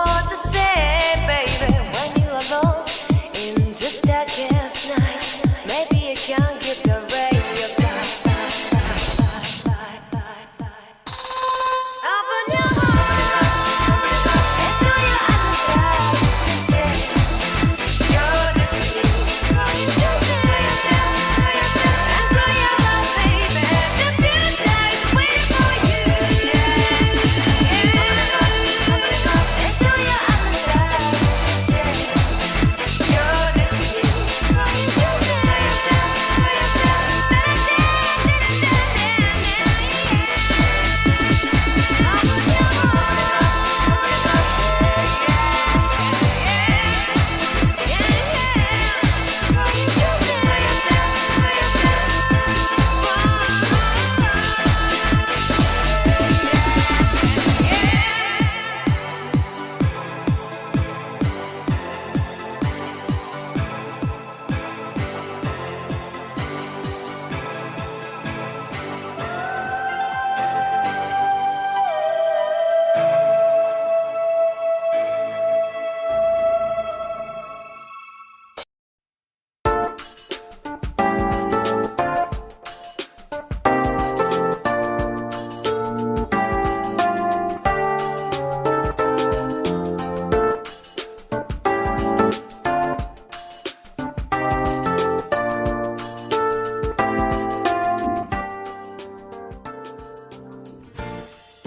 more to say, baby, when you're alone in the darkest night. Maybe you can keep your radio open your heart and show your other side. Your destiny, and grow your love, baby. The future is waiting for you. And show your other side. Your destiny,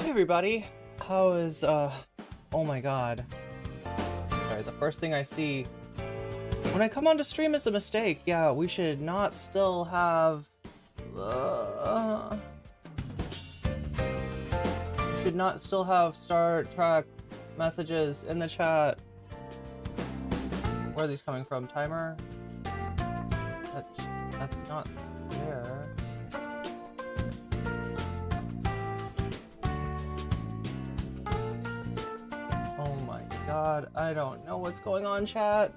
everybody, how is oh my god, sorry, the first thing I see when I come on to stream is a mistake. Yeah, we should not still have should not still have Star Trek messages in the chat. Where are these coming from? Timer? That's not there. Oh my god, I don't know what's going on, chat.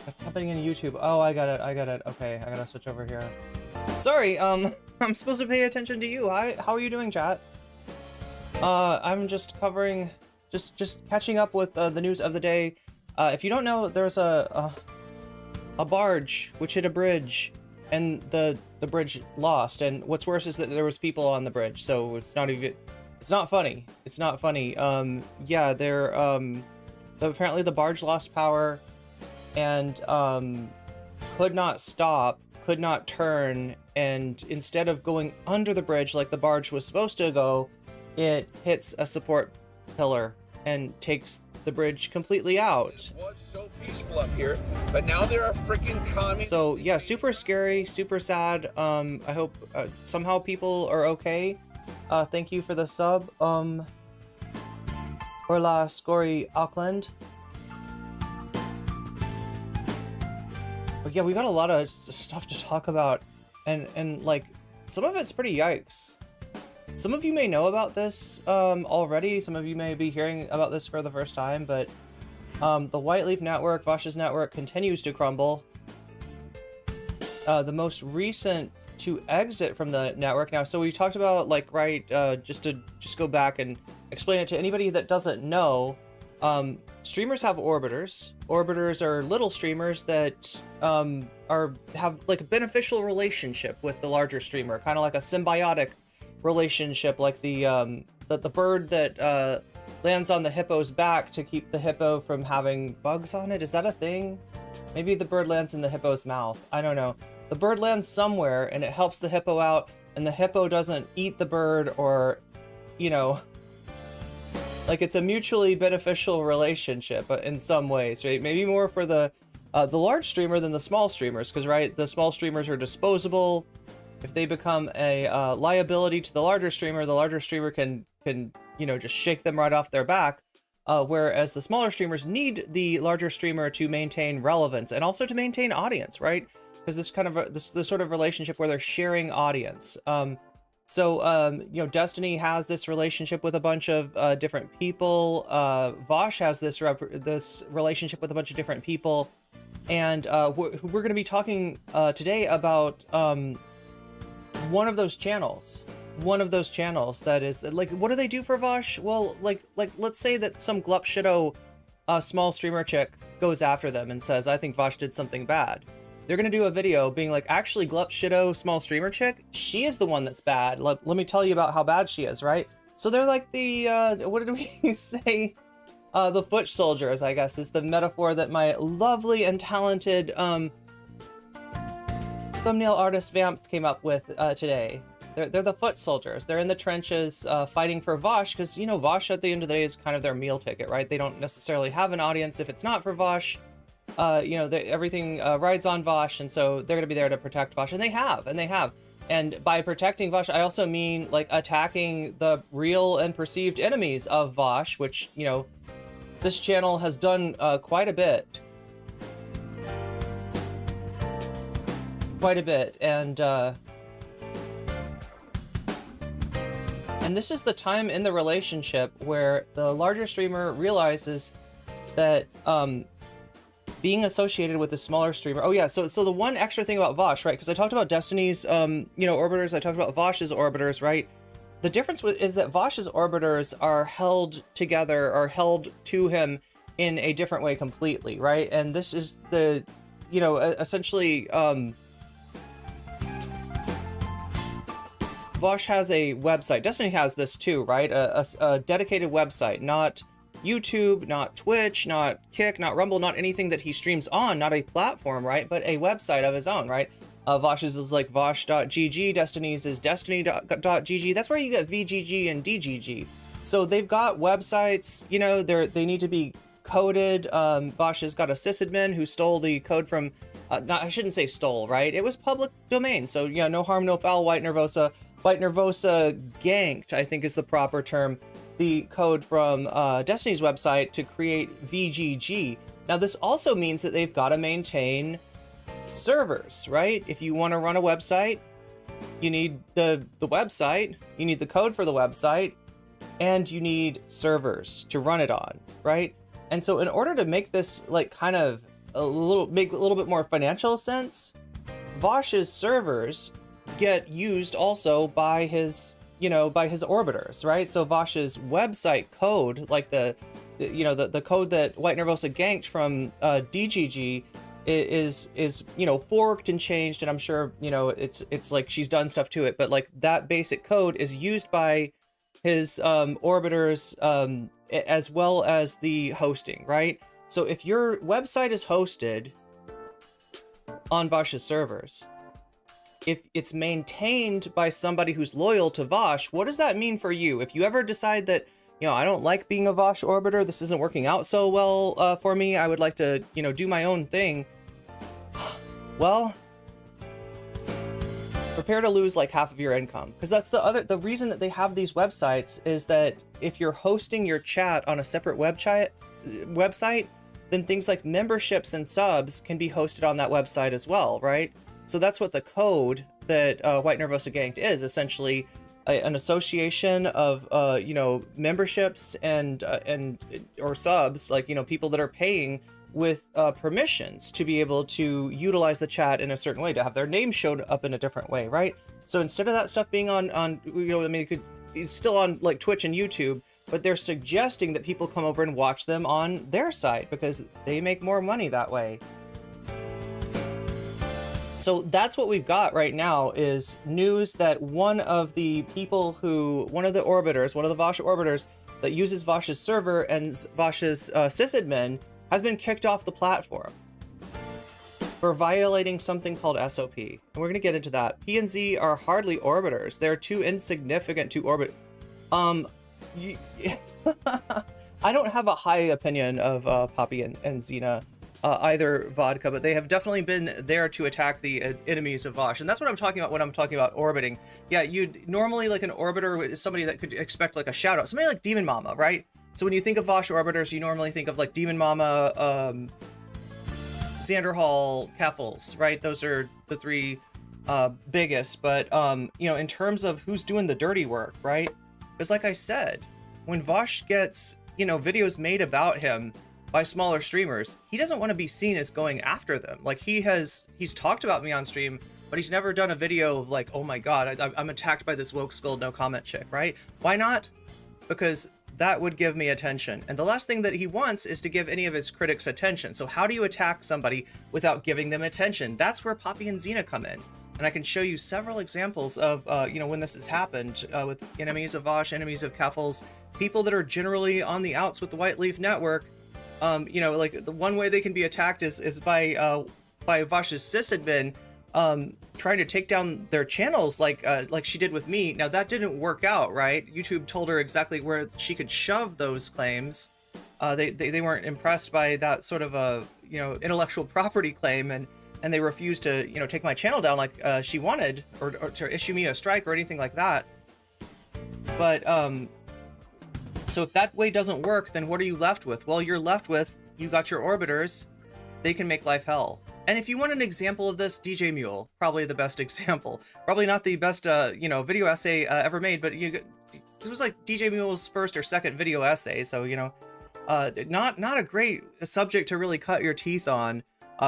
That's happening in YouTube. Oh, I got it. Okay, I gotta switch over here. Sorry, I'm supposed to pay attention to you. How are you doing, chat? I'm just covering, just catching up with the news of the day. If you don't know, there's a barge which hit a bridge, and the bridge lost. And what's worse is that there was people on the bridge, so it's not funny. It's not funny. Yeah, apparently the barge lost power and could not stop, could not turn, and instead of going under the bridge like the barge was supposed to go, it hits a support pillar and takes the bridge completely out. It was so peaceful up here, but now there are freaking communists. So yeah, super scary, super sad. I hope somehow people are okay. Thank you for the sub. Orla Scory Auckland. But yeah, we got a lot of stuff to talk about, and like some of it's pretty yikes. Some of you may know about this already. Some of you may be hearing about this for the first time, but the White Leaf Network, Vaush's network, continues to crumble. The most recent to exit from the network now. So we talked about, like, right, just go back and explain it to anybody that doesn't know. Streamers have orbiters. Orbiters are little streamers that have like a beneficial relationship with the larger streamer, kind of like a symbiotic relationship, like the bird that lands on the hippo's back to keep the hippo from having bugs on it. Is that a thing? Maybe the bird lands in the hippo's mouth. I don't know. The bird lands somewhere and it helps the hippo out, and the hippo doesn't eat the bird, or, you know, like it's a mutually beneficial relationship in some ways, right? Maybe more for the large streamer than the small streamers, because, right, the small streamers are disposable. If they become a liability to the larger streamer can you know, just shake them right off their back. Whereas the smaller streamers need the larger streamer to maintain relevance and also to maintain audience, right? Because this kind of this sort of relationship where they're sharing audience. You know, Destiny has this relationship with a bunch of different people. Vaush has this relationship with a bunch of different people, and we're going to be talking today about one of those channels. One of those channels that is like, what do they do for Vaush? Well, like let's say that some glup shido small streamer chick goes after them and says, I think Vaush did something bad. They're gonna do a video being like, actually, glup shido small streamer chick, she is the one that's bad. Let me tell you about how bad she is, right? So they're like the what did we say? The foot soldiers, I guess, is the metaphor that my lovely and talented thumbnail artist Vamps came up with today. They're the foot soldiers. They're in the trenches fighting for Vaush, because, you know, Vaush at the end of the day is kind of their meal ticket, right? They don't necessarily have an audience if it's not for Vaush. You know, everything rides on Vaush, and so they're going to be there to protect Vaush, and they have. And by protecting Vaush, I also mean, like, attacking the real and perceived enemies of Vaush, which, you know, this channel has done quite a bit. And this is the time in the relationship where the larger streamer realizes that being associated with the smaller streamer. Oh yeah, so the one extra thing about Vaush, right? Because I talked about Destiny's, you know, orbiters. I talked about Vaush's orbiters, right? The difference is that Vaush's orbiters are held together, or held to him in a different way completely, right? And this is the, you know, essentially, Vaush has a website. Destiny has this too, right? A dedicated website, not YouTube, not Twitch, not Kick, not Rumble, not anything that he streams on, not a platform, right? But a website of his own, right? Vaush's is like Vaush.gg, Destiny's is Destiny.gg. That's where you get VGG and DGG. So they've got websites, you know, they need to be coded. Vaush has got a sysadmin who stole the code from, I shouldn't say stole, right? It was public domain. So, yeah, no harm, no foul, White Nervosa ganked, I think is the proper term, the code from Destiny's website to create VGG. Now, this also means that they've got to maintain servers, right? If you want to run a website, you need the website, you need the code for the website, and you need servers to run it on, right? And so in order to make this like kind of make a little bit more financial sense, Vaush's servers get used also by his, you know, by his orbiters, right? So Vaush's website code, like the code that White Nervosa ganked from DGG is, you know, forked and changed, and I'm sure, you know, it's like she's done stuff to it, but like that basic code is used by his orbiters as well as the hosting, right? So if your website is hosted on Vaush's servers, if it's maintained by somebody who's loyal to Vaush, what does that mean for you? If you ever decide that, you know, I don't like being a Vaush orbiter, this isn't working out so well for me, I would like to, you know, do my own thing, well, prepare to lose like half of your income. Because that's the reason that they have these websites is that if you're hosting your chat on a separate website, then things like memberships and subs can be hosted on that website as well, right? So that's what the code that White Nervosa ganked is, essentially an association of, you know, memberships and or subs, like, you know, people that are paying with permissions to be able to utilize the chat in a certain way, to have their name showed up in a different way, right? So instead of that stuff being on you know, I mean, it's still on like Twitch and YouTube, but they're suggesting that people come over and watch them on their site because they make more money that way. So that's what we've got right now, is news that one of the orbiters, one of the Vaush orbiters that uses Vaush's server and Vaush's sysadmin has been kicked off the platform for violating something called SOP. And we're going to get into that. P and Z are hardly orbiters. They're too insignificant to orbit. I don't have a high opinion of Poppy and Zena, either vodka, but they have definitely been there to attack the enemies of Vaush. And that's what I'm talking about when I'm talking about orbiting. Yeah, you'd normally, like, an orbiter is somebody that could expect like a shout out, somebody like Demon Mama, right? So when you think of Vaush orbiters, you normally think of like Demon Mama, Xander Hall, Keffals, right? Those are the three biggest. But you know, in terms of who's doing the dirty work, right? Because like I said, when Vaush gets, you know, videos made about him by smaller streamers, he doesn't want to be seen as going after them. Like he's talked about me on stream but he's never done a video of like, oh my god, I'm attacked by this woke skull no comment chick, right? Why not? Because that would give me attention. And the last thing that he wants is to give any of his critics attention. So how do you attack somebody without giving them attention? That's where Poppy and Zena come in. And I can show you several examples of, when this has happened with enemies of Vaush, enemies of Keffals, people that are generally on the outs with the White Leaf Network. Like the one way they can be attacked is by Vaush's sysadmin trying to take down their channels like she did with me. Now that didn't work out, right? YouTube told her exactly where she could shove those claims. They weren't impressed by that sort of a intellectual property claim, and they refused to take my channel down like she wanted, or to issue me a strike or anything like that. But so if that way doesn't work, then what are you left with? Well, you're left with, you got your orbiters. They can make life hell. And if you want an example of this, DJ Mule, probably the best example. Probably not the best, video essay ever made, but this was like DJ Mule's first or second video essay, so not a great subject to really cut your teeth on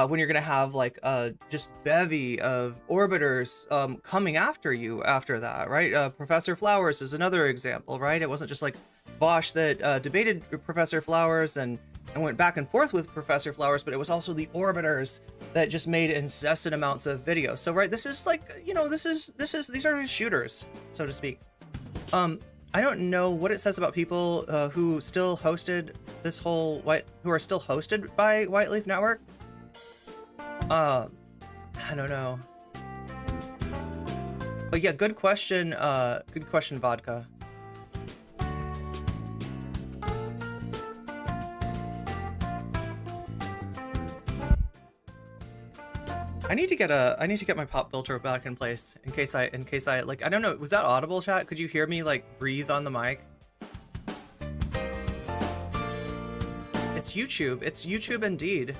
when you're gonna have like just bevy of orbiters coming after you after that, right? Professor Flowers is another example, right? It wasn't just like Vaush that debated Professor Flowers and went back and forth with Professor Flowers, but it was also the orbiters that just made incessant amounts of videos. So right, this is like, these are shooters, so to speak. I don't know what it says about people who still hosted this whole who are still hosted by White Leaf Network. I don't know. But yeah, good question, Vodka. I need to get my pop filter back in place in case I like, I don't know, was that audible, chat? Could you hear me like breathe on the mic? It's YouTube indeed.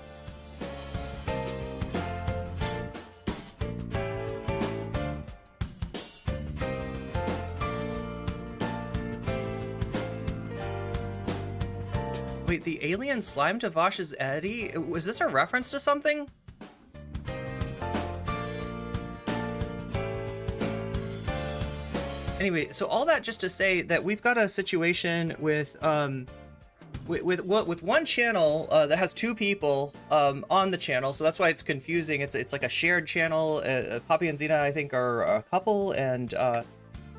Wait, the alien slime to Vaush's Eddie? Was this a reference to something? Anyway, so all that just to say that we've got a situation with one channel that has two people on the channel, so that's why it's confusing. It's like a shared channel. Poppy and Zena, I think, are a couple, and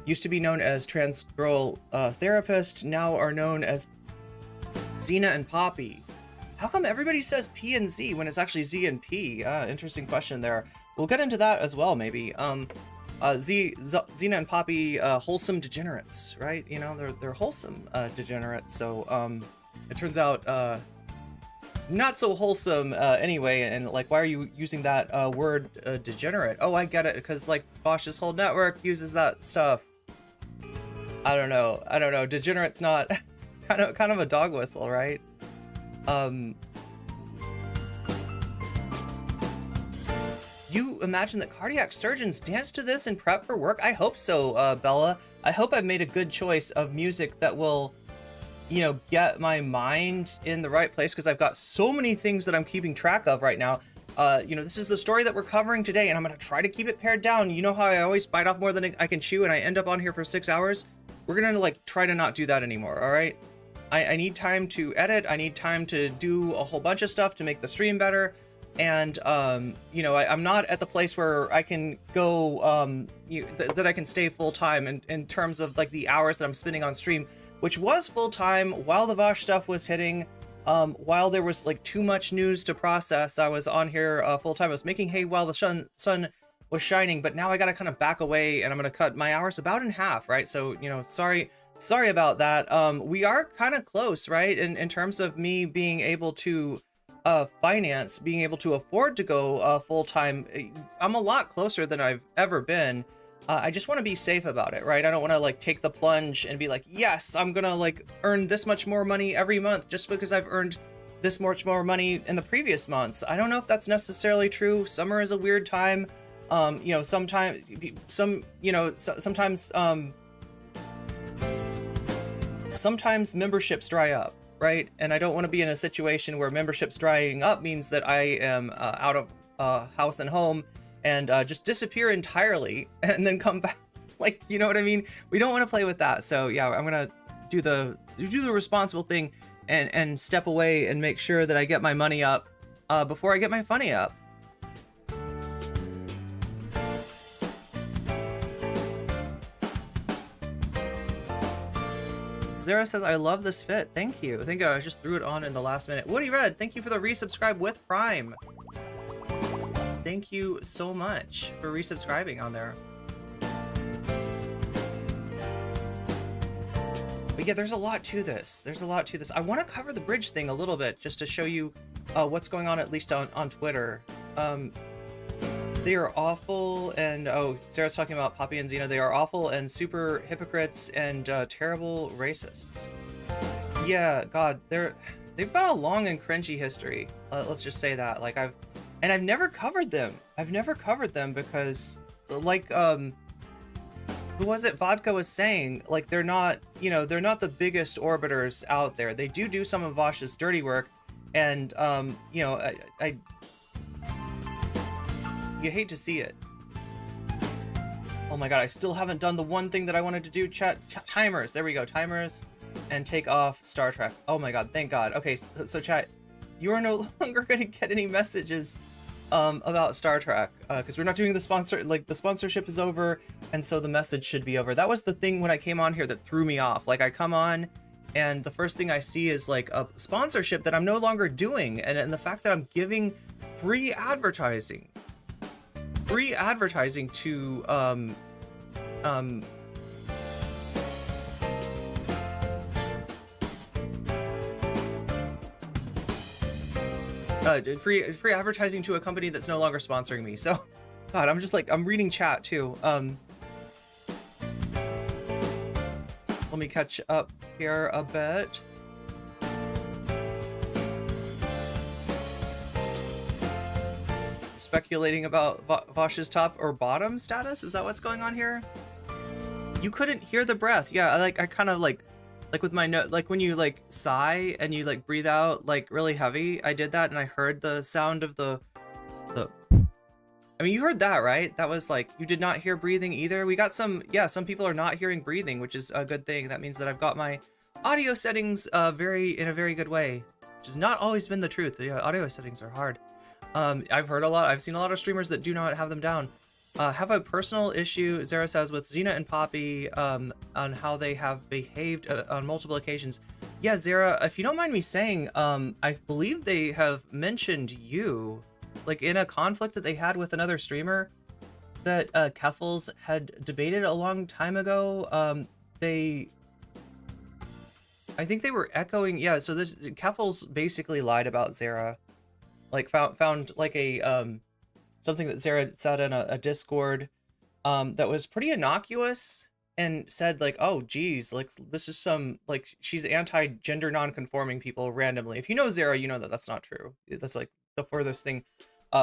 used to be known as Trans Girl Therapist, now are known as Zena and Poppy. How come everybody says P and Z when it's actually Z and P? Interesting question there. We'll get into that as well, maybe. Zena and Poppy, wholesome degenerates, right? They're wholesome degenerates. So it turns out not so wholesome anyway. And like, why are you using that word degenerate? Oh, I get it, because like Vaush's whole network uses that stuff. I don't know. Degenerate's not kind of a dog whistle, right? You imagine that cardiac surgeons dance to this and prep for work? I hope so, Bella. I hope I've made a good choice of music that will, get my mind in the right place, because I've got so many things that I'm keeping track of right now. This is the story that we're covering today, and I'm going to try to keep it pared down. You know how I always bite off more than I can chew, and I end up on here for 6 hours? We're going to, try to not do that anymore, all right? I need time to edit. I need time to do a whole bunch of stuff to make the stream better. And, I'm not at the place where I can go, that I can stay full-time in terms of, the hours that I'm spending on stream, which was full-time while the Vaush stuff was hitting, while there was, too much news to process. I was on here full-time. I was making hay while the sun was shining, but now I gotta kind of back away, and I'm gonna cut my hours about in half, right? So, sorry about that. We are kind of close, right? In terms of me being able to being able to afford to go full-time. I'm a lot closer than I've ever been. I just want to be safe about it, right? I don't want to take the plunge and be like, yes, I'm gonna earn this much more money every month just because I've earned this much more money in the previous months. I don't know if that's necessarily true. Summer is a weird time. Sometimes memberships dry up, right? And I don't want to be in a situation where memberships drying up means that I am out of house and home and just disappear entirely and then come back. Like, you know what I mean? We don't want to play with that. So yeah, I'm gonna do the responsible thing and step away and make sure that I get my money up before I get my funny up. Zara says, I love this fit. Thank you. Thank you. I just threw it on in the last minute. Woody Red, thank you for the resubscribe with Prime. Thank you so much for resubscribing on there. But yeah, there's a lot to this. There's a lot to this. I want to cover the bridge thing a little bit just to show you what's going on, at least on Twitter. They are awful, and oh, Sarah's talking about Poppy and Zena. They are awful and super hypocrites and terrible racists. Yeah, God, they've got a long and cringy history. Let's just say that. Like I've never covered them. I've never covered them because, like, who was it? Vodka was saying, like, they're not, you know, they're not the biggest orbiters out there. They do some of Vaush's dirty work, and you know, you hate to see it. Oh my god, I still haven't done the one thing that I wanted to do. Chat timers. There we go. Timers and take off Star Trek. Oh my god, thank god. Okay, so chat, you are no longer going to get any messages about Star Trek because we're not doing the sponsor. Like, the sponsorship is over, and so the message should be over. That was the thing when I came on here that threw me off. Like, I come on and the first thing I see is like a sponsorship that I'm no longer doing, and the fact that I'm giving free advertising to free advertising to a company that's no longer sponsoring me. So god, I'm just like, I'm reading chat too. Let me catch up here a bit. Speculating about Vaush's top or bottom status? Is that what's going on here? You couldn't hear the breath. Yeah, I kind of like with my note, like when you like sigh and you like breathe out like really heavy. I did that and I heard the sound of the I mean, you heard that, right? That was like, you did not hear breathing either. We got some people are not hearing breathing, which is a good thing. That means that I've got my audio settings in a very good way, which has not always been the truth. The audio settings are hard. I've seen a lot of streamers that do not have them down. Have a personal issue, Zara says, with Zena and Poppy on how they have behaved on multiple occasions. Yeah, Zara, if you don't mind me saying, I believe they have mentioned you, like in a conflict that they had with another streamer that Keffals had debated a long time ago. I think they were echoing, yeah, so this Keffals basically lied about Zara. Like found like a something that Zara said in a Discord that was pretty innocuous, and said like, oh geez, like this is some, like, she's anti-gender non-conforming people randomly. If you know Zara, you know that that's not true. That's like the furthest thing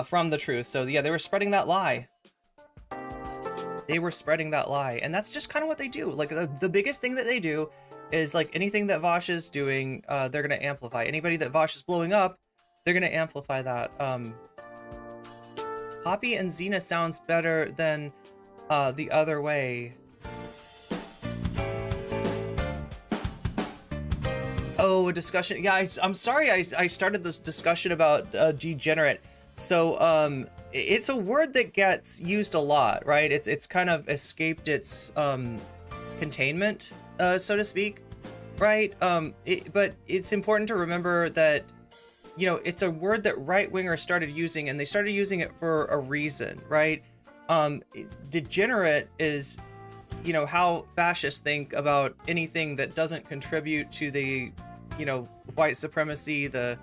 from the truth. So yeah, they were spreading that lie. And that's just kind of what they do. Like the biggest thing that they do is, like, anything that Vaush is doing, they're gonna amplify. Anybody that Vaush is blowing up, they're gonna amplify that. Poppy and Zena sounds better than the other way. Oh, a discussion. Yeah, I'm sorry I started this discussion about degenerate. So it's a word that gets used a lot, right? It's kind of escaped its containment, so to speak, right? But it's important to remember that, you know, it's a word that right-wingers started using, and they started using it for a reason, right? Degenerate is, you know, how fascists think about anything that doesn't contribute to the, you know, white supremacy, the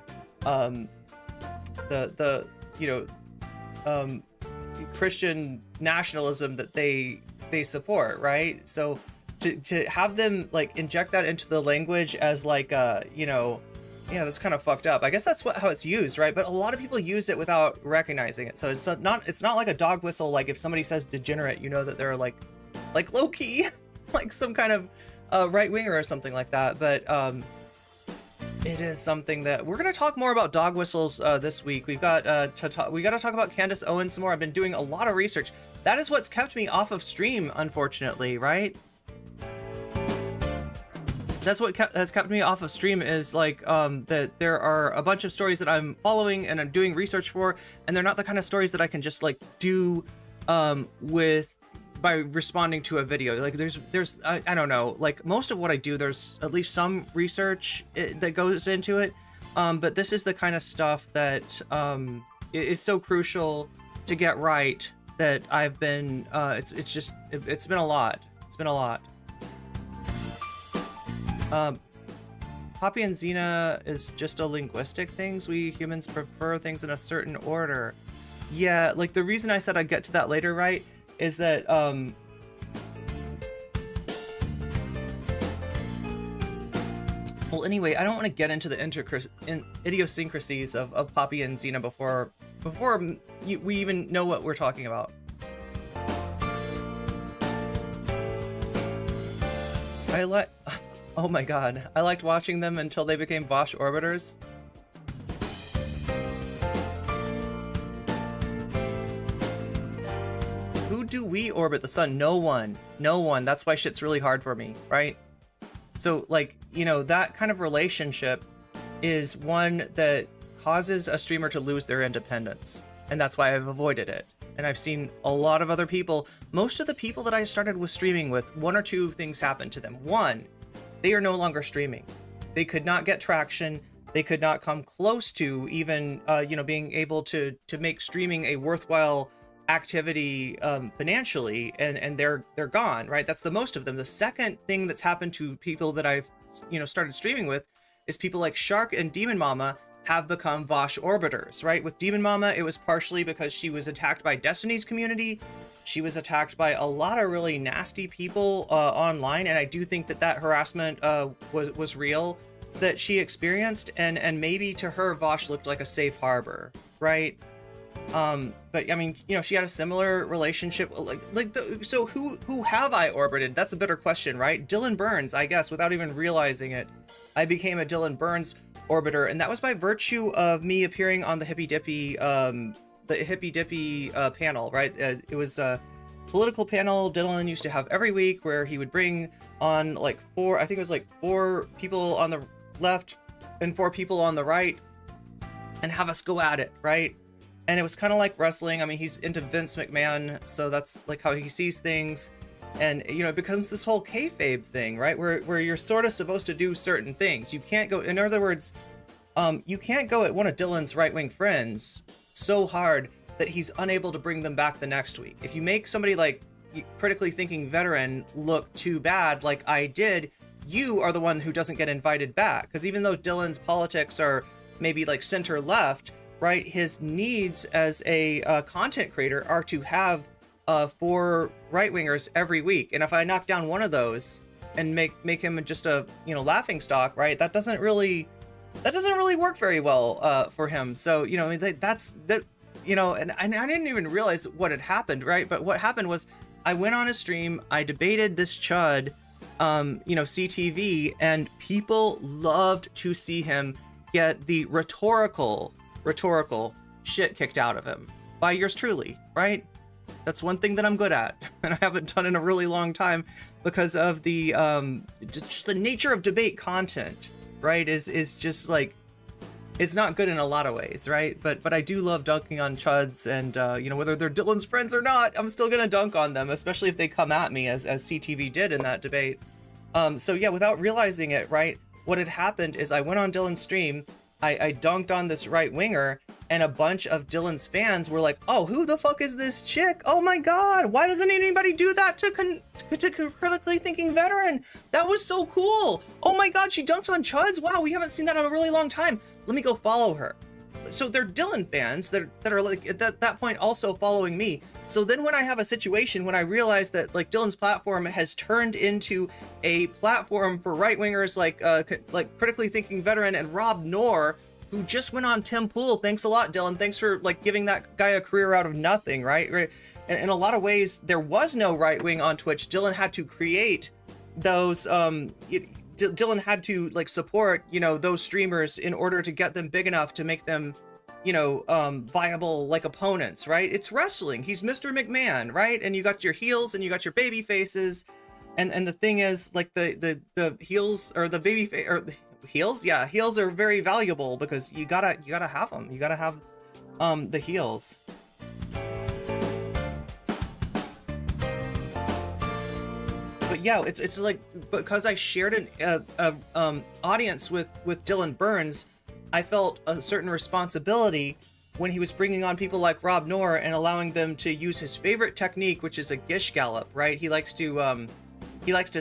Christian nationalism that they support, right? So to have them like inject that into the language as like you know, yeah, that's kind of fucked up. I guess that's how it's used, right? But a lot of people use it without recognizing it. So it's not like a dog whistle. Like if somebody says degenerate, you know that they're like low key, like some kind of right winger or something like that. But It is something that we're going to talk more about dog whistles this week. We got to talk about Candace Owens some more. I've been doing a lot of research. That is what's kept me off of stream, unfortunately, right? That's what has kept me off of stream, is like that there are a bunch of stories that I'm following and I'm doing research for, and they're not the kind of stories that I can just like do by responding to a video. Like there's I don't know, like most of what I do, there's at least some research that goes into it, but this is the kind of stuff that is so crucial to get right that I've been it's been a lot. Poppy and Zena is just a linguistic things. We humans prefer things in a certain order. Yeah, like the reason I said I'd get to that later, right, is that well, anyway, I don't want to get into the idiosyncrasies of Poppy and Zena before we even know what we're talking about. Oh my god, I liked watching them until they became Vaush orbiters. Who do we orbit the sun? No one. That's why shit's really hard for me, right? So, like, you know, that kind of relationship is one that causes a streamer to lose their independence. And that's why I've avoided it. And I've seen a lot of other people. Most of the people that I started with streaming with, one or two things happened to them. One, they are no longer streaming. They could not get traction. They could not come close to even, being able to make streaming a worthwhile activity financially, and they're gone, right? That's the most of them. The second thing that's happened to people that I've, started streaming with is people like Shark and Demon Mama have become Vaush orbiters, right? With Demon Mama, it was partially because she was attacked by Destiny's community. She was attacked by a lot of really nasty people online, and I do think that harassment was real that she experienced, and maybe to her Vaush looked like a safe harbor, right? But I mean, she had a similar relationship. So who have I orbited? That's a better question, right? Dylan Burns, I guess, without even realizing it, I became a Dylan Burns orbiter, and that was by virtue of me appearing on the Hippy Dippy panel, right? It was a political panel Dylan used to have every week, where he would bring on like four people on the left and 4 people on the right, and have us go at it, right? And it was kind of like wrestling. I mean, he's into Vince McMahon, so that's like how he sees things. And, it becomes this whole kayfabe thing, right? Where you're sort of supposed to do certain things. You can't go, in other words, you can't go at one of Dylan's right-wing friends so hard that he's unable to bring them back the next week. If you make somebody like critically thinking veteran look too bad, like I did, you are the one who doesn't get invited back. Because even though Dylan's politics are maybe like center-left, right, his needs as a content creator are to have 4 right-wingers every week, and if I knock down one of those and make him just a laughing stock, right, that doesn't really work very well for him. So that's and I didn't even realize what had happened, right? But what happened was I went on a stream, I debated this chud, CTV, and people loved to see him get the rhetorical shit kicked out of him by yours truly, right? That's one thing that I'm good at, and I haven't done in a really long time because of the just the nature of debate content, right? Is just like, it's not good in a lot of ways, right? But I do love dunking on chuds, and whether they're Dylan's friends or not, I'm still gonna dunk on them, especially if they come at me as CTV did in that debate. So yeah, without realizing it, right, what had happened is I went on Dylan's stream, I dunked on this right winger, and a bunch of Dylan's fans were like, "Oh, who the fuck is this chick? Oh my god, why doesn't anybody do that to critically thinking veteran? That was so cool. Oh my god, she dunks on chuds. Wow, we haven't seen that in a really long time. Let me go follow her." So they're Dylan fans that are like at that point also following me. So then when I have a situation when I realize that like Dylan's platform has turned into a platform for right-wingers like critically thinking veteran and Rob Knorr, who just went on Tim Pool. Thanks a lot, Dylan. Thanks for like giving that guy a career out of nothing, right? And in a lot of ways, there was no right wing on Twitch. Dylan had to create those. Dylan Dylan had to like support, you know, those streamers in order to get them big enough to make them, you know, viable like opponents, right? It's wrestling. He's Mr. McMahon, right? And you got your heels and you got your baby faces. And the thing is, like the heels or the baby or the heels, yeah, heels are very valuable because you gotta have them. You gotta have the heels. But yeah, it's like, because I shared an audience with Dylan Burns, I felt a certain responsibility when he was bringing on people like Rob Noor and allowing them to use his favorite technique, which is a gish gallop, right? He likes to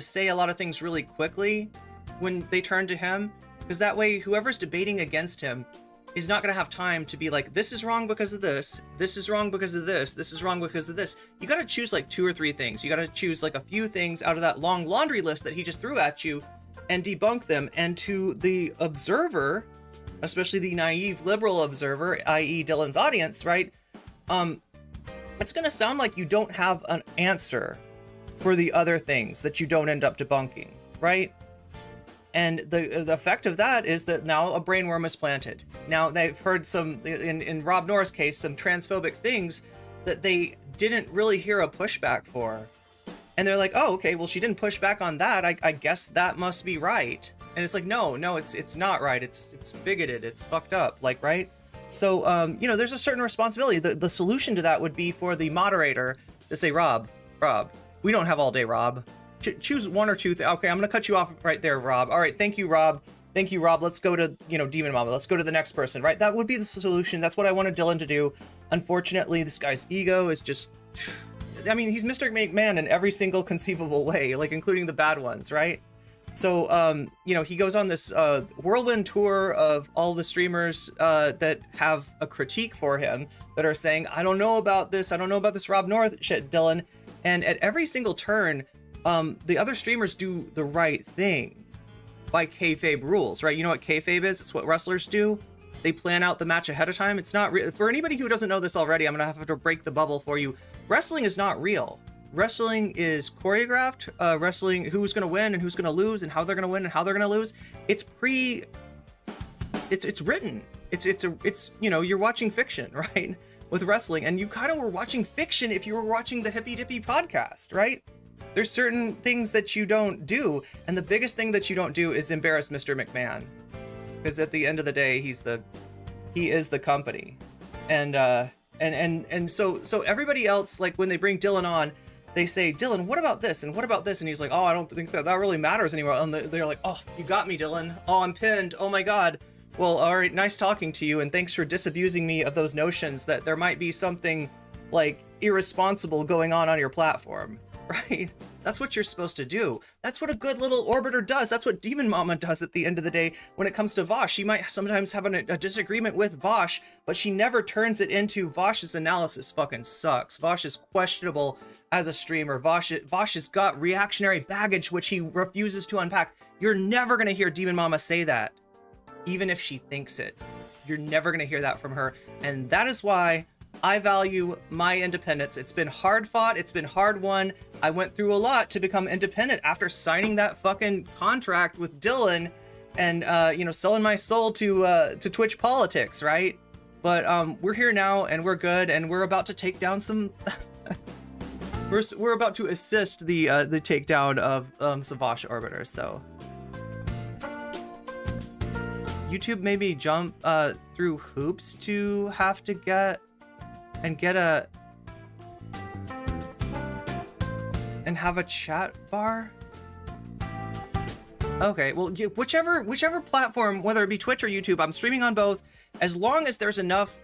say a lot of things really quickly when they turn to him, because that way whoever's debating against him is not going to have time to be like, this is wrong because of this, this is wrong because of this, this is wrong because of this. You got to choose like 2 or 3 things. You got to choose like a few things out of that long laundry list that he just threw at you and debunk them. And to the observer, especially the naive liberal observer, i.e. Dylan's audience, right? It's going to sound like you don't have an answer for the other things that you don't end up debunking, right? And the effect of that is that now a brainworm is planted. Now they've heard some, in Rob Noor's case, some transphobic things that they didn't really hear a pushback for. And they're like, oh, okay, well, she didn't push back on that. I guess that must be right. And it's like, no, it's not right. It's bigoted. It's fucked up, like, right? So, you know, there's a certain responsibility. The solution to that would be for the moderator to say, Rob, we don't have all day, Rob. Choose 1 or 2. Okay, I'm gonna cut you off right there, Rob. All right, thank you, Rob. Let's go to, you know, Demon Mama. Let's go to the next person, right? That would be the solution. That's what I wanted Dylan to do. Unfortunately, this guy's ego is just, I mean, he's Mr. McMahon in every single conceivable way, like including the bad ones, right? So, you know, he goes on this whirlwind tour of all the streamers that have a critique for him, that are saying, I don't know about this Rob Noor shit, Dylan. And at every single turn, the other streamers do the right thing by kayfabe rules, right? You know what kayfabe is? It's what wrestlers do. They plan out the match ahead of time. It's not real. For anybody who doesn't know this already, I'm gonna have to break the bubble for you. Wrestling is not real. Wrestling is choreographed. Wrestling, who's gonna win and who's gonna lose and how they're gonna win and how they're gonna lose. It's written. It's you know, you're watching fiction, right? With wrestling, and you kind of were watching fiction if you were watching the Hippy Dippy podcast, right? There's certain things that you don't do, and the biggest thing that you don't do is embarrass Mr. McMahon, because at the end of the day, he is the company, and so everybody else, like when they bring Dylan on, they say, Dylan, what about this and what about this, and he's like, oh, I don't think that really matters anymore, and they're like, oh, you got me, Dylan. Oh, I'm pinned. Oh my God. Well, all right, nice talking to you, and thanks for disabusing me of those notions that there might be something like irresponsible going on your platform. Right? That's what you're supposed to do. That's what a good little orbiter does. That's what Demon Mama does at the end of the day when it comes to Vaush. She might sometimes have a disagreement with Vaush, but she never turns it into Vaush's analysis fucking sucks. Vaush is questionable as a streamer. Vaush has got reactionary baggage which he refuses to unpack. You're never going to hear Demon Mama say that, even if she thinks it. You're never going to hear that from her. And that is why I value my independence. It's been hard fought. It's been hard won. I went through a lot to become independent after signing that fucking contract with Dylan and, you know, selling my soul to Twitch politics, right? But we're here now and we're good and we're about to take down some... we're about to assist the takedown of some Vaush orbiters, so... YouTube made me jump through hoops to have to get and have a chat bar. Okay, well, whichever platform, whether it be Twitch or YouTube, I'm streaming on both. As long as there's enough,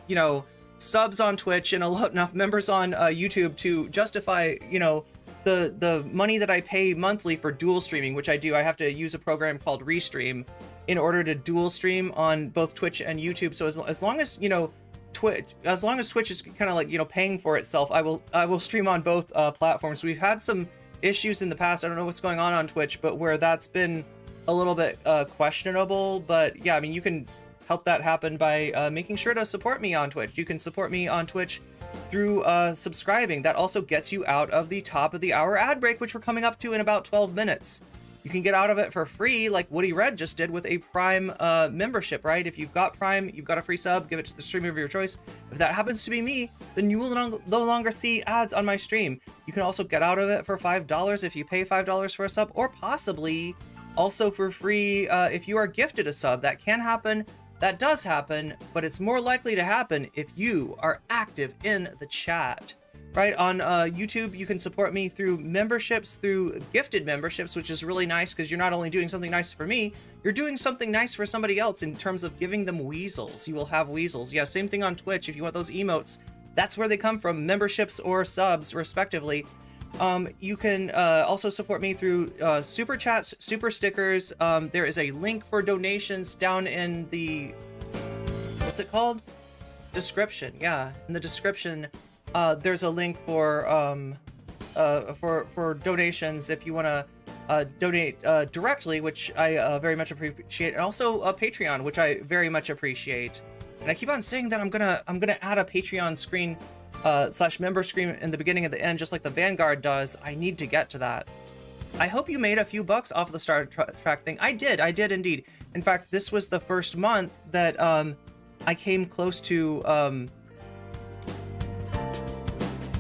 you know, subs on Twitch and enough members on YouTube to justify, you know, the money that I pay monthly for dual streaming, which I do. I have to use a program called Restream in order to dual stream on both Twitch and YouTube. So as long as, you know, Twitch is kind of like, you know, paying for itself, I will stream on both platforms. We've had some issues in the past. I don't know what's going on Twitch, but where that's been a little bit questionable. But yeah, I mean, you can help that happen by making sure to support me on Twitch. You can support me on Twitch through subscribing. That also gets you out of the top of the hour ad break, which we're coming up to in about 12 minutes. You can get out of it for free, like Woody Red just did with a Prime membership, right? If you've got Prime, you've got a free sub, give it to the streamer of your choice. If that happens to be me, then you will no longer see ads on my stream. You can also get out of it for $5 if you pay $5 for a sub, or possibly also for free if you are gifted a sub. That can happen. That does happen, but it's more likely to happen if you are active in the chat. Right, on YouTube, you can support me through memberships, through gifted memberships, which is really nice because you're not only doing something nice for me, you're doing something nice for somebody else in terms of giving them weasels. You will have weasels. Yeah, same thing on Twitch. If you want those emotes, that's where they come from, memberships or subs, respectively. You can also support me through super chats, super stickers. There is a link for donations down in the, what's it called? Description. Yeah, in the description. There's a link for donations if you want to donate directly, which I very much appreciate, and also Patreon, which I very much appreciate. And I keep on saying that I'm gonna add a Patreon screen / member screen in the beginning and the end, just like the Vanguard does. I need to get to that. I hope you made a few bucks off of the Star Trek thing. I did indeed. In fact, this was the first month that I came close to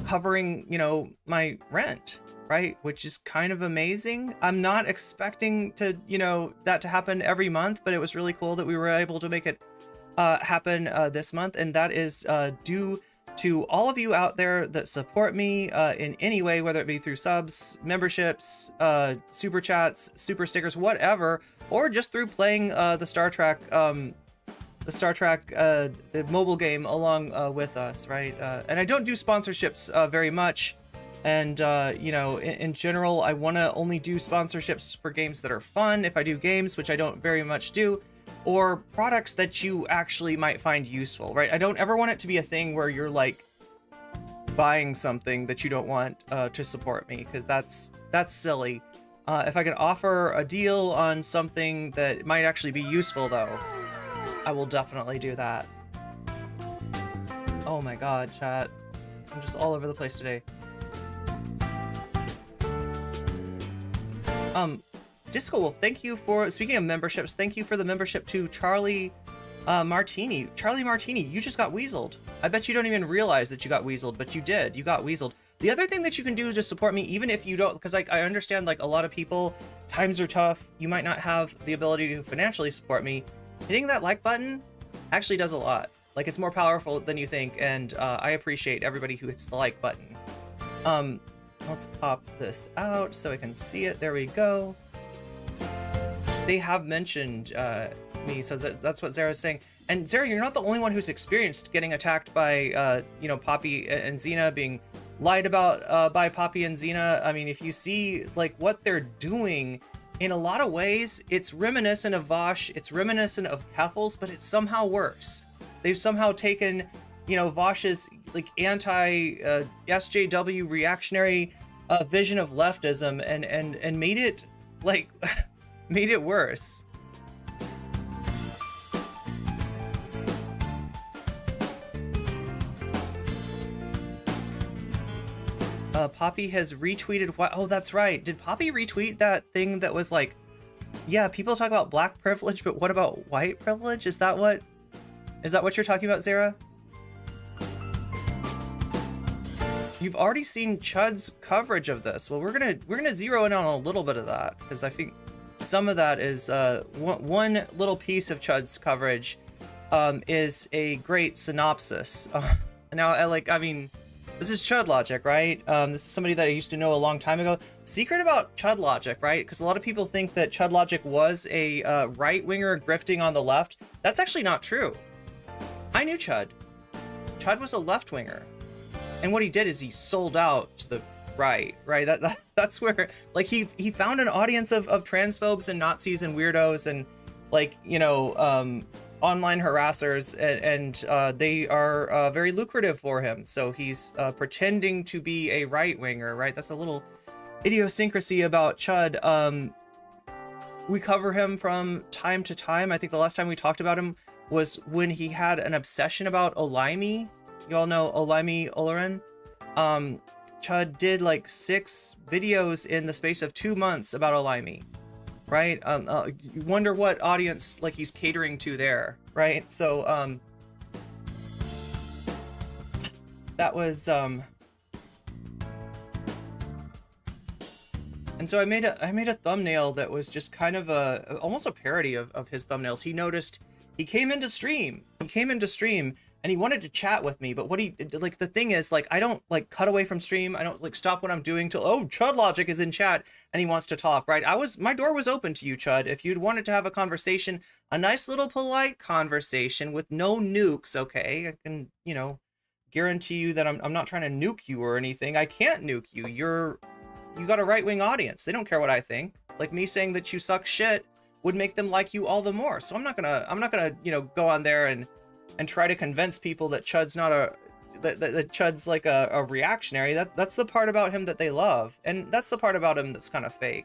covering, you know, my rent, right? Which is kind of amazing. I'm not expecting to, you know, that to happen every month, but it was really cool that we were able to make it happen this month. And that is due to all of you out there that support me in any way, whether it be through subs, memberships, super chats, super stickers, whatever, or just through playing the Star Trek the mobile game along with us, right? And I don't do sponsorships very much, and you know, in general, I want to only do sponsorships for games that are fun. If I do games, which I don't very much do, or products that you actually might find useful, right? I don't ever want it to be a thing where you're like buying something that you don't want to support me, because that's silly. If I can offer a deal on something that might actually be useful, though, I will definitely do that. Oh my god, chat. I'm just all over the place today. Disco Wolf, thank you for, speaking of memberships, thank you for the membership to Charlie Martini. Charlie Martini, you just got weaseled. I bet you don't even realize that you got weaseled, but you did. You got weaseled. The other thing that you can do is just support me, even if you don't, because like I understand like a lot of people, times are tough. You might not have the ability to financially support me. Hitting that like button actually does a lot. Like, it's more powerful than you think, and I appreciate everybody who hits the like button. Let's pop this out so I can see it. There we go. They have mentioned me, so that's what Zara's saying. And Zara, you're not the only one who's experienced getting attacked by, you know, Poppy and Zena, being lied about by Poppy and Zena. I mean, if you see like what they're doing, in a lot of ways, it's reminiscent of Vaush, it's reminiscent of Keffals, but it's somehow worse. They've somehow taken, you know, Vaush's like anti-SJW reactionary vision of leftism and made it like made it worse. Poppy has retweeted what? Oh, that's right. Did Poppy retweet that thing that was like, yeah, people talk about black privilege, but what about white privilege? Is that what you're talking about, Zara? You've already seen Chud's coverage of this. Well, we're gonna zero in on a little bit of that, because I think some of that is one little piece of Chud's coverage is a great synopsis. Now, I mean, this is Chud Logic, right? This is somebody that I used to know a long time ago. Secret about Chud Logic, right? Because a lot of people think that Chud Logic was a right-winger grifting on the left. That's actually not true. I knew Chud. Chud was a left-winger. And what he did is he sold out to the right? That's where, like, he found an audience of transphobes and Nazis and weirdos and, like, you know, online harassers, and they are very lucrative for him. So he's pretending to be a right-winger, right? That's a little idiosyncrasy about Chud. We cover him from time to time. I think the last time we talked about him was when he had an obsession about Olimey. You all know Olimey Olorin. Chud did like 6 videos in the space of 2 months about Olimey. right? You wonder what audience like he's catering to there, right? So that was and so I made a thumbnail that was just kind of almost a parody of his thumbnails. He noticed he came into stream and he wanted to chat with me, but what he like, the thing is, like, I don't like cut away from stream. I don't like stop what I'm doing till, oh, Chud Logic is in chat and he wants to talk, right? My door was open to you, Chud. If you'd wanted to have a conversation, a nice little polite conversation with no nukes, okay? I can, you know, guarantee you that I'm not trying to nuke you or anything. I can't nuke you. You got a right-wing audience. They don't care what I think. Like, me saying that you suck shit would make them like you all the more. So I'm not gonna, you know, go on there and try to convince people that Chud's not that Chud's like a reactionary. That's the part about him that they love, and that's the part about him that's kind of fake.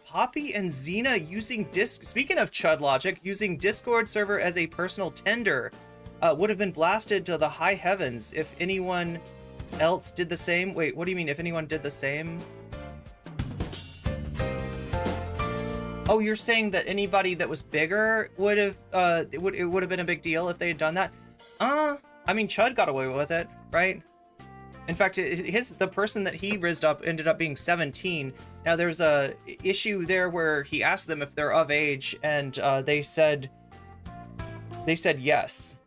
Poppy and Zena using speaking of Chud Logic, using Discord server as a personal tender would have been blasted to the high heavens if anyone else did the same. Wait, what do you mean if anyone did the same? Oh, you're saying that anybody that was bigger would have it would have been a big deal if they had done that? I mean, Chud got away with it, right? In fact, the person that he rizzed up ended up being 17. Now there's a issue there where he asked them if they're of age, and they said yes.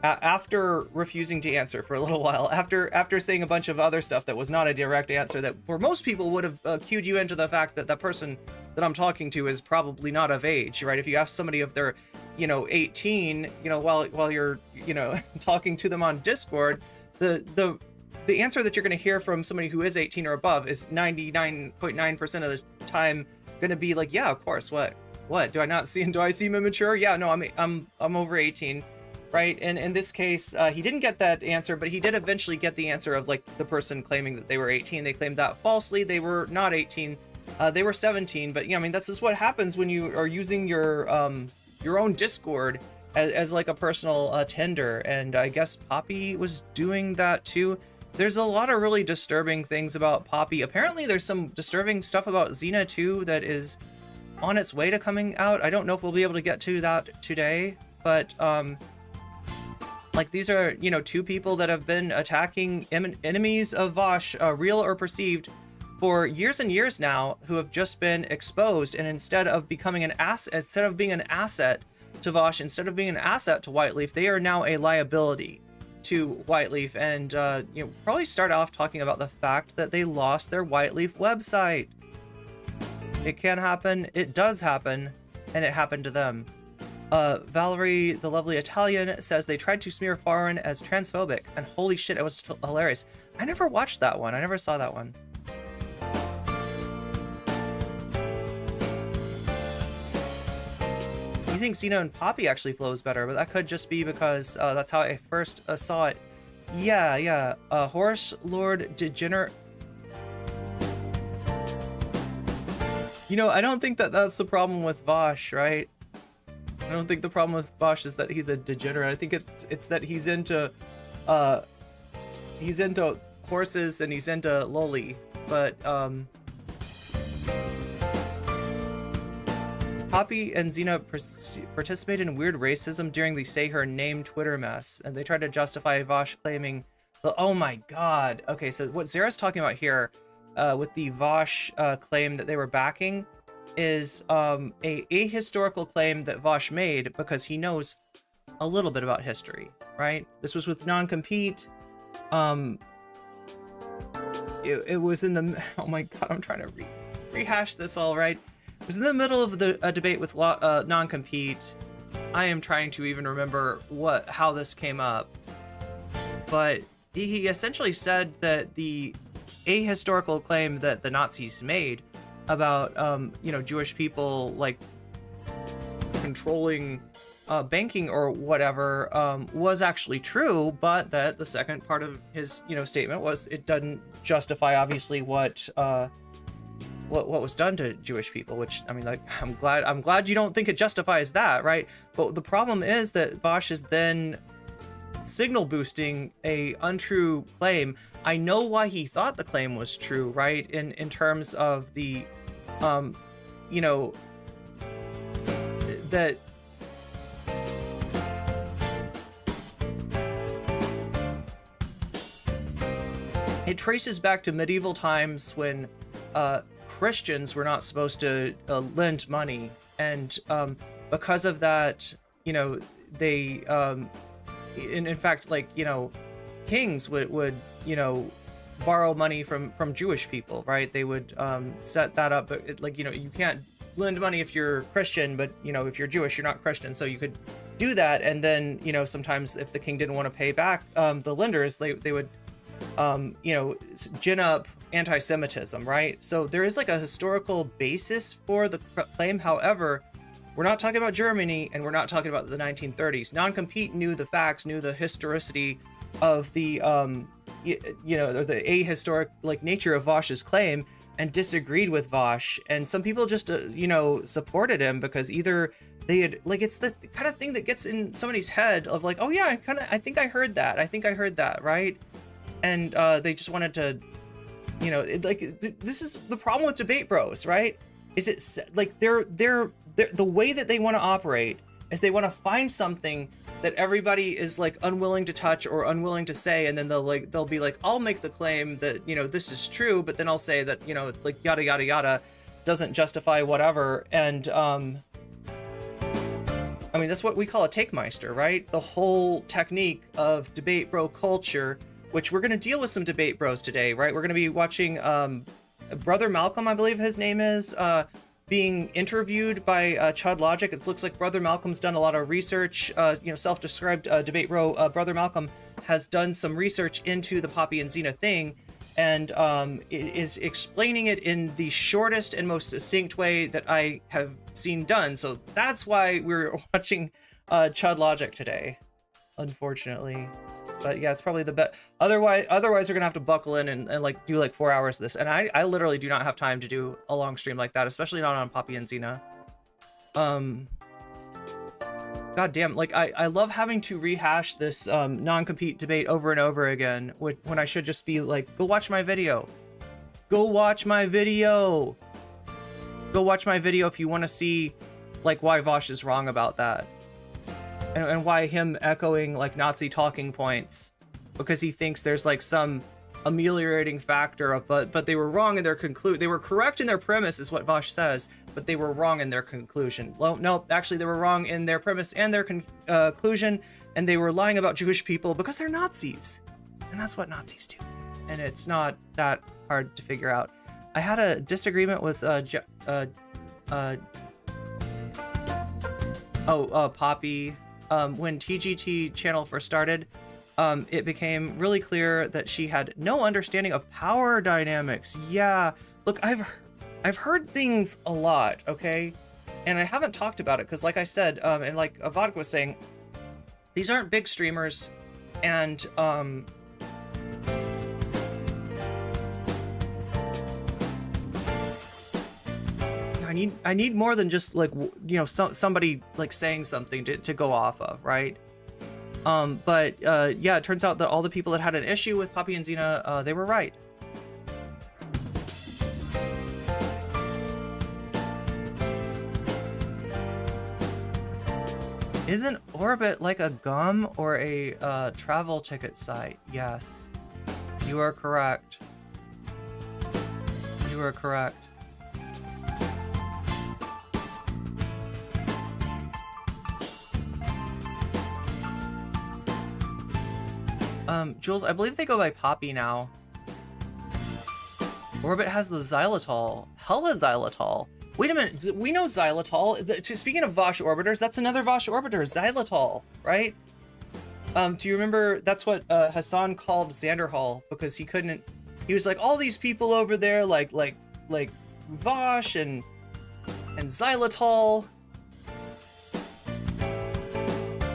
After refusing to answer for a little while, after saying a bunch of other stuff that was not a direct answer, that for most people would have cued you into the fact that the person that I'm talking to is probably not of age, right? If you ask somebody if they're, you know, 18, you know, while you're, you know, talking to them on Discord, the answer that you're going to hear from somebody who is 18 or above is 99.9% of the time going to be like, yeah, of course. What do I seem immature? Yeah, no, I'm over 18. Right, and in this case, he didn't get that answer, but he did eventually get the answer of like the person claiming that they were 18. They claimed that falsely. They were not 18. They were 17. But yeah, I mean, that's just what happens when you are using your own Discord as like a personal tender. And I guess Poppy was doing that too. There's a lot of really disturbing things about Poppy. Apparently, there's some disturbing stuff about Zena too that is on its way to coming out. I don't know if we'll be able to get to that today, but like, these are, you know, two people that have been attacking enemies of Vaush, real or perceived, for years and years now, who have just been exposed. And instead of becoming an asset, instead of being an asset to Vaush, instead of being an asset to Whiteleaf, they are now a liability to Whiteleaf. And you know, probably start off talking about the fact that they lost their Whiteleaf website. It can happen. It does happen, and it happened to them. Valerie, the lovely Italian, says they tried to smear Foreign as transphobic, and holy shit, it was hilarious. I never watched that one. I never saw that one. You think Zena and Poppy actually flows better, but that could just be because that's how I first saw it. Yeah. Horse Lord Degenerate. You know, I don't think that that's the problem with Vaush, right? I don't think the problem with Vaush is that he's a degenerate. I think it's that he's into horses and he's into loli. But Poppy and Zena participated in weird racism during the Say Her Name Twitter mess, and they tried to justify Vaush claiming, oh my god. Okay, so what Zara's talking about here with the Vaush claim that they were backing is a ahistorical claim that Vaush made because he knows a little bit about history, right? This was with non-compete. It was in the, oh my god, I'm trying to rehash this all, right? It was in the middle of a debate with non-compete. I am trying to even remember how this came up, but he essentially said that the ahistorical claim that the Nazis made about you know, Jewish people like controlling banking or whatever was actually true, but that the second part of his, you know, statement was it doesn't justify obviously what was done to Jewish people, which, I mean, like, I'm glad you don't think it justifies that, right? But the problem is that Vaush is then signal boosting a untrue claim. I know why he thought the claim was true, right? In terms of the, you know, that it traces back to medieval times when Christians were not supposed to lend money, and because of that, you know, they in fact, like, you know, kings would you know, borrow money from Jewish people, right? They would set that up, but like, you know, you can't lend money if you're Christian, but you know, if you're Jewish, you're not Christian, so you could do that. And then, you know, sometimes if the king didn't want to pay back the lenders, they would you know, gin up anti-Semitism, right? So there is like a historical basis for the claim. However, we're not talking about Germany, and we're not talking about the 1930s. Non-compete knew the facts, knew the historicity of the you know, or the ahistoric like nature of Vaush's claim, and disagreed with Vaush. And some people just you know, supported him because either they had, like, it's the kind of thing that gets in somebody's head of like, oh yeah, I think I heard that, right? And they just wanted to, you know, this is the problem with debate bros, right? Is it like they're the way that they want to operate is they want to find something that everybody is like unwilling to touch or unwilling to say, and then they'll be like, I'll make the claim that, you know, this is true, but then I'll say that, you know, like yada yada yada doesn't justify whatever. And I mean, that's what we call a takemeister, right? The whole technique of debate bro culture, which we're going to deal with some debate bros today, right? We're going to be watching Brother Malcolm, I believe his name is, being interviewed by Chud Logic. It looks like Brother Malcolm's done a lot of research, you know, self-described debate bro. Brother Malcolm has done some research into the Poppy and Zena thing, and is explaining it in the shortest and most succinct way that I have seen done. So that's why we're watching Chud Logic today, unfortunately. But yeah, it's probably the best. Otherwise we're gonna have to buckle in and like do like 4 hours of this, and I literally do not have time to do a long stream like that, especially not on Poppy and Zena. God damn, like I love having to rehash this non-compete debate over and over again when I should just be like, go watch my video. Go watch my video if you want to see like why Vaush is wrong about that. And why him echoing like Nazi talking points because he thinks there's like some ameliorating factor of, but they were wrong in their they were correct in their premise is what Vaush says, but they were wrong in their conclusion. Well, no, actually they were wrong in their premise and their conclusion, and they were lying about Jewish people because they're Nazis, and that's what Nazis do, and it's not that hard to figure out. I had a disagreement with Poppy. When TGT channel first started, it became really clear that she had no understanding of power dynamics. Yeah, look, I've heard things a lot, okay? And I haven't talked about it because, like I said, and like Avad was saying, these aren't big streamers, and I need more than just like, you know, somebody like saying something to go off of, right? But yeah, it turns out that all the people that had an issue with Poppy and Zena, they were right. Isn't Orbit like a gum or a travel ticket site? Yes, you are correct. You are correct. Jules, I believe they go by Poppy now. Orbit has the xylitol. Hella xylitol. Wait a minute, we know xylitol. Speaking of Vaush orbiters, that's another Vaush orbiter, xylitol, right? Do you remember, that's what Hassan called Xanderhal, because he was like, all these people over there, like Vaush and xylitol.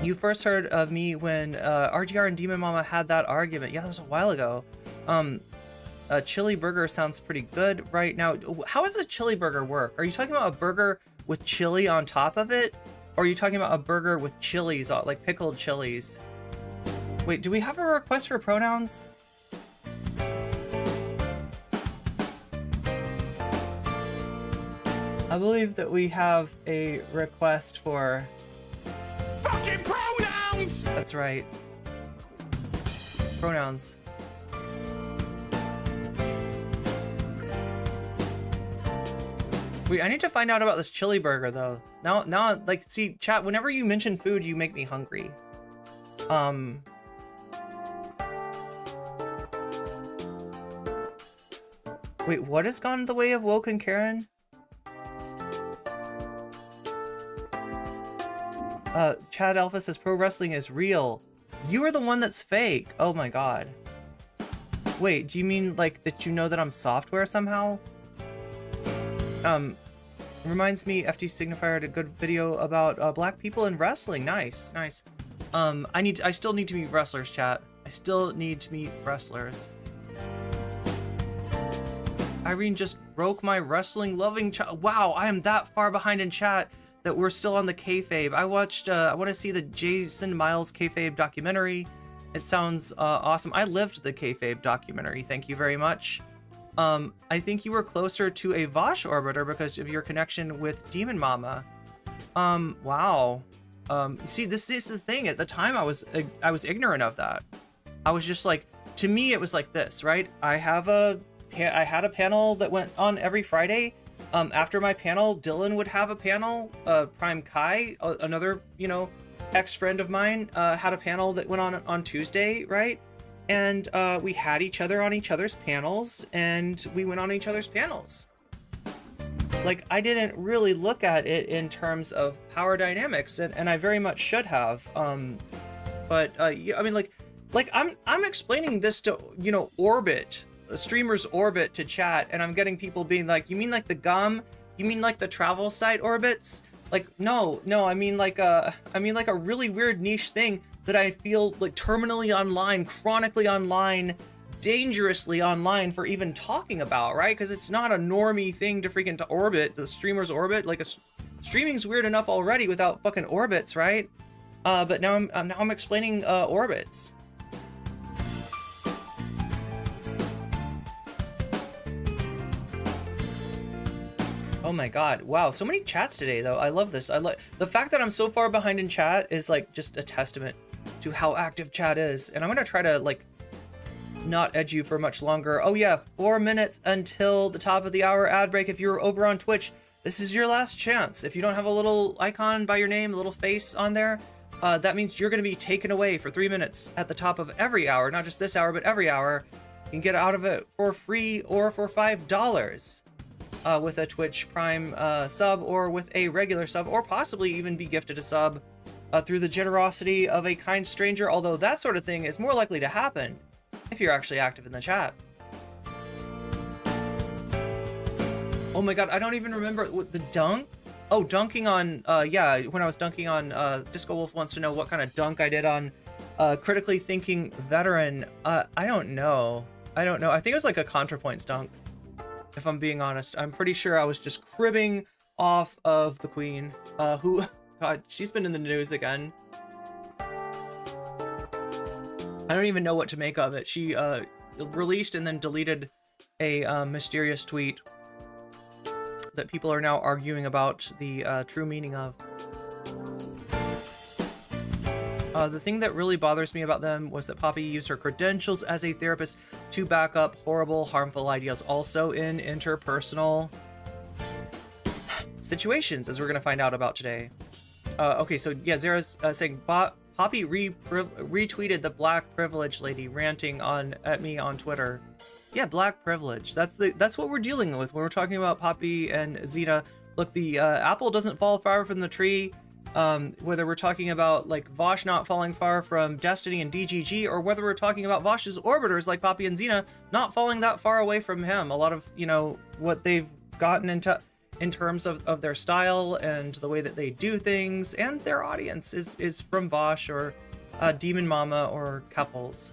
You first heard of me when RGR and Demon Mama had that argument. Yeah, that was a while ago. A chili burger sounds pretty good right now. How does a chili burger work? Are you talking about a burger with chili on top of it? Or are you talking about a burger with chilies, like pickled chilies? Wait, do we have a request for pronouns? I believe that we have a request for Fucking pronouns! That's right. Pronouns. Wait, I need to find out about this chili burger though. Now, like, see, chat, whenever you mention food, you make me hungry. Wait, what has gone the way of Woke and Karen? Chad Alpha says pro wrestling is real. You are the one that's fake. Oh my god. Wait, do you mean like that you know that I'm software somehow? Reminds me, FT Signifier had a good video about black people in wrestling. Nice, nice. I still need to meet wrestlers, chat. I still need to meet wrestlers. Irene just broke my wrestling loving chat. Wow, I am that far behind in chat that we're still on the kayfabe. I watched, I want to see the Jason Miles kayfabe documentary. It sounds awesome. I lived the kayfabe documentary. Thank you very much. I think you were closer to a Vaush orbiter because of your connection with Demon Mama. Wow. See, this is the thing. At the time, I was ignorant of that. I was just like, to me, it was like this, right? I had a panel that went on every Friday. After my panel, Dylan would have a panel. Prime Kai, another, ex-friend of mine, had a panel that went on Tuesday, right? And we had each other on each other's panels, and we went on each other's panels. Like, I didn't really look at it in terms of power dynamics, and I very much should have. But I mean, like I'm explaining this to, Orbit, a streamer's Orbit, to chat, and I'm getting people being like, you mean like the gum? You mean like the travel site orbits? Like, no, I mean like a really weird niche thing that I feel like terminally online, chronically online, dangerously online for even talking about, right? Because it's not a normie thing to freaking to orbit, the streamer's Orbit. Like, streaming's weird enough already without fucking orbits, right? But now I'm explaining orbits. Oh my god, wow, so many chats today though. I love this. The fact that I'm so far behind in chat is like just a testament to how active chat is. And I'm gonna try to like not edge you for much longer. Oh yeah, 4 minutes until the top of the hour ad break. If you're over on Twitch, this is your last chance. If you don't have a little icon by your name, a little face on there, that means you're gonna be taken away for 3 minutes at the top of every hour, not just this hour, but every hour. You can get out of it for free or for $5. With a Twitch Prime sub, or with a regular sub, or possibly even be gifted a sub through the generosity of a kind stranger, although that sort of thing is more likely to happen if you're actually active in the chat. Oh my god, I don't even remember what the dunk? Oh, dunking on, yeah, when I was dunking on, Disco Wolf wants to know what kind of dunk I did on Critically Thinking Veteran. I don't know. I think it was like a ContraPoints dunk. If I'm being honest, I'm pretty sure I was just cribbing off of the Queen, who, god, she's been in the news again. I don't even know what to make of it. She released and then deleted a mysterious tweet that people are now arguing about the true meaning of. The thing that really bothers me about them was that Poppy used her credentials as a therapist to back up horrible, harmful ideas, also in interpersonal situations, as we're going to find out about today. Okay, so yeah, Zara's saying Poppy retweeted the black privilege lady ranting at me on Twitter. Yeah, black privilege. That's what we're dealing with when we're talking about Poppy and Zena. Look, the apple doesn't fall far from the tree. Whether we're talking about like Vaush not falling far from Destiny and DGG, or whether we're talking about Vaush's orbiters like Poppy and Zena not falling that far away from him. A lot of, what they've gotten into in terms of their style and the way that they do things, and their audience is from Vaush or Demon Mama or Keffals.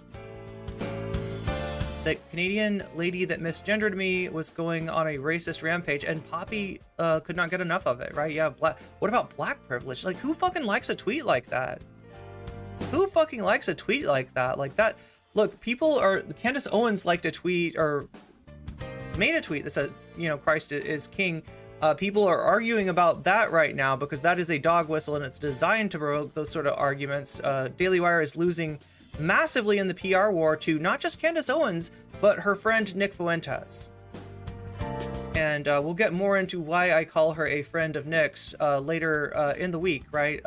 The Canadian lady that misgendered me was going on a racist rampage, and Poppy could not get enough of it, right? Yeah, what about black privilege? Like, who fucking likes a tweet like that? Who fucking likes a tweet like that? Like that, look, Candace Owens liked a tweet, or made a tweet that said, you know, Christ is king. People are arguing about that right now because that is a dog whistle and it's designed to provoke those sort of arguments. Daily Wire is losing massively in the PR war to not just Candace Owens, but her friend Nick Fuentes. And we'll get more into why I call her a friend of Nick's later in the week, right?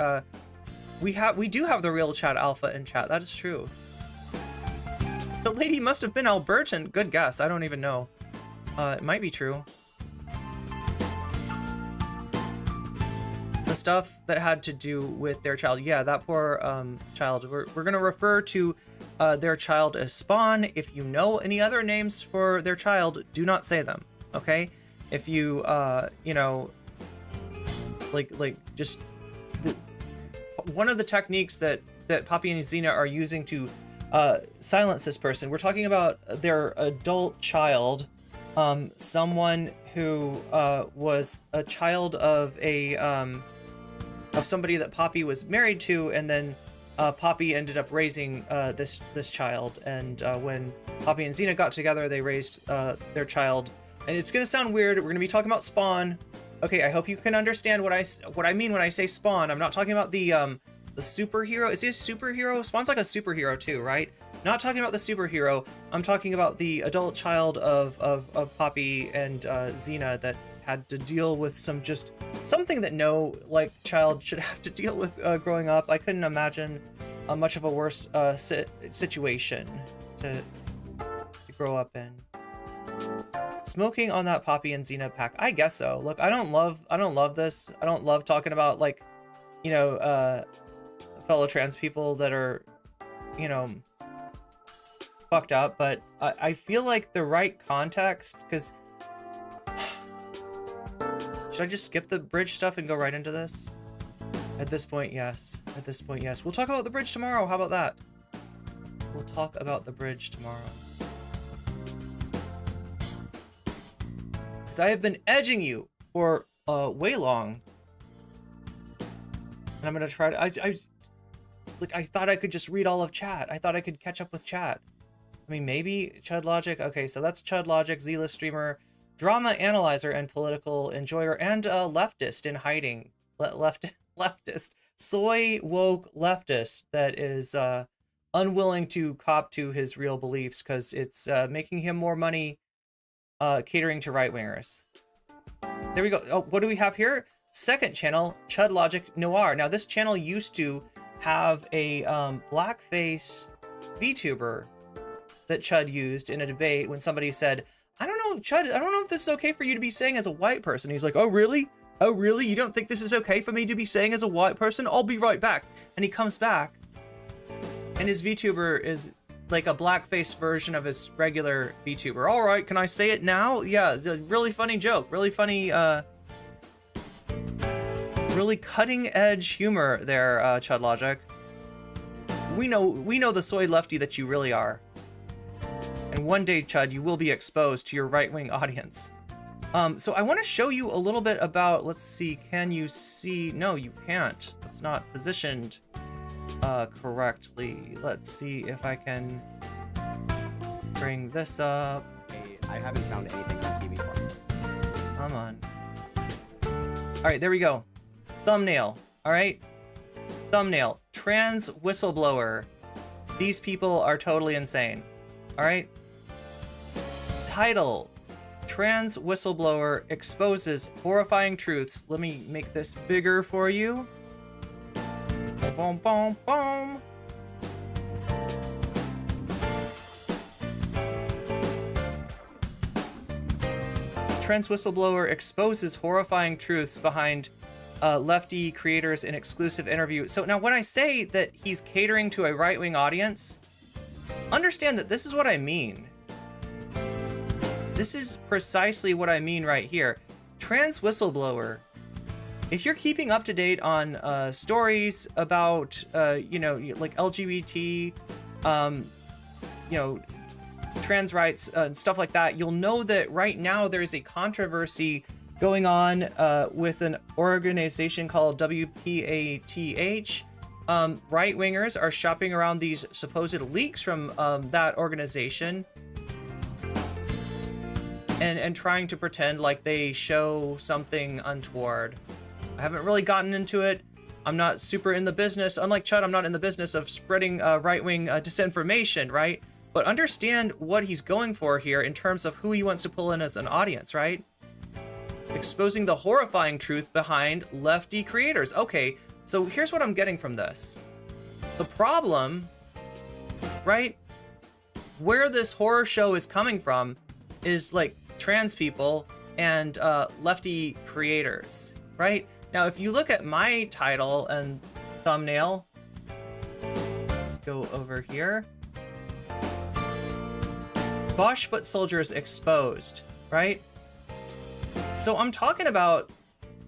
We do have the real Chat Alpha in chat. That is true. The lady must have been Albertan. Good guess. I don't even know. It might be true. The stuff that had to do with their child. Yeah, that poor child. We're going to refer to their child as Spawn. If you know any other names for their child, do not say them. Okay? If you, you know, just one of the techniques that Poppy and Zena are using to silence this person. We're talking about their adult child, someone who was a child of somebody that Poppy was married to, and then Poppy ended up raising this child. And when Poppy and Zena got together, they raised their child. And it's gonna sound weird. We're gonna be talking about Spawn. Okay, I hope you can understand what I mean when I say Spawn. I'm not talking about the superhero. Is he a superhero? Spawn's like a superhero too, right? Not talking about the superhero. I'm talking about the adult child of Poppy and Zena that had to deal with something that no child should have to deal with growing up. I couldn't imagine a much of a worse situation to grow up in. Smoking on that Poppy and Zena pack. I guess so. Look, I don't love this. I don't love talking about fellow trans people that are, fucked up, but I feel like the right context, because should I just skip the bridge stuff and go right into this? At this point, yes. At this point, yes. We'll talk about the bridge tomorrow. How about that? We'll talk about the bridge tomorrow. Because I have been edging you for way long. And I'm going to try to... I thought I could just read all of chat. I thought I could catch up with chat. I mean, maybe Chud Logic. Okay, so that's Chud Logic, Zila streamer, drama analyzer, and political enjoyer, and leftist in hiding. Leftist. Soy woke leftist that is unwilling to cop to his real beliefs because it's making him more money catering to right-wingers. There we go. Oh, what do we have here? Second channel, Chud Logic Noir. Now, this channel used to have a blackface VTuber that Chud used in a debate when somebody said, I don't know, Chud, I don't know if this is okay for you to be saying as a white person. He's like, oh, really? Oh, really? You don't think this is okay for me to be saying as a white person? I'll be right back. And he comes back, and his VTuber is like a blackface version of his regular VTuber. All right, can I say it now? Yeah, really funny joke. Really funny, really cutting edge humor there, Chud Logic. We know the soy lefty that you really are. And one day, Chud, you will be exposed to your right-wing audience. So I want to show you a little bit about, let's see, can you see? No, you can't. It's not positioned correctly. Let's see if I can bring this up. I haven't found anything on TV for. Come on. All right, there we go. Thumbnail. All right. Thumbnail. Trans whistleblower. These people are totally insane. All right. Title. Trans whistleblower exposes horrifying truths. Let me make this bigger for you. Boom, boom, boom. Trans whistleblower exposes horrifying truths behind lefty creators in exclusive interview. So now when I say that he's catering to a right-wing audience, understand that this is what I mean. This is precisely what I mean right here. Trans whistleblower. If you're keeping up to date on stories about, like LGBT, trans rights and stuff like that, you'll know that right now there is a controversy going on with an organization called WPATH, right-wingers are shopping around these supposed leaks from that organization and trying to pretend like they show something untoward. I haven't really gotten into it. I'm not super in the business. Unlike Chud, I'm not in the business of spreading right-wing disinformation, right? But understand what he's going for here in terms of who he wants to pull in as an audience, right? Exposing the horrifying truth behind lefty creators. Okay, so here's what I'm getting from this. The problem, right, where this horror show is coming from is like trans people and lefty creators, right? Now, if you look at my title and thumbnail, let's go over here. Vaush foot soldiers exposed, right? So I'm talking about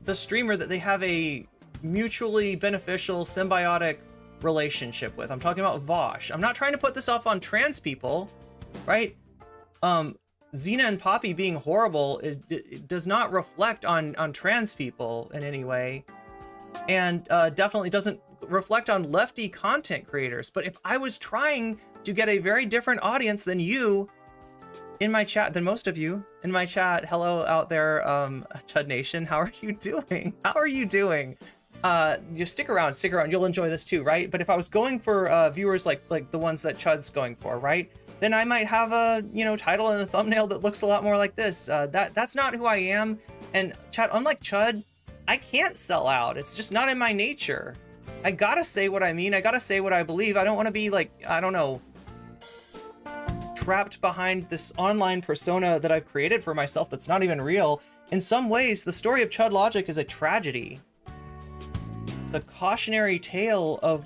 the streamer that they have a mutually beneficial symbiotic relationship with. I'm talking about Vaush. I'm not trying to put this off on trans people, right? Zena and Poppy being horrible does not reflect on trans people in any way, and definitely doesn't reflect on lefty content creators. But if I was trying to get a very different audience than you in my chat, than most of you in my chat, hello out there, Chud Nation, how are you doing? How are you doing? You stick around, you'll enjoy this too, right? But if I was going for viewers like the ones that Chud's going for, right? Then I might have a, title and a thumbnail that looks a lot more like this. That's not who I am. And chat, unlike Chud, I can't sell out. It's just not in my nature. I gotta say what I mean. I gotta say what I believe. I don't want to be like, I don't know, trapped behind this online persona that I've created for myself that's not even real. In some ways, the story of Chud Logic is a tragedy. It's a cautionary tale of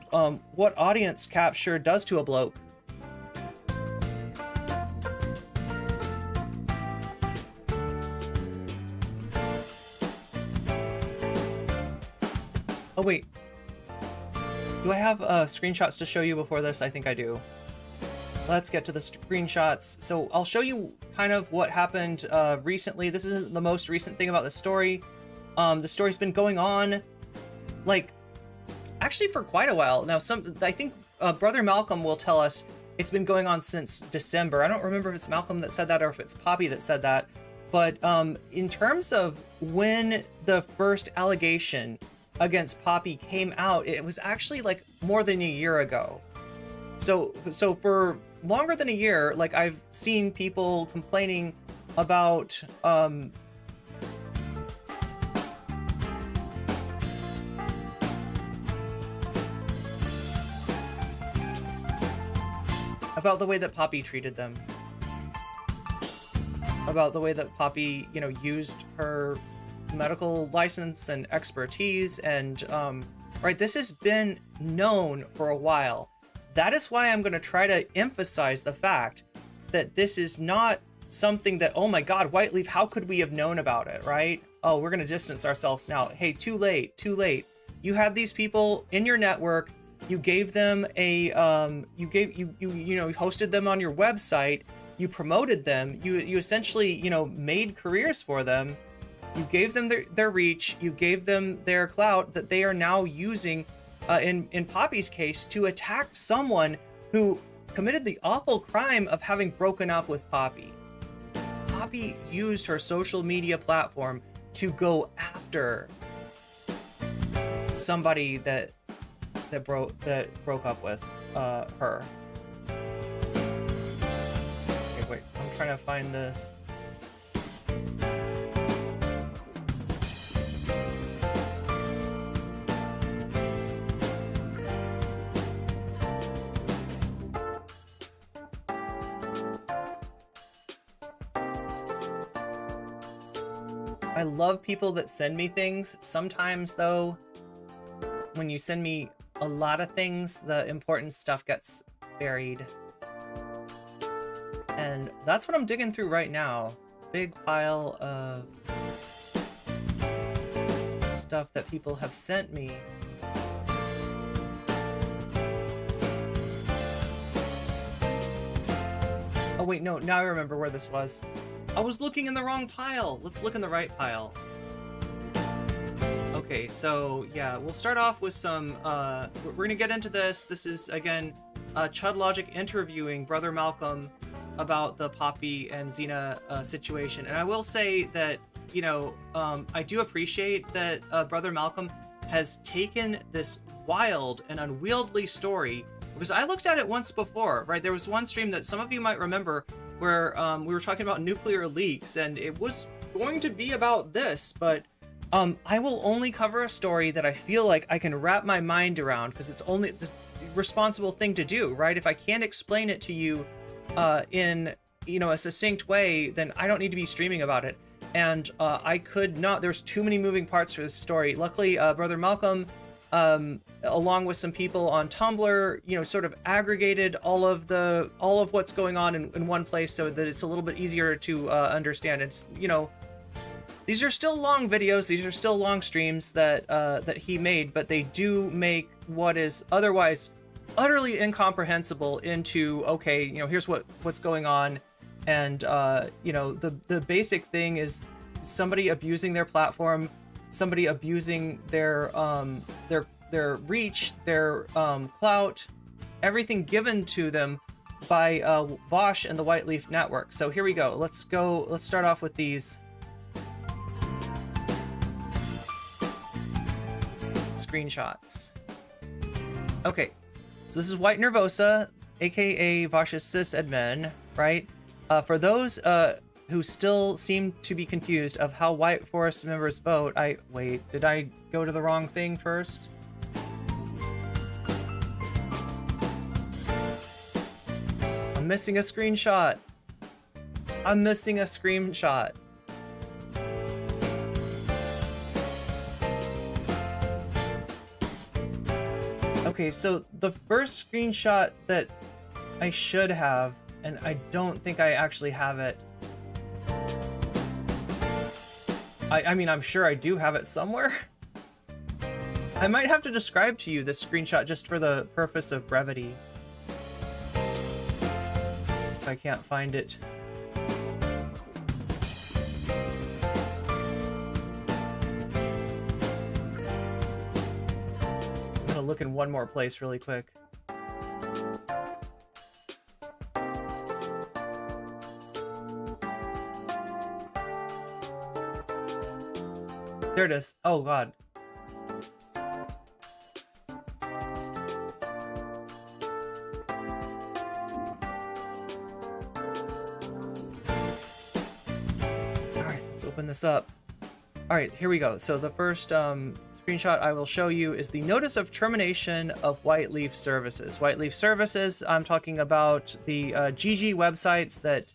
what audience capture does to a bloke. Oh wait, do I have screenshots to show you before this? I think I do. Let's get to the screenshots. So I'll show you kind of what happened recently. This isn't the most recent thing about the story. The story's been going on, like, actually for quite a while. Now, I think Brother Malcolm will tell us it's been going on since December. I don't remember if it's Malcolm that said that or if it's Poppy that said that. But in terms of when the first allegation against Poppy came out, it was actually like more than a year ago. So for longer than a year, like, I've seen people complaining about the way that Poppy treated them, about the way that Poppy, used her medical license and expertise, and right, this has been known for a while. That is why I'm going to try to emphasize the fact that this is not something that, oh my god, Whiteleaf, how could we have known about it, right? Oh, we're going to distance ourselves now. Hey, too late. You had these people in your network, you gave them a you hosted them on your website, you promoted them, you essentially, made careers for them. You gave them their reach, you gave them their clout that they are now using, in Poppy's case, to attack someone who committed the awful crime of having broken up with Poppy. Poppy used her social media platform to go after somebody that broke up with her. Okay, wait, I'm trying to find this. I love people that send me things. Sometimes, though, when you send me a lot of things, the important stuff gets buried. And that's what I'm digging through right now. Big pile of stuff that people have sent me. Oh wait, no, now I remember where this was. I was looking in the wrong pile. Let's look in the right pile. Okay, so yeah, we'll start off with some, we're gonna get into this. This is, again, Chud Logic interviewing Brother Malcolm about the Poppy and Zena situation. And I will say that, you know, I do appreciate that Brother Malcolm has taken this wild and unwieldy story, because I looked at it once before, right? There was one stream that some of you might remember where we were talking about nuclear leaks, and it was going to be about this, but I will only cover a story that I feel like I can wrap my mind around, because it's only the responsible thing to do, right? If I can't explain it to you in, you know, a succinct way, then I don't need to be streaming about it. And I could not, there's too many moving parts for this story. Luckily, Brother Malcolm, along with some people on Tumblr, you know, sort of aggregated all of what's going on in one place, so that it's a little bit easier to understand. It's, you know, these are still long videos, these are still long streams that that he made, but they do make what is otherwise utterly incomprehensible into, okay, you know, here's what's going on. And you know, the basic thing is somebody abusing their platform, somebody abusing their reach, their clout, everything given to them by Vaush and the White Leaf Network. So here we go. Let's start off with these screenshots. Okay, so this is White Nervosa, aka Vaush's sysadmin, right? For those who still seem to be confused of how White Forest members vote, wait, did I go to the wrong thing first? I'm missing a screenshot. I'm missing a screenshot. Okay, so the first screenshot that I should have, and I don't think I actually have it. I mean, I'm sure I do have it somewhere. I might have to describe to you this screenshot just for the purpose of brevity, if I can't find it. I'm gonna look in one more place really quick. There it is. Oh god. Alright, let's open this up. Alright, here we go. So the first screenshot I will show you is the notice of termination of White Leaf Services. White Leaf Services, I'm talking about the GG websites that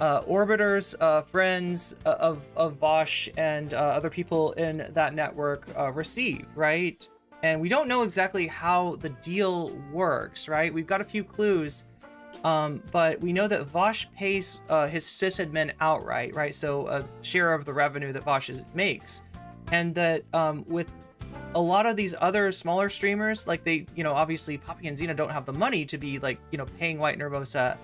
orbiters, friends of Vaush and other people in that network receive, right? And we don't know exactly how the deal works, right? We've got a few clues, but we know that Vaush pays his sysadmin outright, right? So a share of the revenue that Vaush makes. And that with a lot of these other smaller streamers, like they, you know, obviously Poppy and Zena don't have the money to be like, you know, paying White Nervosa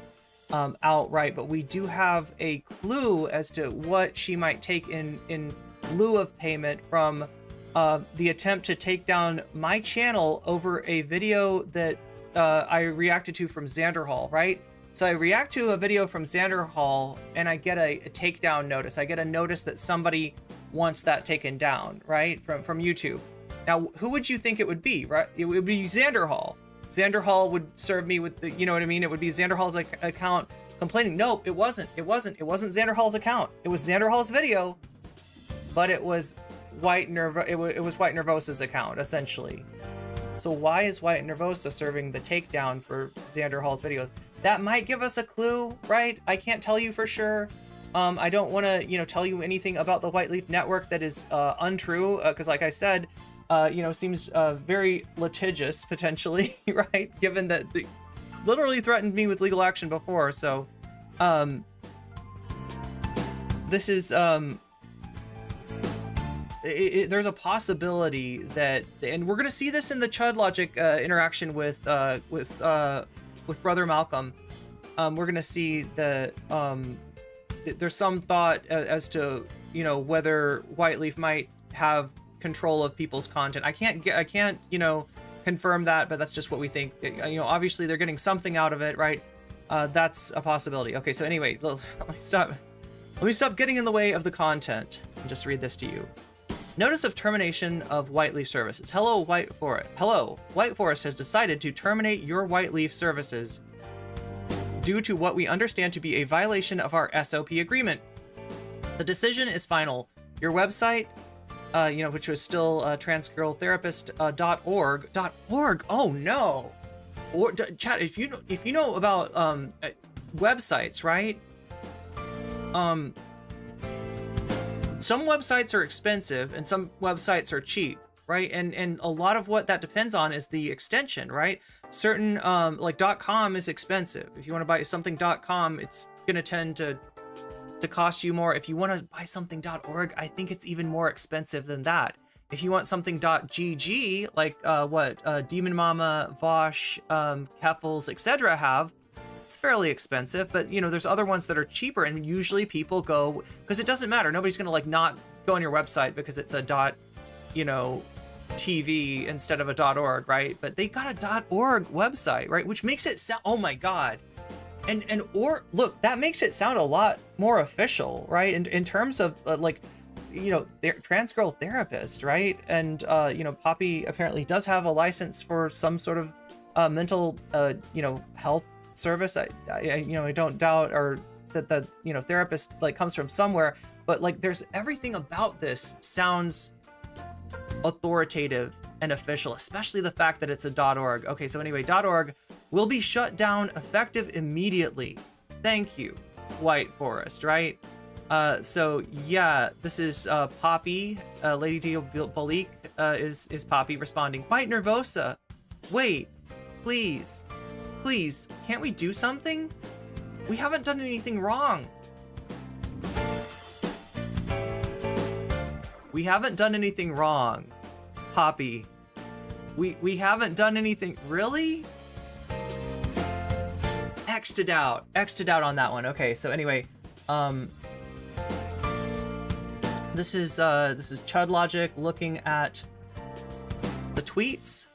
outright, but we do have a clue as to what she might take in lieu of payment from the attempt to take down my channel over a video that I reacted to from Xanderhall, right? So I react to a video from Xanderhall and I get a takedown notice. I get a notice that somebody wants that taken down, right? From YouTube. Now, who would you think it would be, right? It would be Xanderhall. Xanderhall would serve me with the, you know what I mean? It would be Xanderhall's account complaining. Nope, it wasn't. It wasn't Xanderhall's account. It was Xanderhall's video, but it was White Nervosa's account, essentially. So why is White Nervosa serving the takedown for Xanderhall's video? That might give us a clue, right? I can't tell you for sure. I don't want to, you know, tell you anything about the White Leaf Network that is untrue, because like I said, you know, seems very litigious, potentially, right? Given that they literally threatened me with legal action before. So, this is, there's a possibility that, and we're going to see this in the Chud Logic interaction with Brother Malcolm. We're going to see that there's some thought as to, you know, whether White Leaf might have control of people's content. I can't, you know, confirm that, but that's just what we think. You know, obviously they're getting something out of it, right? That's a possibility. Okay, so anyway, let me stop getting in the way of the content and just read this to you. Notice of termination of Whiteleaf services. Hello, White Forest. Hello, White Forest has decided to terminate your Whiteleaf services due to what we understand to be a violation of our SOP agreement. The decision is final. Your website, you know, which was still transgirltherapist.org. .org. Oh no. Or chat. If you know about websites, right? Some websites are expensive and some websites are cheap, right? And a lot of what that depends on is the extension, right? Certain like .com is expensive. If you want to buy something .com, it's gonna tend to cost you more. If you want to buy something .org, I think it's even more expensive than that. If you want something .gg, like Demon Mama, Vaush, Keffals, etc. have, it's fairly expensive, but you know, there's other ones that are cheaper, and usually people go, because it doesn't matter. Nobody's gonna like not go on your website because it's a you know, TV instead of a .org, right? But they got a .org website, right? Which makes it sound, oh my God. And or look, that makes it sound a lot more official, right? In terms of like, you know, trans girl therapist, right? And you know, Poppy apparently does have a license for some sort of mental you know, health service. I you know, I don't doubt or that the, you know, therapist like comes from somewhere, but like there's everything about this sounds authoritative and official, especially the fact that it's a .org. Okay, so anyway, .org will be shut down effective immediately. Thank you, White Forest, right? So yeah, this is Poppy, Lady Diabolique is Poppy responding. White Nervosa, wait, please, can't we do something? We haven't done anything wrong. We haven't done anything wrong, Poppy. We haven't done anything, really? X'd it out on that one. Okay, so anyway, this is Chud Logic looking at the tweets.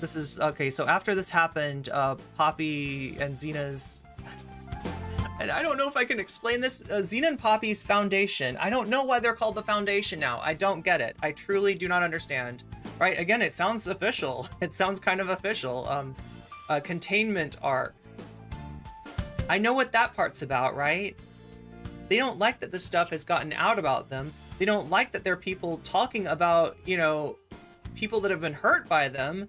This is okay. So after this happened, Poppy and Zena's, and I don't know if I can explain this. Zena and Poppy's foundation. I don't know why they're called the foundation now. I don't get it. I truly do not understand. Right? Again, it sounds official. It sounds kind of official. Containment arc. I know what that part's about, right? They don't like that this stuff has gotten out about them. They don't like that there are people talking about, you know, people that have been hurt by them,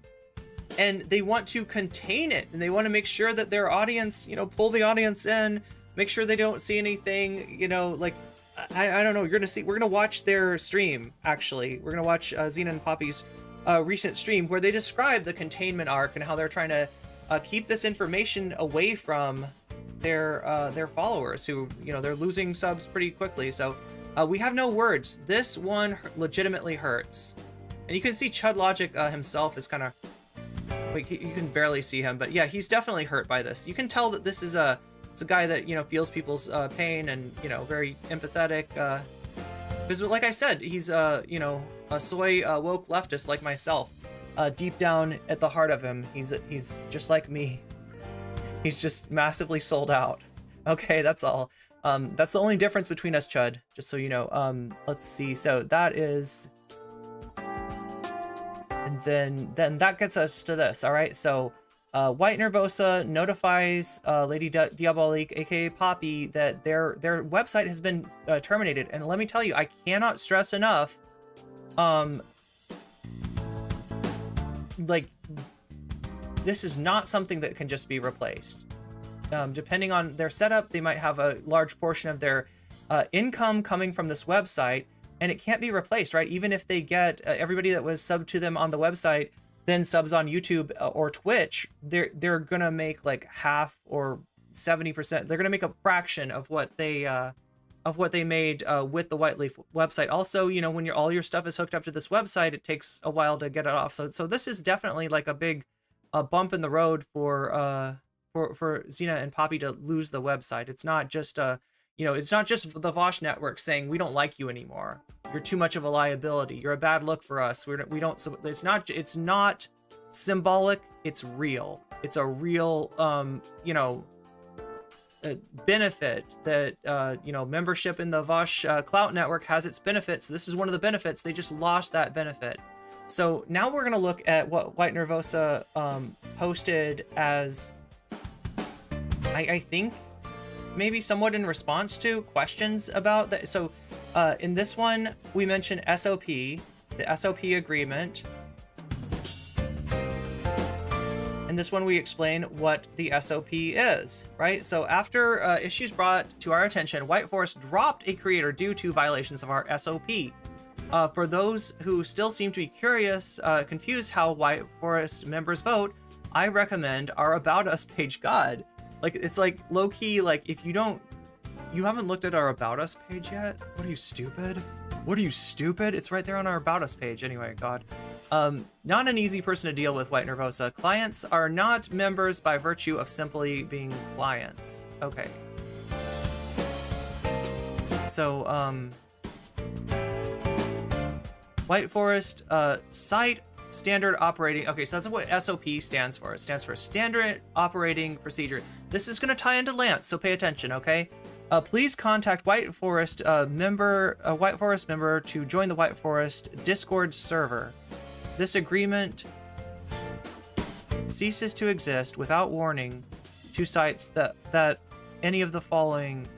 and they want to contain it, and they want to make sure that their audience, you know, pull the audience in, make sure they don't see anything, you know, like, I don't know, we're gonna watch their stream, actually. We're gonna watch Zena and Poppy's recent stream where they describe the containment arc and how they're trying to keep this information away from their followers, who, you know, they're losing subs pretty quickly. So we have no words. This one legitimately hurts. And you can see Chud Logic himself is kind of, like, you can barely see him, but yeah, he's definitely hurt by this. You can tell that this is it's a guy that, you know, feels people's pain and, you know, very empathetic. Because like I said, he's you know, a soy woke leftist like myself. Deep down at the heart of him, he's just like me. He's just massively sold out. Okay, that's all. That's the only difference between us, Chud, just so you know. Let's see. So that is, and then that gets us to this. All right. So White Nervosa notifies Lady Diabolique, aka Poppy, that their website has been terminated. And let me tell you, I cannot stress enough, like, this is not something that can just be replaced. Depending on their setup, they might have a large portion of their income coming from this website, and it can't be replaced, right? Even if they get everybody that was subbed to them on the website then subs on YouTube or Twitch, they're gonna make like half or 70%. They're gonna make a fraction of what they made with the Whiteleaf website. Also, you know, when all your stuff is hooked up to this website, it takes a while to get it off. So this is definitely like a big bump in the road for Zena and Poppy to lose the website. It's not just You know, it's not just the Vaush network saying we don't like you anymore. You're too much of a liability. You're a bad look for us. We don't. It's not symbolic. It's real. It's a real benefit that membership in the Vaush Clout network has its benefits. This is one of the benefits. They just lost that benefit. So now we're gonna look at what White Nervosa posted as, I think, maybe somewhat in response to questions about that. So in this one, we mentioned SOP, the SOP agreement. In this one, we explain what the SOP is, right? So after issues brought to our attention, White Forest dropped a creator due to violations of our SOP. For those who still seem to be curious, confused how White Forest members vote, I recommend our About Us page. God, like, it's like low-key, like, if you haven't looked at our About Us page yet? What are you, stupid? What are you, stupid? It's right there on our About Us page. Anyway, God. Not an easy person to deal with, White Nervosa. Clients are not members by virtue of simply being clients. Okay. So, White Forest, site standard operating. Okay, so that's what SOP stands for. It stands for Standard Operating Procedure. This is going to tie into Lance, so pay attention, okay? Please contact White Forest member to join the White Forest Discord server. This agreement ceases to exist without warning to sites that any of the following.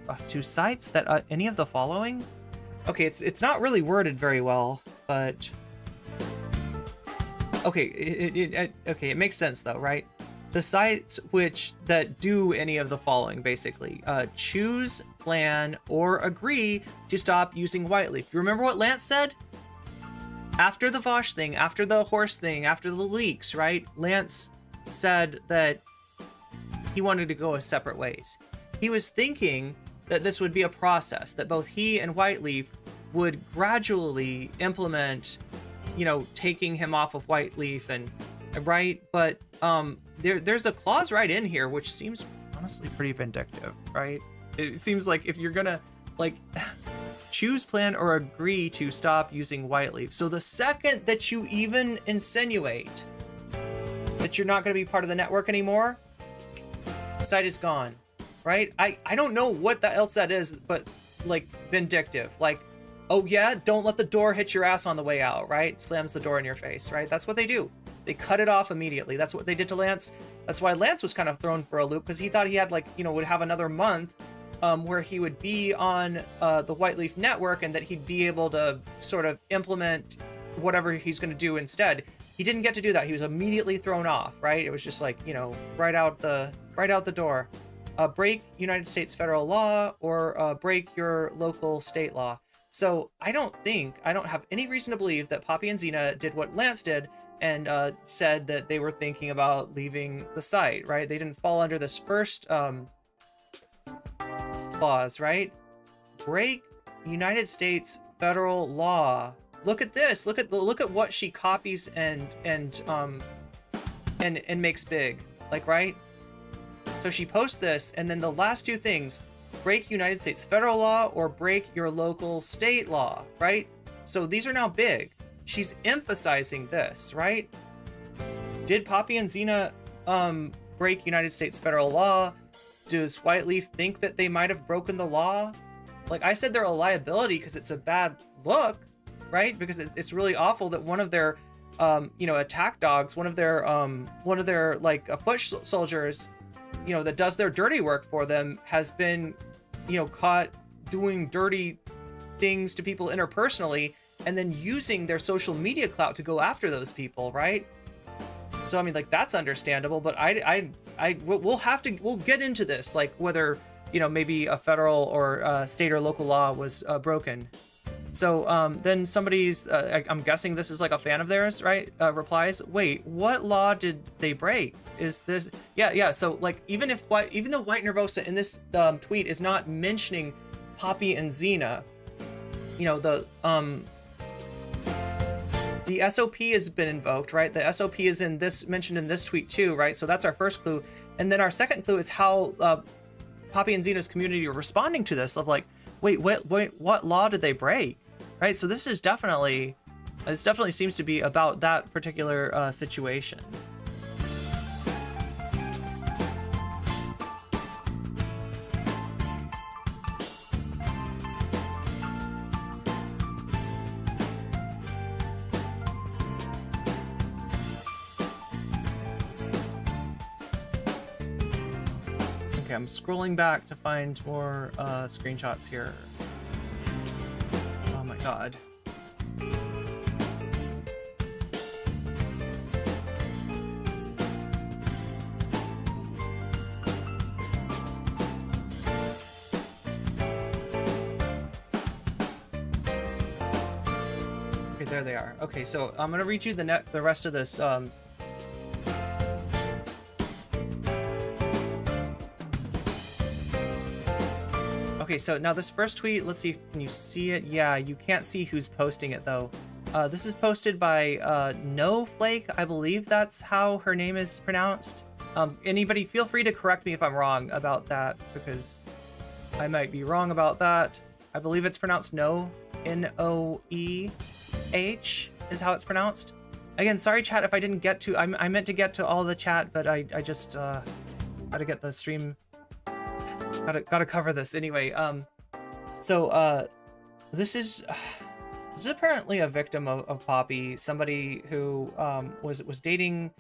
Okay, it's not really worded very well, but okay, it makes sense though, right? The sites that do any of the following, basically, choose, plan, or agree to stop using Whiteleaf. Do you remember what Lance said? After the Vaush thing, after the horse thing, after the leaks, right? Lance said that he wanted to go separate ways. He was thinking that this would be a process, that both he and Whiteleaf would gradually implement, taking him off of Whiteleaf and right, but there's a clause right in here which seems honestly pretty vindictive, right? It seems like if you're gonna choose, plan, or agree to stop using Whiteleaf, so the second that you even insinuate that you're not going to be part of the network anymore, the site is gone, right? I don't know what else that is, but like vindictive, like, oh yeah, don't let the door hit your ass on the way out, right? Slams the door in your face, right? That's what they do. They cut it off immediately. That's what they did to Lance. That's why Lance was kind of thrown for a loop, because he thought he had would have another month where he would be on the Whiteleaf network and that he'd be able to sort of implement whatever he's going to do instead. He didn't get to do that. He was immediately thrown off, right? It was just like, right out the door. Break United States federal law or break your local state law. So I don't have any reason to believe that Poppy and Zena did what Lance did and said that they were thinking about leaving the site, right? They didn't fall under this first clause, right? Break United States federal law. Look at this. Look at what she copies and makes big, like, right? So she posts this, and then the last two things: break United States federal law or break your local state law, right? So these are now big. She's emphasizing this, right? Did Poppy and Zena break United States federal law? Does Whiteleaf think that they might have broken the law? Like I said, they're a liability because it's a bad look, right? Because it's really awful that one of their, attack dogs, one of their foot soldiers, that does their dirty work for them, has been, caught doing dirty things to people interpersonally and then using their social media clout to go after those people, right? So I mean, that's understandable, but we'll get into this, like whether maybe a federal or state or local law was broken. So then somebody's I'm guessing this is like a fan of theirs, right? Replies, wait, what law did they break? Is this yeah so like even though White Nervosa in this tweet is not mentioning Poppy and Zena, the SOP has been invoked, right? The SOP is mentioned in this tweet too, right? So that's our first clue. And then our second clue is how Poppy and Zena's community are responding to this of like, wait, what law did they break? Right? So this definitely seems to be about that particular situation. Okay, I'm scrolling back to find more screenshots here. Oh my god. Okay, there they are. Okay, so I'm gonna read you the rest of this. Okay, so now this first tweet, let's see, can you see it? Yeah, you can't see who's posting it though. This is posted by No Flake, I believe that's how her name is pronounced. Anybody feel free to correct me if I'm wrong about that, because I might be wrong about that. I believe it's pronounced No, N-O-E-H is how it's pronounced. Again, sorry chat if I didn't get to, I meant to get to all the chat, but I just gotta get the stream. Gotta cover this anyway. This is apparently a victim of Poppy, somebody who was dating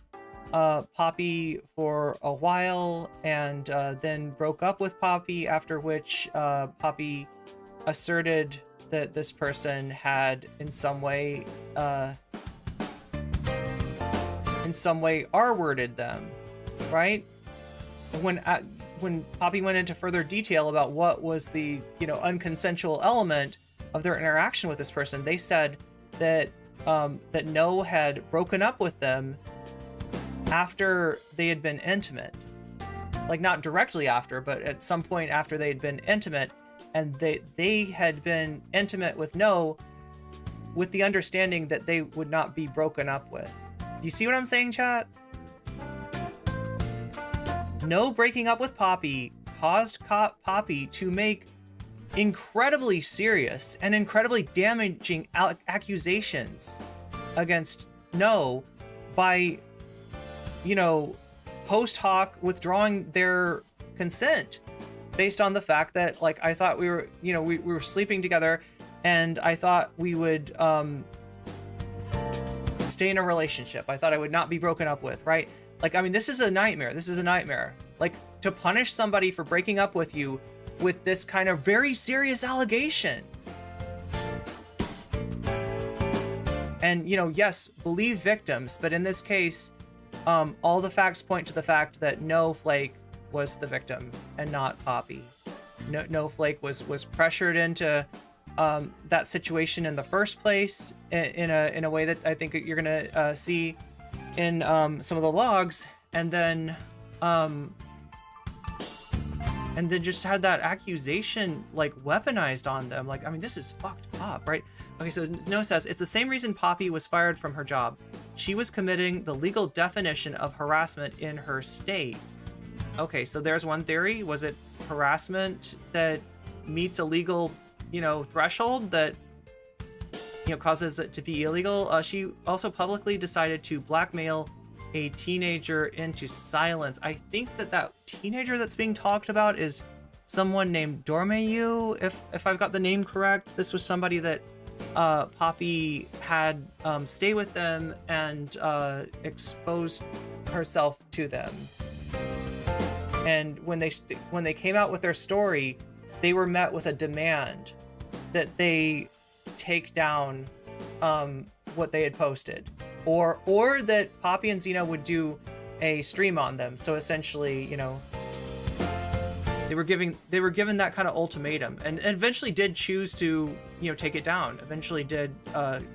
Poppy for a while and then broke up with Poppy, after which Poppy asserted that this person had in some way R-worded them, right? When Poppy went into further detail about what was the, unconsensual element of their interaction with this person, they said that that No had broken up with them after they had been intimate. Like, not directly after, but at some point after they had been intimate, and they had been intimate with No with the understanding that they would not be broken up with. Do you see what I'm saying, chat? No breaking up with Poppy caused Poppy to make incredibly serious and incredibly damaging accusations against No by, post hoc withdrawing their consent based on the fact that, like, I thought we were, we were sleeping together and I thought we would stay in a relationship. I thought I would not be broken up with, right? Like, I mean, this is a nightmare. This is a nightmare. Like, to punish somebody for breaking up with you with this kind of very serious allegation. And, yes, believe victims, but in this case, all the facts point to the fact that No Flake was the victim and not Poppy. No Flake was pressured into that situation in the first place in a way that I think you're gonna see in some of the logs, and then just had that accusation like weaponized on them. Like, I mean, this is fucked up, right? Okay, so No says it's the same reason Poppy was fired from her job. She was committing the legal definition of harassment in her state. Okay, so there's one theory. Was it harassment that meets a legal, threshold that causes it to be illegal? She also publicly decided to blackmail a teenager into silence. I think that teenager that's being talked about is someone named Dormeyu, if I've got the name correct. This was somebody that Poppy had stay with them and exposed herself to them. And when they came out with their story, they were met with a demand that they take down what they had posted, or that Poppy and Zena would do a stream on them. So essentially, they were given that kind of ultimatum, and eventually did choose to take it down. Eventually did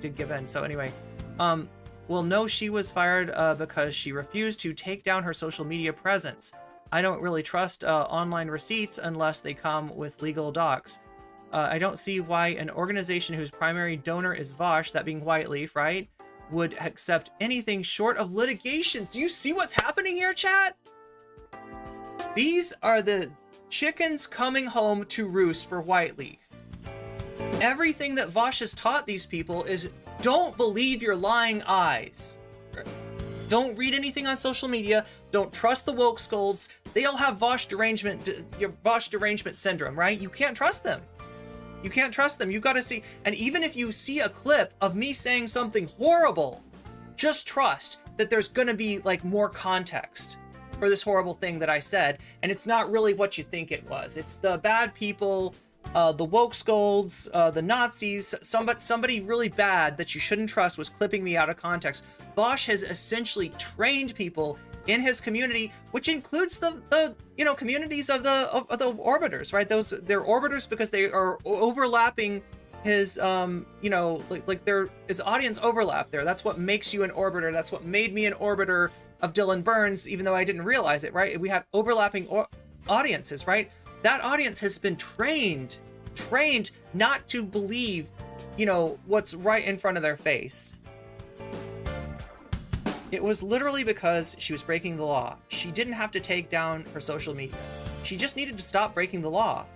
give in. So anyway, well, no, she was fired because she refused to take down her social media presence. I don't really trust online receipts unless they come with legal docs. I don't see why an organization whose primary donor is Vaush, that being Whiteleaf, right, would accept anything short of litigation. Do you see what's happening here, chat? These are the chickens coming home to roost for Whiteleaf. Everything that Vaush has taught these people is don't believe your lying eyes. Don't read anything on social media. Don't trust the woke scolds. They all have Vaush derangement syndrome, right? You can't trust them. You can't trust them. You got to see. And even if you see a clip of me saying something horrible, just trust that there's going to be like more context for this horrible thing that I said. And it's not really what you think it was. It's the bad people, the woke scolds, the Nazis, somebody really bad that you shouldn't trust was clipping me out of context. Vaush has essentially trained people in his community, which includes the communities of the orbiters, right? They're orbiters because they are overlapping his there is audience overlap there. That's what makes you an orbiter. That's what made me an orbiter of Dylan Burns, even though I didn't realize it, right? We had overlapping audiences, right? That audience has been trained not to believe, what's right in front of their face. It was literally because she was breaking the law. She didn't have to take down her social media. She just needed to stop breaking the law.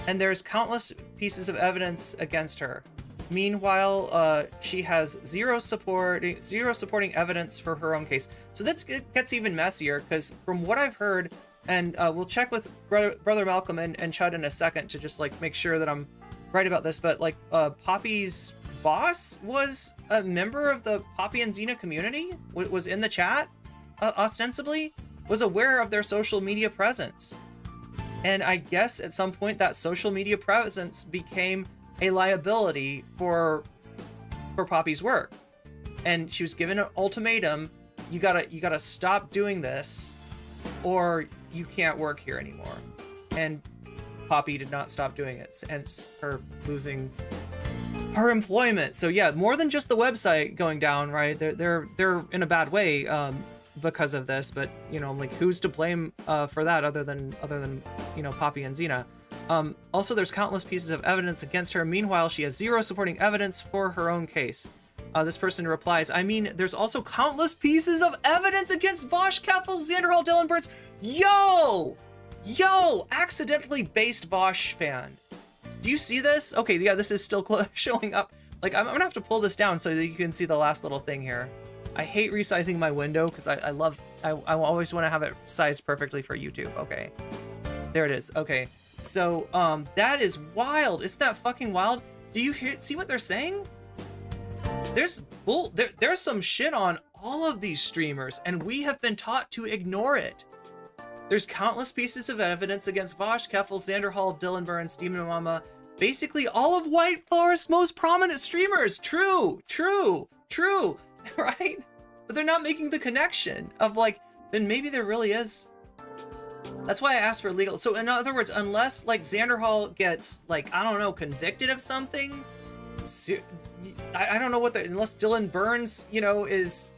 And there's countless pieces of evidence against her. Meanwhile, she has zero supporting evidence for her own case. So that gets even messier, because from what I've heard, and we'll check with Brother Malcolm and Chud in a second to just like make sure that I'm right about this, but like Poppy's boss was a member of the Poppy and Zena community, was in the chat, ostensibly, was aware of their social media presence. And I guess at some point that social media presence became a liability for Poppy's work. And she was given an ultimatum, you gotta stop doing this or you can't work here anymore. And Poppy did not stop doing it, hence her losing her employment. So yeah, more than just the website going down, right? They're in a bad way because of this, but like who's to blame for that other than Poppy and Zena. Also, there's countless pieces of evidence against her. Meanwhile, she has zero supporting evidence for her own case. This person replies, I mean, there's also countless pieces of evidence against Vaush, Keffals, Xanderhall, Dylan Burns. Yo, accidentally based Vaush fan. Do you see this? Okay, yeah, this is still showing up. Like, I'm gonna have to pull this down so that you can see the last little thing here. I hate resizing my window because I always want to have it sized perfectly for YouTube. Okay, there it is. Okay, so that is wild. Isn't that fucking wild? Do you see what they're saying? There's some shit on all of these streamers, and we have been taught to ignore it. There's countless pieces of evidence against Vaush, Keffals, Xanderhall, Dylan Burns, Demon Mama, basically all of White Forest's most prominent streamers. True, right? But they're not making the connection of like, then maybe there really is. That's why I asked for legal. So in other words, unless like Xanderhall gets like, I don't know, convicted of something, I don't know what unless Dylan Burns, is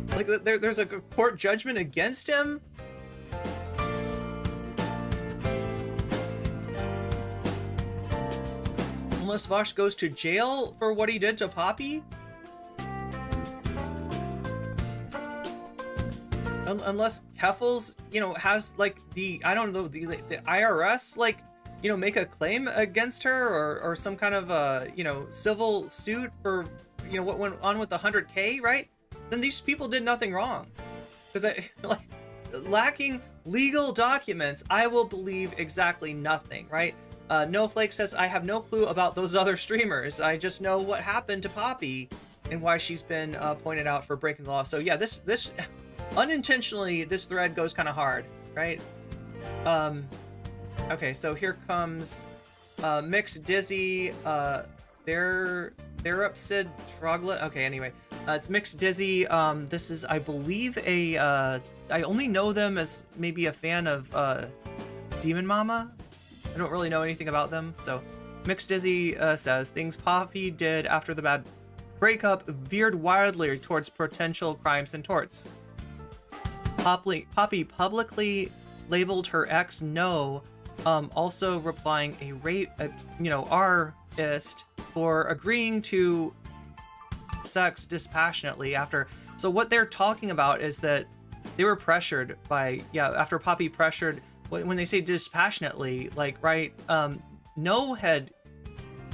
like there's a court judgment against him. Unless Vaush goes to jail for what he did to Poppy. Unless Keffals, has like the IRS like, make a claim against her or some kind of civil suit for what went on with the 100K, right? Then these people did nothing wrong. Because lacking legal documents, I will believe exactly nothing, right? No Flake says, I have no clue about those other streamers. I just know what happened to Poppy and why she's been pointed out for breaking the law. So yeah, this unintentionally, this thread goes kind of hard, right? Okay, so here comes Mixed Dizzy. They're upset Troglet. Okay, anyway, it's Mixed Dizzy. This is, I believe, I only know them as maybe a fan of Demon Mama. I don't really know anything about them. So Mixed Dizzy says, things Poppy did after the bad breakup veered wildly towards potential crimes and torts. Poppy publicly labeled her ex no, also replying a R-ist for agreeing to sex dispassionately after. So what they're talking about is that they were pressured by, after Poppy pressured, when they say dispassionately, like, right, No had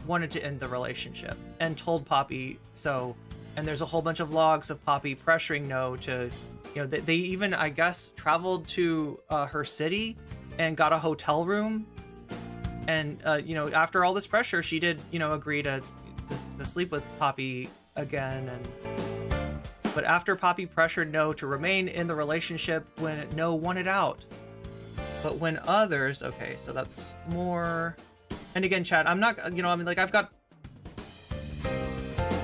wanted to end the relationship and told Poppy so, and there's a whole bunch of logs of Poppy pressuring No to, they even, I guess, traveled to her city and got a hotel room, and after all this pressure, she did agree to sleep with Poppy again. But after Poppy pressured No to remain in the relationship when No wanted out. But when others, okay, so that's more. And again, Chad, I'm not, I've got,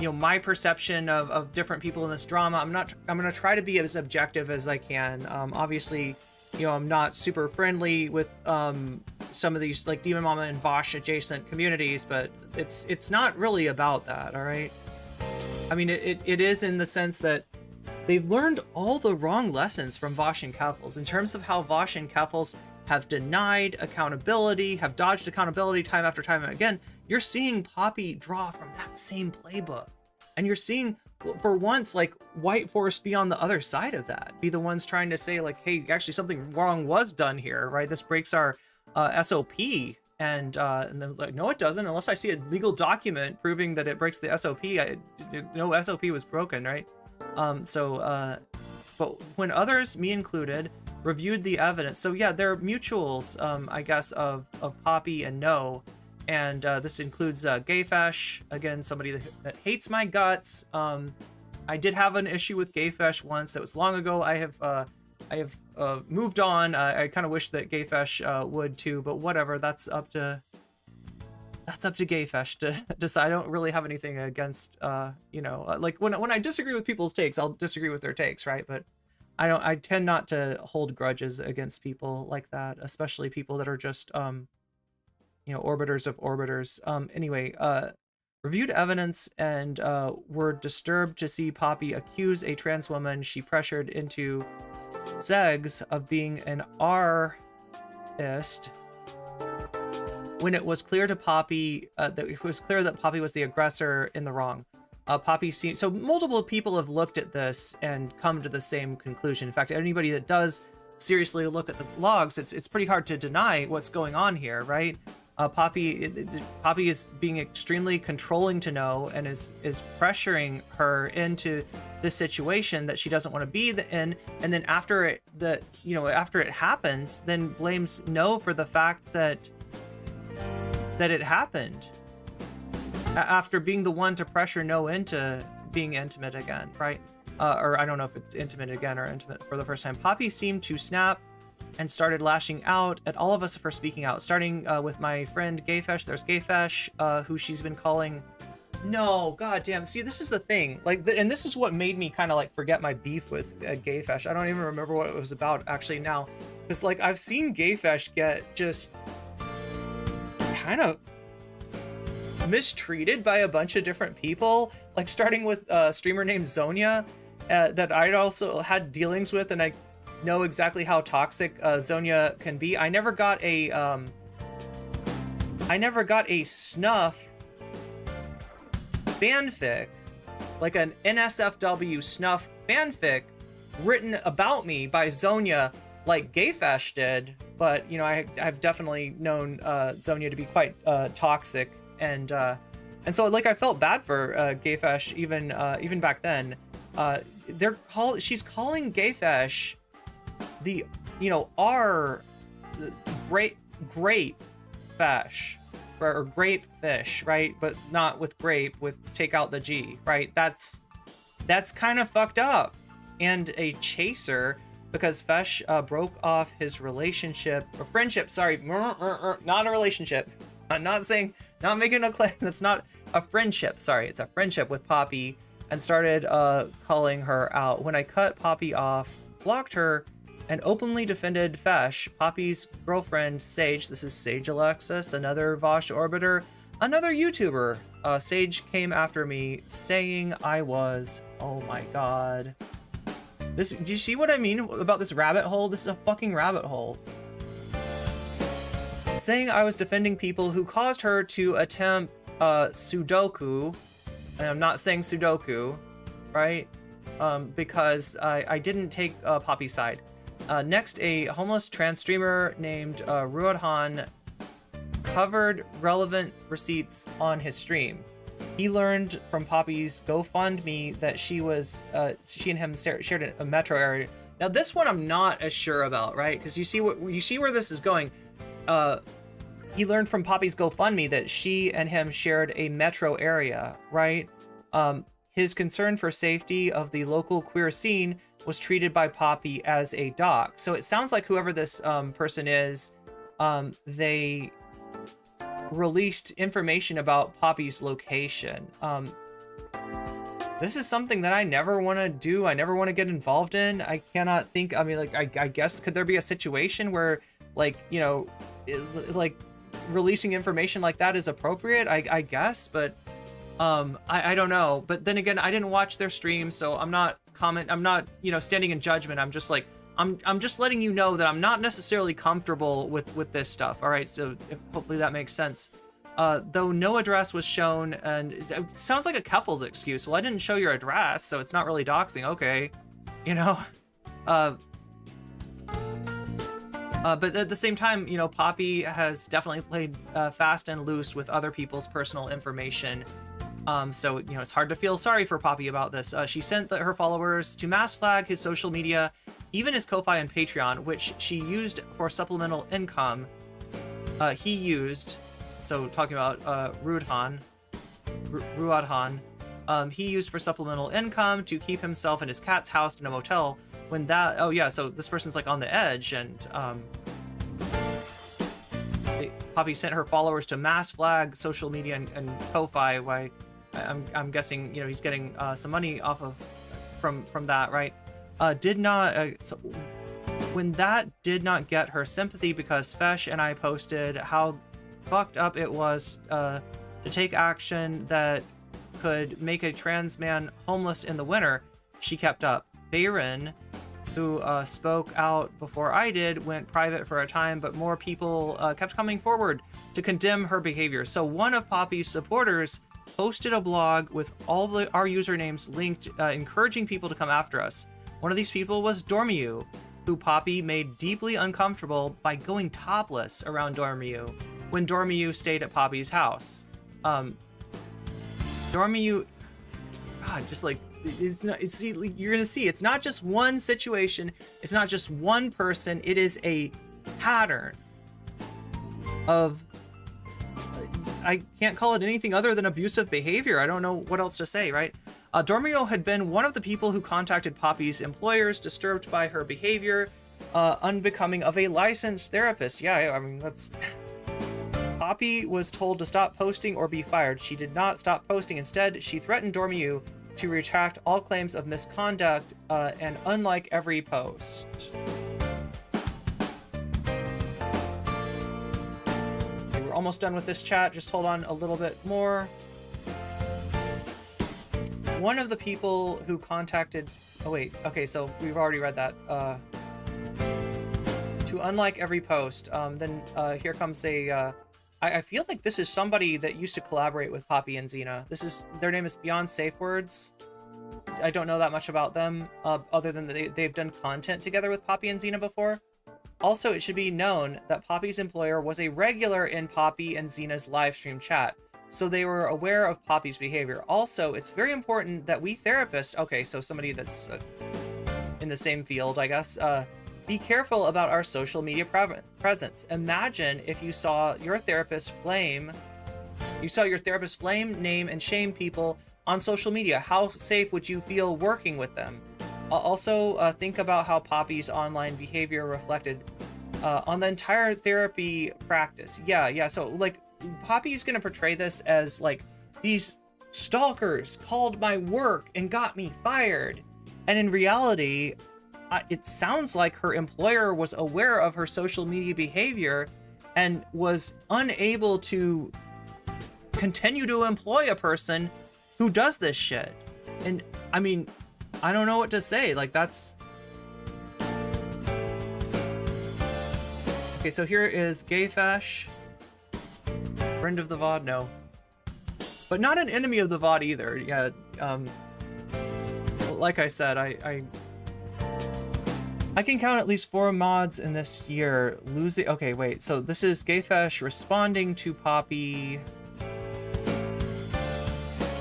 my perception of different people in this drama. I'm going to try to be as objective as I can. Obviously, I'm not super friendly with some of these like Demon Mama and Vaush adjacent communities, but it's not really about that, all right? I mean, it is in the sense that they've learned all the wrong lessons from Vaush and Keffals in terms of how Vaush and Keffals have denied accountability, have dodged accountability time after time again. You're seeing Poppy draw from that same playbook. And you're seeing, for once, like, White Force be on the other side of that. Be the ones trying to say, like, hey, actually something wrong was done here, right? This breaks our SOP. And then, like, no, it doesn't, unless I see a legal document proving that it breaks the SOP. No SOP was broken, right? But when others, me included, reviewed the evidence, so yeah, they're mutuals, I guess, of Poppy and No, and this includes Gayfesh, again, somebody that hates my guts. I did have an issue with Gayfesh once. That was long ago. I have moved on. I kind of wish that Gayfesh would too, but whatever. That's up to Gayfesh to decide. I don't really have anything against, like when I disagree with people's takes, I'll disagree with their takes, right? But I tend not to hold grudges against people like that, especially people that are just, orbiters of orbiters. Anyway, reviewed evidence and were disturbed to see Poppy accuse a trans woman she pressured into Zegs of being an R-ist when it was clear to Poppy that Poppy was the aggressor in the wrong. Poppy seemed, so multiple people have looked at this and come to the same conclusion. In fact, anybody that does seriously look at the logs, it's pretty hard to deny what's going on here, right? Poppy is being extremely controlling to No, and is pressuring her into this situation that she doesn't want to be in, and then after it happens, then blames No for the fact that it happened, after being the one to pressure No into being intimate again, right? Or I don't know if it's intimate again or intimate for the first time. Poppy seemed to snap and started lashing out at all of us for speaking out, starting with my friend Gayfesh. There's Gayfesh, who she's been calling. No, goddamn. See, this is the thing. Like, and this is what made me kind of like forget my beef with Gayfesh. I don't even remember what it was about actually now, because like I've seen Gayfesh get just kind of mistreated by a bunch of different people, like starting with a streamer named Zonia that I'd also had dealings with, and I know exactly how toxic Zonia can be. I never got a snuff fanfic, like an NSFW snuff fanfic written about me by Zonia like Gayfesh did, but I've definitely known Zonia to be quite toxic, and so like I felt bad for Gayfesh even back then. She's calling Gayfesh the grape fish, or grape fish, right? But not with grape, with take out the G, right? That's kind of fucked up. And a chaser, because Fesh broke off his relationship or friendship, sorry, not a relationship. I'm not making a claim. That's not a friendship. Sorry, it's a friendship with Poppy, and started calling her out. When I cut Poppy off, blocked her, and openly defended Fesh, Poppy's girlfriend Sage, this is Sage Alexis, another Vaush orbiter, another YouTuber. Sage came after me saying I was, oh my god. Do you see what I mean about this rabbit hole? This is a fucking rabbit hole. Saying I was defending people who caused her to attempt Sudoku, and I'm not saying Sudoku, right? because I didn't take Poppy's side. Next, a homeless trans streamer named Ruodhan covered relevant receipts on his stream. He learned from Poppy's GoFundMe that she and him shared a metro area. Now this one I'm not as sure about, right? Because you see where this is going. He learned from Poppy's GoFundMe that she and him shared a metro area, right? His concern for safety of the local queer scene was treated by Poppy as a doc. So it sounds like whoever this person is, they released information about Poppy's location. This is something that I never want to do. I never want to get involved in. I cannot think. I mean, like, I guess could there be a situation where, like, you know, like releasing information like that is appropriate? I guess, but I don't know. But then again, I didn't watch their stream, so I'm not you know, standing in judgment. I'm just like, I'm just letting you know that I'm not necessarily comfortable with this stuff. All right, so hopefully that makes sense. Though no address was shown, and it sounds like a Keffals excuse. Well, I didn't show your address, so it's not really doxing. Okay, you know. But at the same time, you know, Poppy has definitely played fast and loose with other people's personal information. So, you know, it's hard to feel sorry for Poppy about this. She sent her followers to mass flag his social media, even his Ko-Fi and Patreon, which she used for supplemental income. He used, so talking about Ruodhan, he used for supplemental income to keep himself and his cats housed in a motel. When that, oh yeah, so this person's like on the edge, and Poppy sent her followers to mass flag social media and Ko-Fi. Why, I'm guessing, you know, he's getting some money off of from that, right? So when that did not get her sympathy because Fesh and I posted how fucked up it was to take action that could make a trans man homeless in the winter, she kept up. Irene, who spoke out before I did, went private for a time, but more people kept coming forward to condemn her behavior. So one of Poppy's supporters posted a blog with all our usernames linked, encouraging people to come after us. One of these people was Dormiu, who Poppy made deeply uncomfortable by going topless around Dormiu when Dormiu stayed at Poppy's house. Dormiu, God, just like, you're gonna see, it's not just one situation, it's not just one person, it is a pattern of, I can't call it anything other than abusive behavior. I don't know what else to say, right? Dormio had been one of the people who contacted Poppy's employers, disturbed by her behavior, unbecoming of a licensed therapist. Yeah, I mean, that's... Poppy was told to stop posting or be fired. She did not stop posting. Instead, she threatened Dormiu to retract all claims of misconduct, and unlike every post. Okay, we're almost done with this chat. Just hold on a little bit more. One of the people who contacted... Oh, wait. Okay, so we've already read that. To unlike every post. Then here comes a... I feel like this is somebody that used to collaborate with Poppy and Zena. Their name is Beyond Safe Words. I don't know that much about them, other than they've done content together with Poppy and Zena before. Also, it should be known that Poppy's employer was a regular in Poppy and Zena's live stream chat, so they were aware of Poppy's behavior. Also, it's very important that we therapists, okay, so somebody that's in the same field, I guess, be careful about our social media presence. Imagine if you saw your therapist flame, name, and shame people on social media. How safe would you feel working with them? Also, think about how Poppy's online behavior reflected on the entire therapy practice. Yeah, so, like, Poppy's gonna portray this as, like, these stalkers called my work and got me fired. And in reality, it sounds like her employer was aware of her social media behavior and was unable to continue to employ a person who does this shit. And, I mean, I don't know what to say. Like, that's... Okay, so here is Gayfesh. Friend of the VOD? No. But not an enemy of the VOD either. Yeah, like I said, I can count at least 4 mods in this year losing. Okay, wait. So this is Gayfesh responding to Poppy.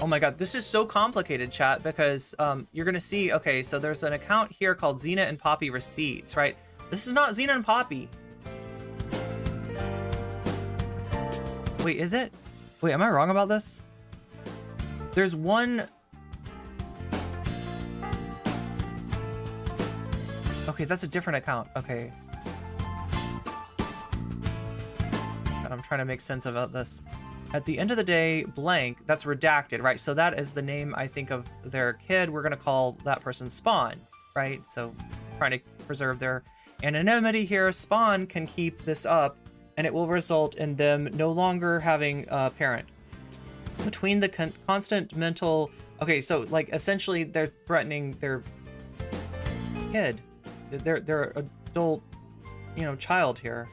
Oh my god, this is so complicated, chat, because you're gonna see. Okay, so there's an account here called Zena and Poppy Receipts, right? This is not Zena and Poppy. Wait, is it? Wait, am I wrong about this? There's one. Okay, that's a different account. Okay. God, I'm trying to make sense about this. At the end of the day, blank, that's redacted, right? So that is the name, I think, of their kid. We're going to call that person Spawn, right? So trying to preserve their anonymity here. Spawn can keep this up, and it will result in them no longer having a parent. Between the constant mental... Okay, so, like, essentially, they're threatening their kid. Their adult, you know, child here.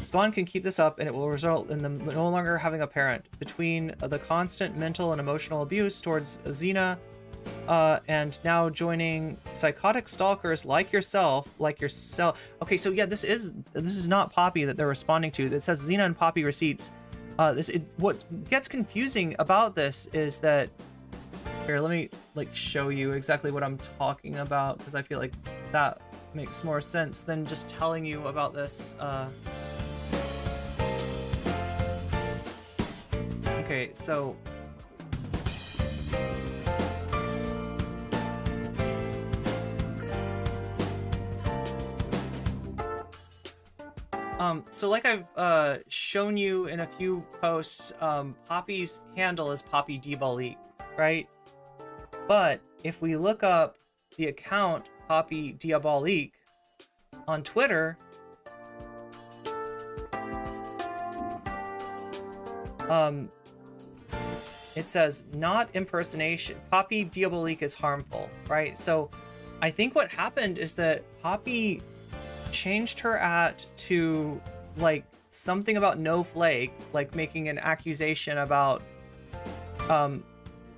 Spawn can keep this up and it will result in them no longer having a parent. Between the constant mental and emotional abuse towards Zena and now joining psychotic stalkers like yourself. Okay, so yeah, this is not Poppy that they're responding to. It says Zena and Poppy Receipts. What gets confusing about this is that... Here, let me like show you exactly what I'm talking about, because I feel like that makes more sense than just telling you about this. Okay, so so like I've shown you in a few posts, Poppy's handle is Poppy Diabolique, right? But if we look up the account Poppy Diabolique on Twitter, it says not impersonation. Poppy Diabolique is harmful, right? So I think what happened is that Poppy changed her to like something about No Flake, like making an accusation about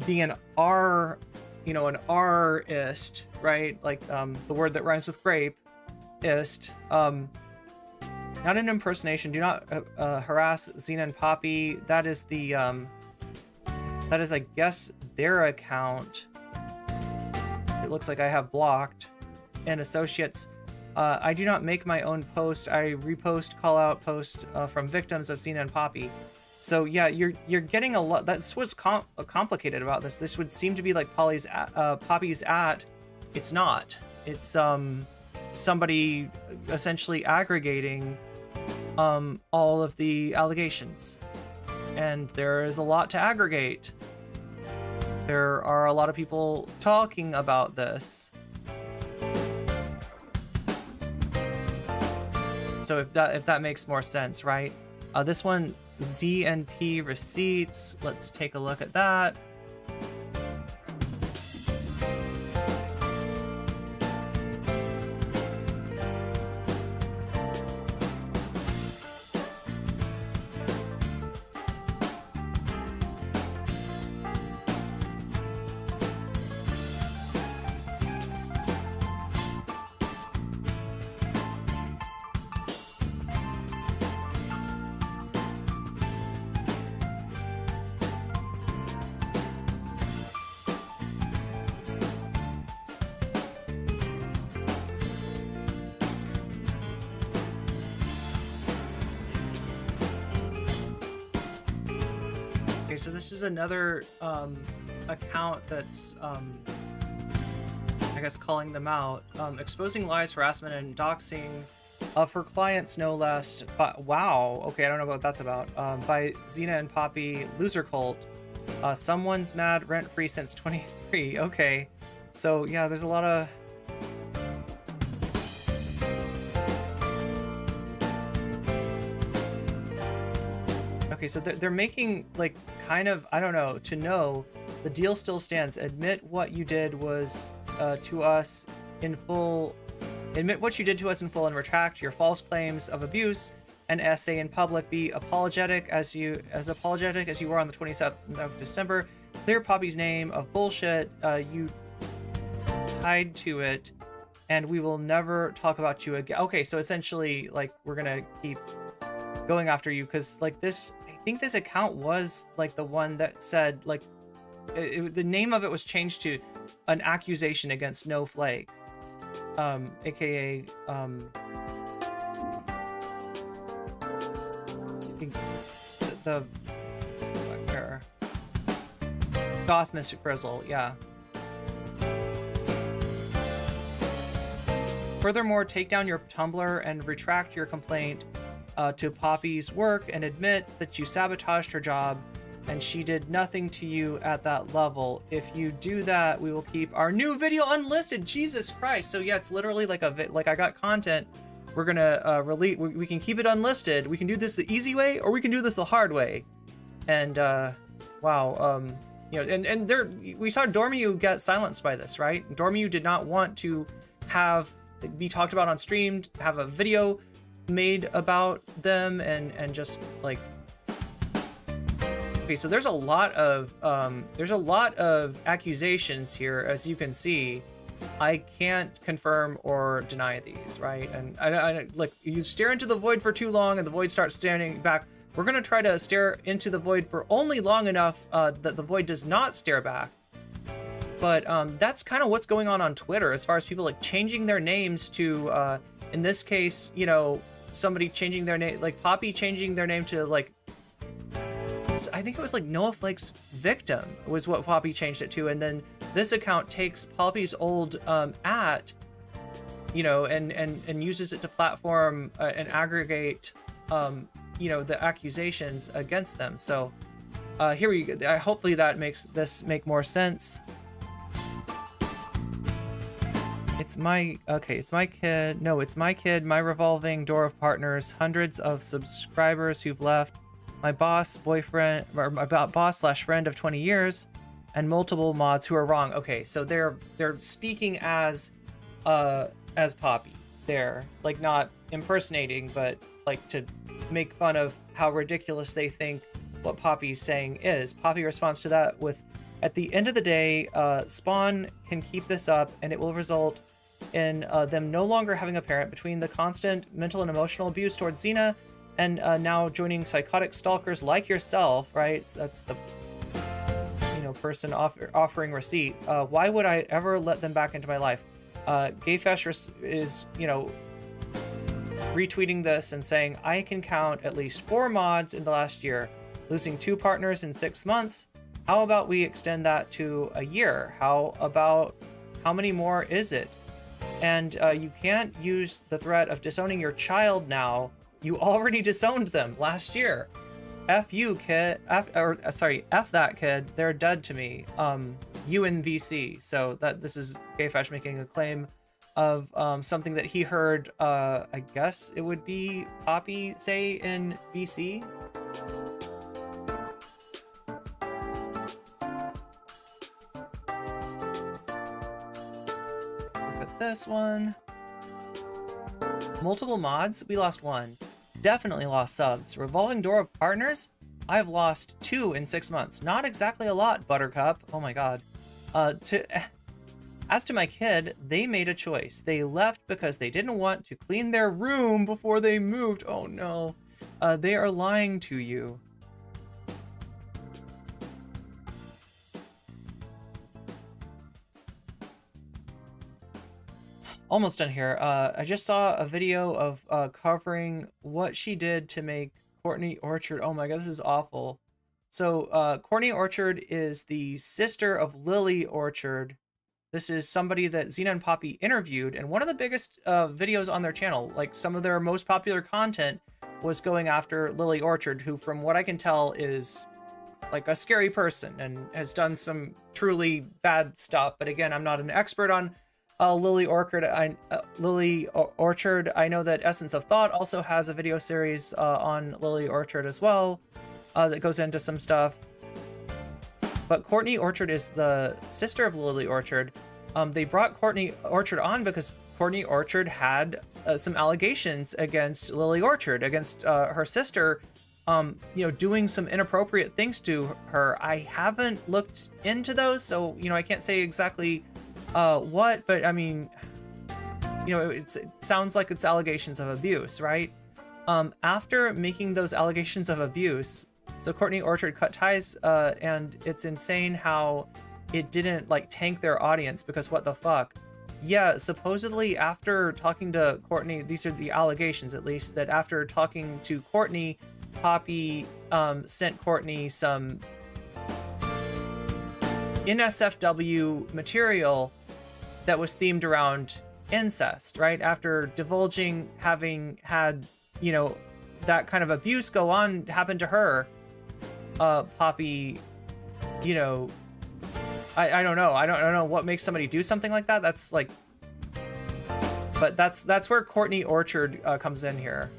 being an R, an R-ist, right? Like the word that rhymes with grape, ist. Not an impersonation. Do not harass Zena and Poppy. That is the that is, I guess, their account. It looks like I have blocked. And associates. I do not make my own post. I repost call-out posts from victims of Zena and Poppy. So yeah, you're getting a lot. That's what's complicated about this. This would seem to be like Poppy's at. It's not. It's somebody essentially aggregating all of the allegations, and there is a lot to aggregate. There are a lot of people talking about this. So if that makes more sense, right? This one, ZNP receipts. Let's take a look at that. So this is another account that's I guess calling them out, exposing lies, harassment, and doxing of her clients, no less. But wow, okay, I don't know what that's about. By Zena and Poppy Loser Cult. Someone's mad rent free since 23. Okay, so yeah, there's a lot of. Okay, so they're making, like, kind of, I don't know, to know the deal still stands. Admit what you did was to us in full. Admit what you did to us in full and retract your false claims of abuse and essay in public. Be apologetic as apologetic as you were on the 27th of December. Clear Poppy's name of bullshit. You tied to it, and we will never talk about you again. Okay, so essentially, like, we're gonna keep going after you because, like, this, I think this account was like the one that said, like, the name of it was changed to an accusation against Snowflake, aka I think the let's go back there. Goth Mystic Frizzle, yeah. Furthermore, take down your Tumblr and retract your complaint to Poppy's work and admit that you sabotaged her job and she did nothing to you at that level. If you do that, we will keep our new video unlisted. Jesus Christ. So yeah, it's literally like like I got content. We're gonna release, we can keep it unlisted. We can do this the easy way or we can do this the hard way. And wow, you know, and there, we saw Dormiu get silenced by this, right? Dormiu did not want to be talked about on stream, have a video made about them, and just like, okay, so there's a lot of accusations here, as you can see. I can't confirm or deny these, right? And I like, you stare into the void for too long and the void starts staring back. We're gonna try to stare into the void for only long enough that the void does not stare back. But that's kind of what's going on Twitter, as far as people like changing their names to, in this case, you know, somebody changing their name, like Poppy changing their name to, like, I think it was like Noah Flake's victim was what Poppy changed it to, and then this account takes Poppy's old you know, and uses it to platform and aggregate, you know, the accusations against them. So here we go. Hopefully that makes this make more sense. It's my kid. No, it's my kid, my revolving door of partners, hundreds of subscribers who've left, my boss, boyfriend, or my boss/friend of 20 years, and multiple mods who are wrong. Okay, so they're speaking as Poppy. They're like not impersonating, but like to make fun of how ridiculous they think what Poppy's saying is. Poppy responds to that with, at the end of the day, Spawn can keep this up and it will result in them no longer having a parent. Between the constant mental and emotional abuse towards Zena and now joining psychotic stalkers like yourself, right? That's the, you know, person offering receipt. Why would I ever let them back into my life? Gayfesh is, you know, retweeting this and saying, I can count at least 4 mods in the last year, losing 2 partners in 6 months. How about we extend that to a year? How many more is it? And you can't use the threat of disowning your child now. You already disowned them last year. F you, kid. F that kid. They're dead to me. You in VC. So that this is Gayfesh making a claim of something that he heard. I guess it would be Poppy say in VC. This one. Multiple mods, we lost 1. Definitely lost subs. Revolving door of partners, I've lost 2 in 6 months. Not exactly a lot, Buttercup. Oh my god. As to my kid, they made a choice. They left because they didn't want to clean their room before they moved. Oh no. They are lying to you. Almost done here. I just saw a video of covering what she did to make Courtney Orchard. Oh my god, this is awful. So Courtney Orchard is the sister of Lily Orchard. This is somebody that Zena and Poppy interviewed, and one of the biggest videos on their channel, like some of their most popular content, was going after Lily Orchard, who from what I can tell is like a scary person and has done some truly bad stuff. But again, I'm not an expert on Lily Orchard. I know that Essence of Thought also has a video series on Lily Orchard as well that goes into some stuff. But Courtney Orchard is the sister of Lily Orchard. They brought Courtney Orchard on because Courtney Orchard had some allegations against Lily Orchard, against her sister, you know, doing some inappropriate things to her. I haven't looked into those, so, you know, I can't say exactly what? But I mean, you know, it sounds like it's allegations of abuse, right? After making those allegations of abuse, so Courtney Orchard cut ties, and it's insane how it didn't like tank their audience, because what the fuck? Yeah, supposedly after talking to Courtney, these are the allegations at least, that after talking to Courtney, Poppy sent Courtney some NSFW material that was themed around incest, right? After divulging having had, you know, that kind of abuse happen to her, Poppy, you know, I don't know. I don't know what makes somebody do something like that. That's like, but that's where Courtney Orchard comes in here.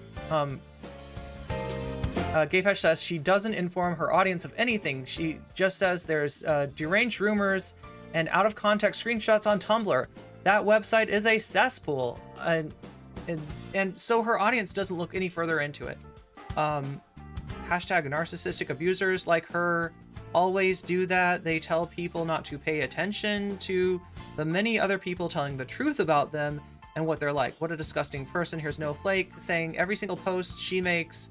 Gayfesh says she doesn't inform her audience of anything. She just says there's deranged rumors and out of context screenshots on Tumblr. That website is a cesspool, and so her audience doesn't look any further into it. Hashtag narcissistic abusers like her always do that. They tell people not to pay attention to the many other people telling the truth about them and what they're like. What a disgusting person. Here's No Flake saying every single post she makes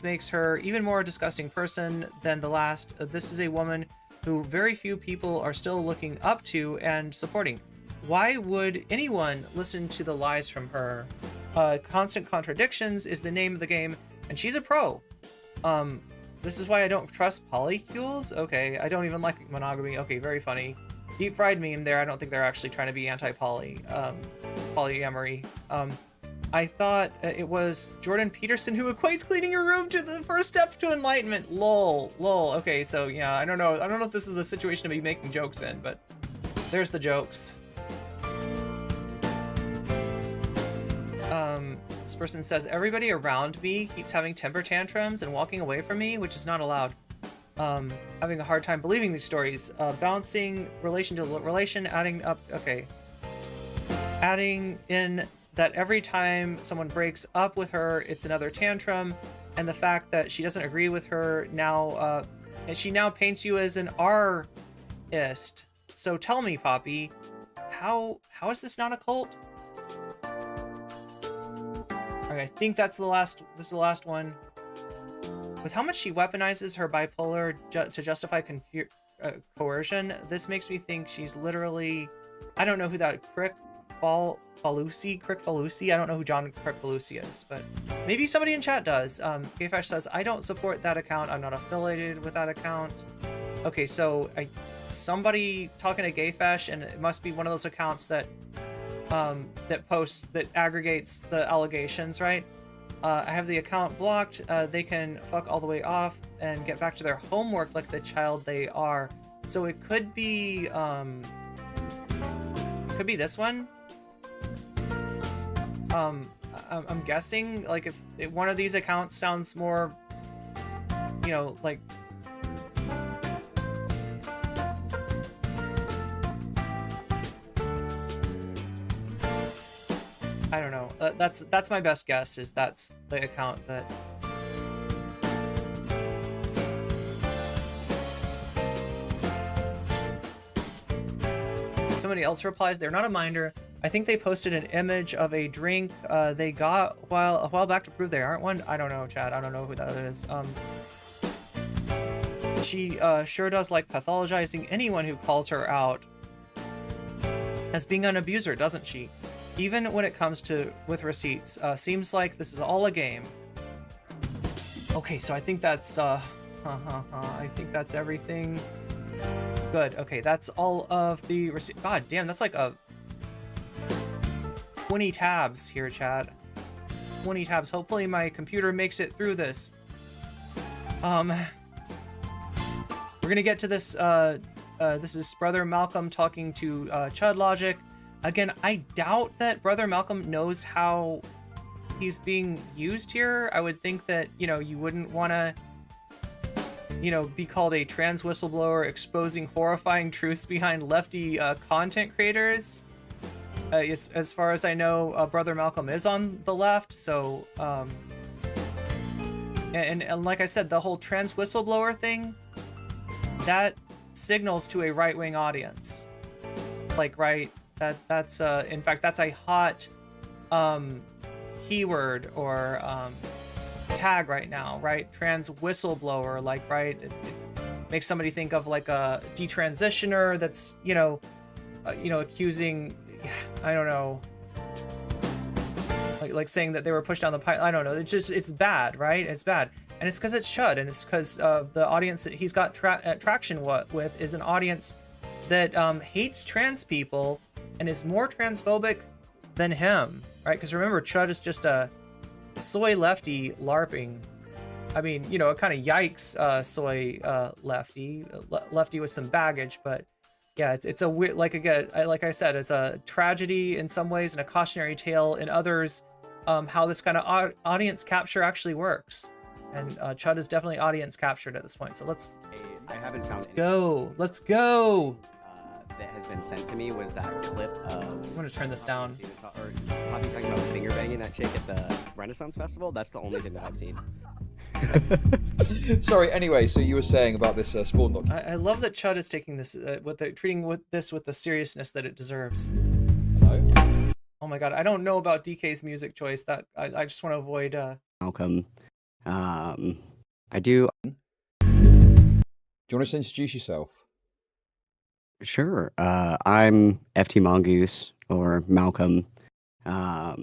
makes her even more disgusting person than the last. This is a woman who very few people are still looking up to and supporting. Why would anyone listen to the lies from her? Constant contradictions is the name of the game, and she's a pro. This is why I don't trust polycules. Okay, I don't even like monogamy. Okay, very funny. Deep fried meme there. I don't think they're actually trying to be anti-polyamory. I thought it was Jordan Peterson who equates cleaning your room to the first step to enlightenment. Lol. Okay, so yeah, I don't know if this is the situation to be making jokes in, but there's the jokes. This person says everybody around me keeps having temper tantrums and walking away from me, which is not allowed. Having a hard time believing these stories. Bouncing relation to relation, adding up. Okay. Adding in that every time someone breaks up with her, it's another tantrum, and the fact that she doesn't agree with her now, and she now paints you as an R-ist. So tell me, Poppy, how is this not a cult? Okay, I think that's the last. This is the last one. With how much she weaponizes her bipolar to justify coercion, this makes me think she's literally. I don't know who that Crick-Falusi. I don't know who John Crick-Falusi is, but maybe somebody in chat does. Gayfesh says, I don't support that account. I'm not affiliated with that account. Okay, so somebody talking to Gayfesh, and it must be one of those accounts that that aggregates the allegations, right? I have the account blocked. They can fuck all the way off and get back to their homework like the child they are. So it could be this one. I'm guessing, like, if one of these accounts sounds more, you know, like, I don't know. That's my best guess, is that's the account that. Somebody else replies, they're not a minder. I think they posted an image of a drink they got a while back to prove they aren't one. I don't know, Chad. I don't know who that is. She sure does like pathologizing anyone who calls her out as being an abuser, doesn't she? Even when it comes to with receipts. Seems like this is all a game. Okay, so I think that's I think that's everything. Good. Okay, that's all of the receipts. God damn, that's like a 20 tabs here, chat. 20 tabs. Hopefully my computer makes it through this. We're gonna get to this. This is Brother Malcolm talking to Chud Logic. Again, I doubt that Brother Malcolm knows how he's being used here. I would think that, you know, you wouldn't want to, you know, be called a trans whistleblower exposing horrifying truths behind lefty content creators. As far as I know, Brother Malcolm is on the left, so and like I said, the whole trans whistleblower thing, that signals to a right-wing audience. Like, right, that's in fact that's a hot keyword or tag right now, right? Trans whistleblower, like, right, it makes somebody think of like a detransitioner that's accusing, I don't know, like saying that they were pushed down the pipe. I don't know, it's bad, right? It's bad. And it's because it's Chud, and it's because the audience that he's got traction with is an audience that hates trans people and is more transphobic than him, right? Because remember, Chud is just a soy lefty LARPing. I mean, a kind of yikes soy lefty with some baggage, but yeah, it's a weird, like, again, like I said, it's a tragedy in some ways and a cautionary tale in others, how this kind of audience capture actually works. And Chud is definitely audience captured at this point. So let's go. Let's go. That has been sent to me was that clip of. I'm gonna turn this down. Or Poppy talking about finger banging that chick at the Renaissance Festival. That's the only thing that I've seen. Sorry. Anyway, so you were saying about this Spawn document. I love that Chud is taking this treating this with the seriousness that it deserves. Hello. Oh my god, I don't know about DK's music choice. That I just want to avoid. Malcolm. I do. Do you want to introduce yourself? Sure. I'm FT Mongoose or Malcolm. I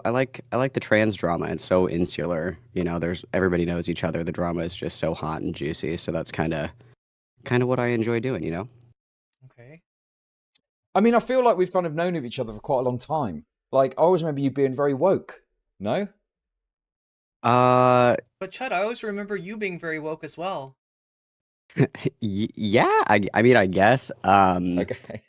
like the trans drama. It's so insular. Everybody knows each other. The drama is just so hot and juicy. So that's kind of what I enjoy doing. Okay. I mean, I feel like we've kind of known of each other for quite a long time. Like, I always remember you being very woke. No? But Chud, I always remember you being very woke as well. Yeah, I mean, I guess. Okay.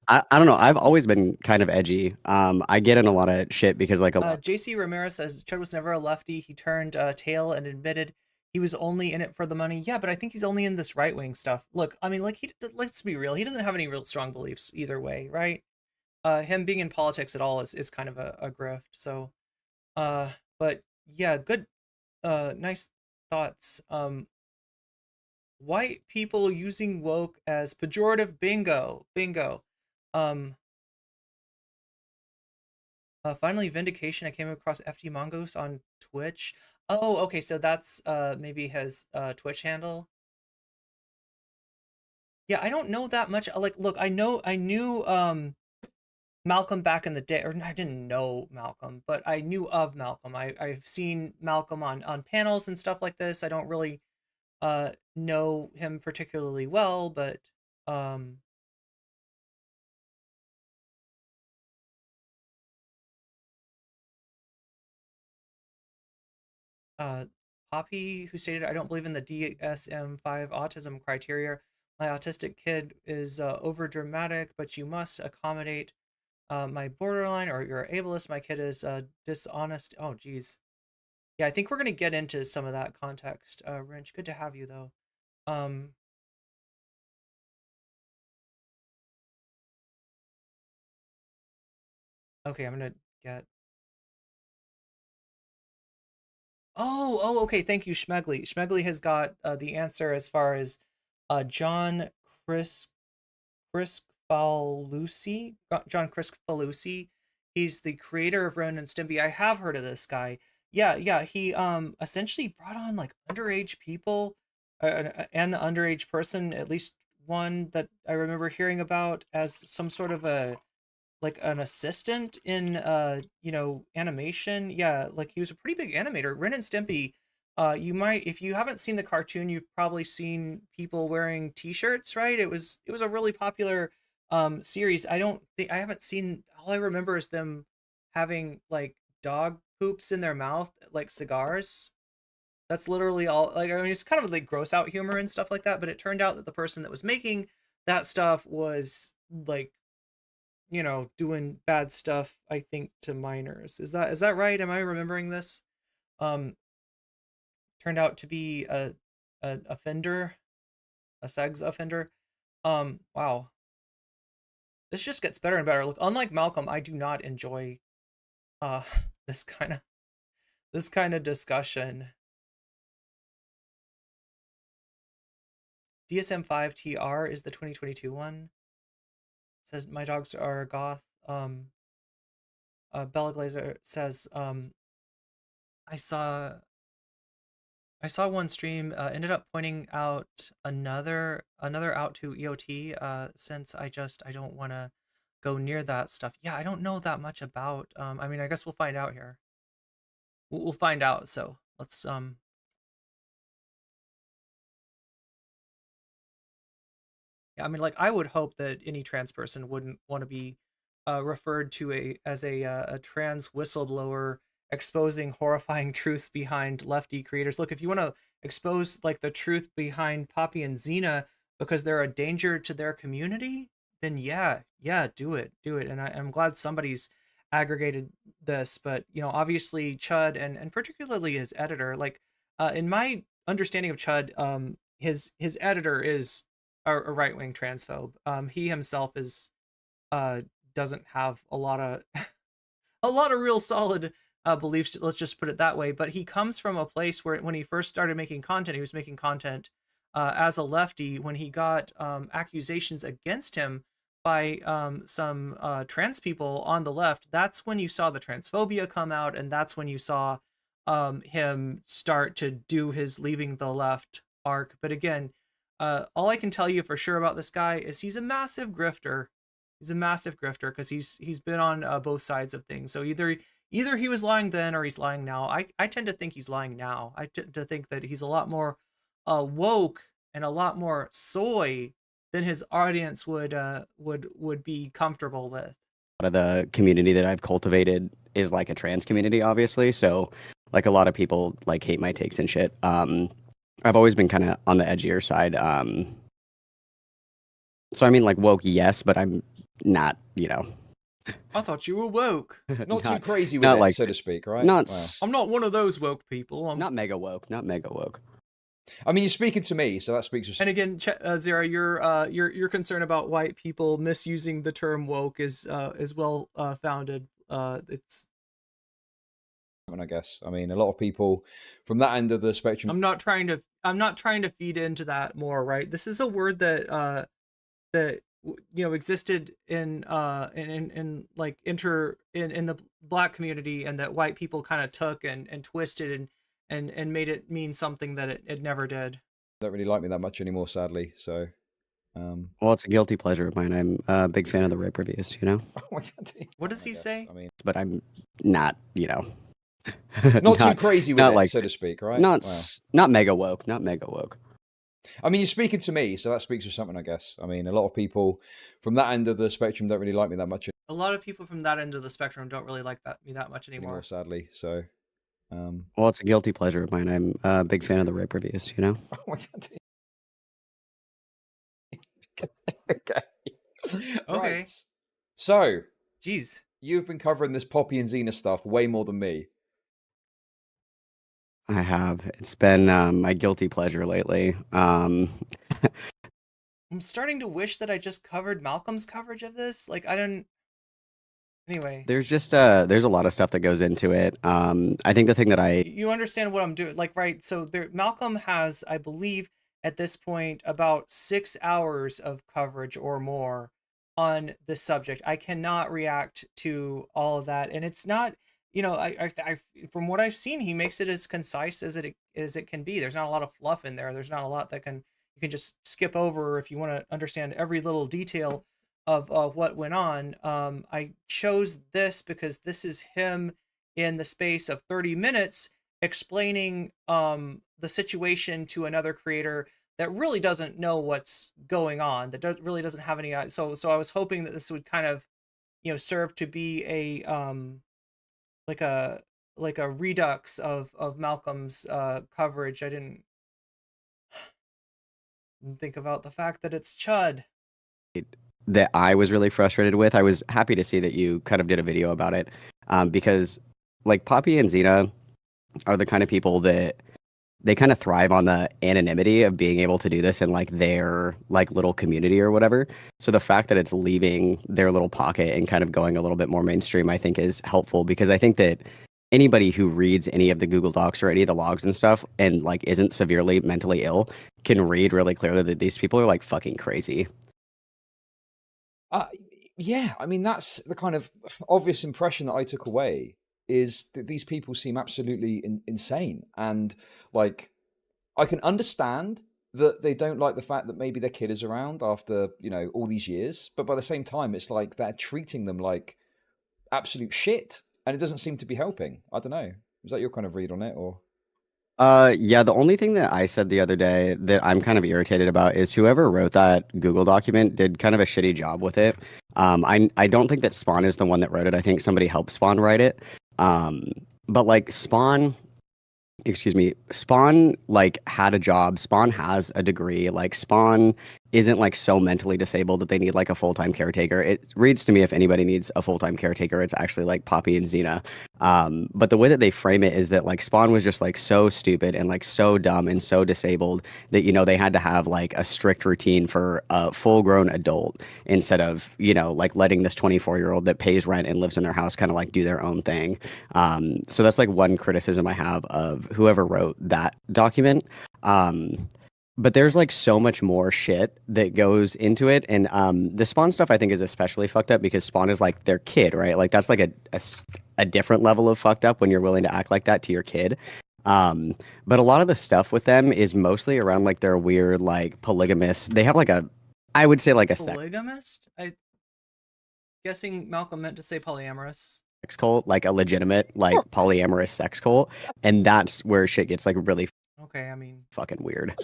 I don't know. I've always been kind of edgy. I get in a lot of shit because like JC Ramirez says Chud was never a lefty. He turned tail and admitted he was only in it for the money. Yeah, but I think he's only in this right-wing stuff. Look, I mean, like, let's be real. He doesn't have any real strong beliefs either way, right? Him being in politics at all is kind of a grift. So, but yeah, good, nice thoughts. White people using woke as pejorative. Bingo. Finally, vindication. I came across FT Mongoose on Twitch. Oh, okay, so that's maybe his Twitch handle. Yeah, I don't know that much. Like, look, I knew Malcolm back in the day, or I didn't know Malcolm, but I knew of Malcolm. I've seen Malcolm on panels and stuff like this. I don't really know him particularly well, but Poppy, who stated, I don't believe in the DSM-5 autism criteria. My autistic kid is over dramatic, but you must accommodate my borderline, or you're ableist. My kid is dishonest. Oh, geez. Yeah, I think we're going to get into some of that context. Wrench, good to have you, though. Okay, I'm going to get... Oh, okay, thank you, Schmegly. Schmegly has got the answer as far as John Criskfalusi. John Criskfalusi. He's the creator of Ren and Stimpy. I have heard of this guy. Yeah, he essentially brought on like underage people, an underage person, at least one that I remember hearing about, as some sort of a like an assistant in animation. Yeah, like he was a pretty big animator. Ren and Stimpy, you might, if you haven't seen the cartoon, you've probably seen people wearing t-shirts, right? It was a really popular series. I haven't seen, all I remember is them having like dog poops in their mouth like cigars. That's literally all. Like, I mean, it's kind of like gross out humor and stuff like that, but it turned out that the person that was making that stuff was like, doing bad stuff, I think, to minors. Is that right? Am I remembering this? Turned out to be an offender, a sex offender. Wow. This just gets better and better. Look, unlike Malcolm, I do not enjoy this kind of discussion. DSM-5 TR is the 2022 one. It says my dogs are goth. Bella Glazer says I saw one stream ended up pointing out another out to EOT since I don't want to go near that stuff. Yeah, I don't know that much about I mean, I guess we'll find out here. We'll find out. So let's yeah, I mean, like, I would hope that any trans person wouldn't want to be referred to as a trans whistleblower exposing horrifying truths behind lefty creators. Look, if you want to expose like the truth behind Poppy and Zena because they're a danger to their community, then yeah, do it. And I'm glad somebody's aggregated this, but you know, obviously Chud and particularly his editor, like in my understanding of Chud, his editor is a right-wing transphobe. He himself is doesn't have a lot of real solid beliefs, let's just put it that way, but he comes from a place where when he first started making content, he was making content as a lefty. When he got accusations against him by some trans people on the left, that's when you saw the transphobia come out, and that's when you saw him start to do his leaving the left arc. But again, all I can tell you for sure about this guy is he's a massive grifter. He's a massive grifter because he's been on both sides of things. So either he was lying then or he's lying now. I tend to think he's lying now. I tend to think that he's a lot more woke and a lot more soy than his audience would be comfortable with. A lot of the community that I've cultivated is like a trans community, obviously. So like a lot of people like hate my takes and shit. I've always been kind of on the edgier side. So I mean, like woke, yes, but I'm not, you know. I thought you were woke. Not too crazy with it, like, so to speak, right? Not, Wow. I'm not one of those woke people. I'm not mega woke. I mean, you're speaking to me, so that speaks for. And again, Zara, your concern about white people misusing the term woke is well founded. It's. I guess. I mean, a lot of people from that end of the spectrum. I'm not trying to feed into that more, right? This is a word that you know existed in like in the black community, and that white people kind of took and twisted and made it mean something that it never did. Don't really like me that much anymore, sadly. So well, it's a guilty pleasure of mine. I'm a big fan of the rape reviews, you know. oh my God. What does he say? I mean, But I'm not, you know. not too crazy with not it, like, so to speak, right? Not Wow. not mega woke. I mean, you're speaking to me, so that speaks for something, I guess. I mean, a lot of people from that end of the spectrum don't really like me that much. A lot of people from that end of the spectrum don't really like me that much anymore. Sadly. So well, it's a guilty pleasure of mine. I'm a big fan of the rape reviews, you know. oh my God. Okay. Right. So, Jeez. you've been covering this Poppy and Zena stuff way more than me. I have. It's been my guilty pleasure lately. I'm starting to wish that I just covered Malcolm's coverage of this. Like, I don't. Anyway. There's just there's a lot of stuff that goes into it. I think the thing that you understand what I'm doing, like, right? So Malcolm has, I believe, at this point, about 6 hours of coverage or more on this subject. I cannot react to all of that, and it's not. You know, I from what I've seen, he makes it as concise as it can be. There's not a lot of fluff in there. There's not a lot that you can just skip over if you want to understand every little detail of what went on. I chose this because this is him in the space of 30 minutes explaining the situation to another creator that really doesn't know what's going on, that really doesn't have any. So I was hoping that this would kind of, you know, serve to be a like a redux of Malcolm's coverage. I didn't think about the fact that it's Chud. that I was really frustrated with. I was happy to see that you kind of did a video about it, because like Poppy and Zena are the kind of people that they kind of thrive on the anonymity of being able to do this in like their like little community or whatever. So the fact that it's leaving their little pocket and kind of going a little bit more mainstream, I think is helpful, because I think that anybody who reads any of the Google Docs or any of the logs and stuff and like isn't severely mentally ill can read really clearly that these people are like fucking crazy. Uh, yeah, I mean that's the kind of obvious impression that I took away is that these people seem absolutely insane, and like I can understand that they don't like the fact that maybe their kid is around after all these years, but by the same time, it's like they're treating them like absolute shit, and it doesn't seem to be helping. I don't know. Is that your kind of read on it, or? Yeah, the only thing that I said the other day that I'm kind of irritated about is whoever wrote that Google document did kind of a shitty job with it. I don't think that Spawn is the one that wrote it. I think somebody helped Spawn write it. But like Spawn, excuse me, Spawn like had a job. Spawn has a degree. Like Spawn isn't like so mentally disabled that they need like a full-time caretaker. It reads to me if anybody needs a full-time caretaker, it's actually like Poppy and Zena. But the way that they frame it is that like Spawn was just like so stupid and like so dumb and so disabled that they had to have like a strict routine for a full-grown adult instead of like letting this 24-year-old that pays rent and lives in their house kind of like do their own thing. So that's like one criticism I have of whoever wrote that document. But there's like so much more shit that goes into it, and the Spawn stuff I think is especially fucked up because Spawn is like their kid, right? Like that's like a different level of fucked up when you're willing to act like that to your kid. But a lot of the stuff with them is mostly around like their weird like polygamous. They have like I would say like a Polygamist? I guessing Malcolm meant to say polyamorous. sex cult, like a legitimate like polyamorous sex cult, and that's where shit gets like really Okay, I mean, fucking weird.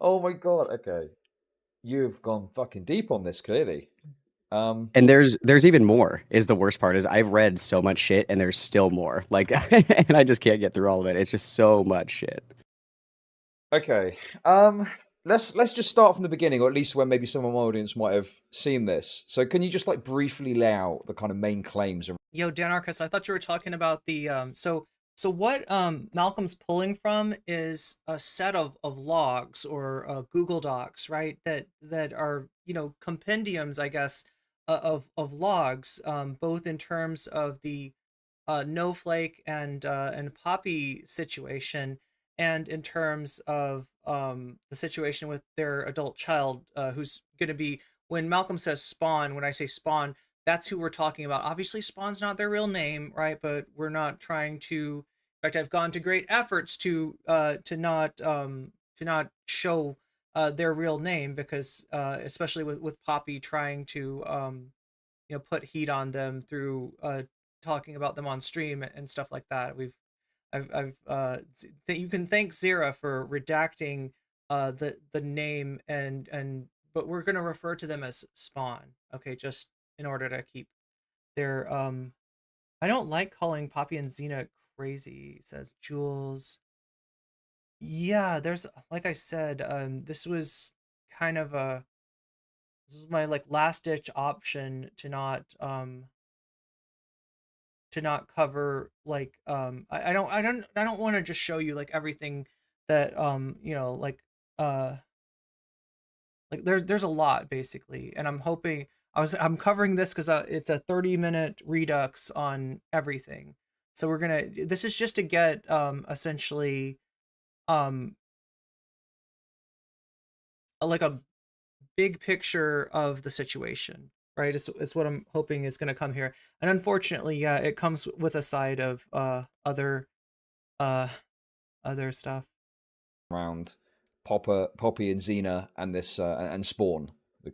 Oh my god. Okay, you've gone fucking deep on this clearly. And there's even more. Is the worst part is I've read so much shit and there's still more. Like and I just can't get through all of it. It's just so much shit. Okay. Let's just start from the beginning, or at least where maybe some of my audience might have seen this. So can you just like briefly lay out the kind of main claims? yo, Dan Arcus, I thought you were talking about the so what Malcolm's pulling from is a set of logs or Google Docs, right? That are compendiums, I guess, of logs, both in terms of the No Flake and Poppy situation, and in terms of the situation with their adult child, who's going to be, when Malcolm says Spawn, when I say Spawn, that's who we're talking about. Obviously, Spawn's not their real name, right? But we're not trying to. In fact, I've gone to great efforts to not show their real name because especially with Poppy trying to put heat on them through talking about them on stream and stuff like that. You can thank Zera for redacting the name and but we're gonna refer to them as Spawn, okay, just in order to keep their I don't like calling Poppy and Zena crazy, says Jules. Yeah, there's, like I said, this was kind of this was my like last ditch option to not cover like I don't want to just show you like everything that like there's a lot basically, and I'm hoping I'm covering this because it's a 30-minute redux on everything, so this is just to get essentially like a big picture of the situation, right? It's what I'm hoping is going to come here, and unfortunately, yeah, it comes with a side of other stuff Around Poppy and Zena and this and Spawn,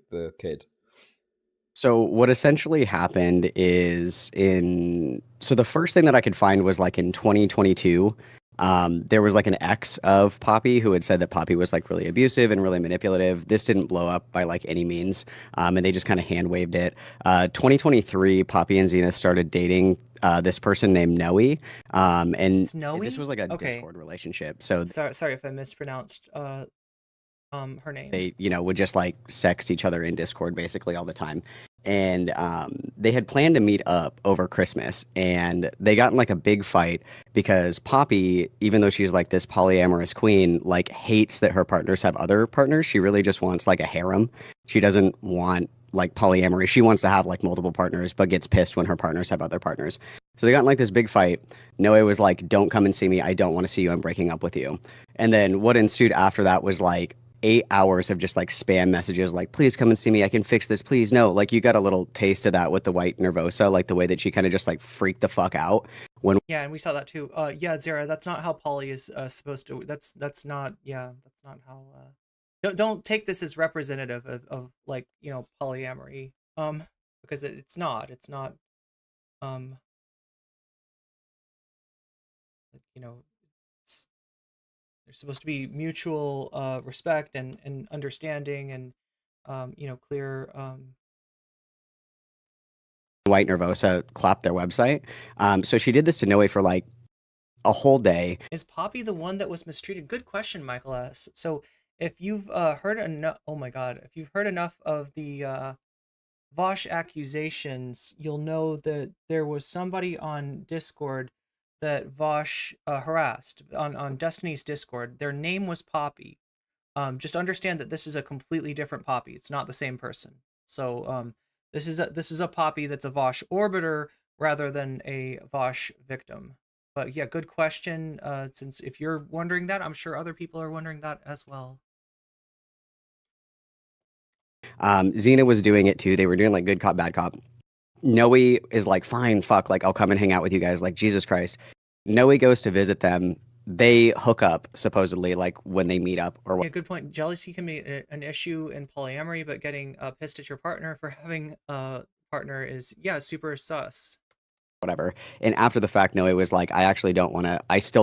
the kid. So what essentially happened is so the first thing that I could find was like in 2022, there was like an ex of Poppy who had said that Poppy was like really abusive and really manipulative. This didn't blow up by like any means, and they just kind of hand waved it. 2023, Poppy and Zena started dating this person named Noe, and It's Noe? this was like a Okay. Discord relationship. So Sorry if I mispronounced her name. they would just like sext each other in Discord basically all the time. And they had planned to meet up over Christmas, and they got in like a big fight because Poppy, even though she's like this polyamorous queen, like hates that her partners have other partners. She really just wants like a harem. She doesn't want like polyamory. She wants to have like multiple partners, but gets pissed when her partners have other partners. So they got in like this big fight. Noe was like, "Don't come and see me. I don't want to see you. I'm breaking up with you." And then what ensued after that was like 8 hours of just like spam messages like, please come and see me, I can fix this, please no. Like you got a little taste of that with the white Nervosa, like the way that she kind of just like freaked the fuck out when Yeah, and we saw that too. Yeah, Zara, that's not how poly is supposed to. That's not. Yeah, that's not how. Don't take this as representative of like polyamory. Because it's not. It's not. Um, like, it's, there's supposed to be mutual respect and understanding and clear. white Nervosa clapped their website. So she did this to Noe for like a whole day. Is Poppy the one that was mistreated? Good question, Michael S. So if you've heard enough, oh my God, if you've heard enough of the Vaush accusations, you'll know that there was somebody on Discord that Vaush harassed on Destiny's Discord. Their name was Poppy. Just understand that this is a completely different Poppy. It's not the same person. So this is a Poppy that's a Vaush orbiter rather than a Vaush victim. But yeah, good question. Since if you're wondering that, I'm sure other people are wondering that as well. Zena was doing it too. They were doing like good cop, bad cop. Noe is like, fine, fuck, like I'll come and hang out with you guys. Like Jesus Christ. Noe goes to visit them. They hook up supposedly, like when they meet up or Yeah, good point. Jealousy can be an issue in polyamory, but getting pissed at your partner for having a partner is super sus. whatever. And after the fact, Noe was like, I still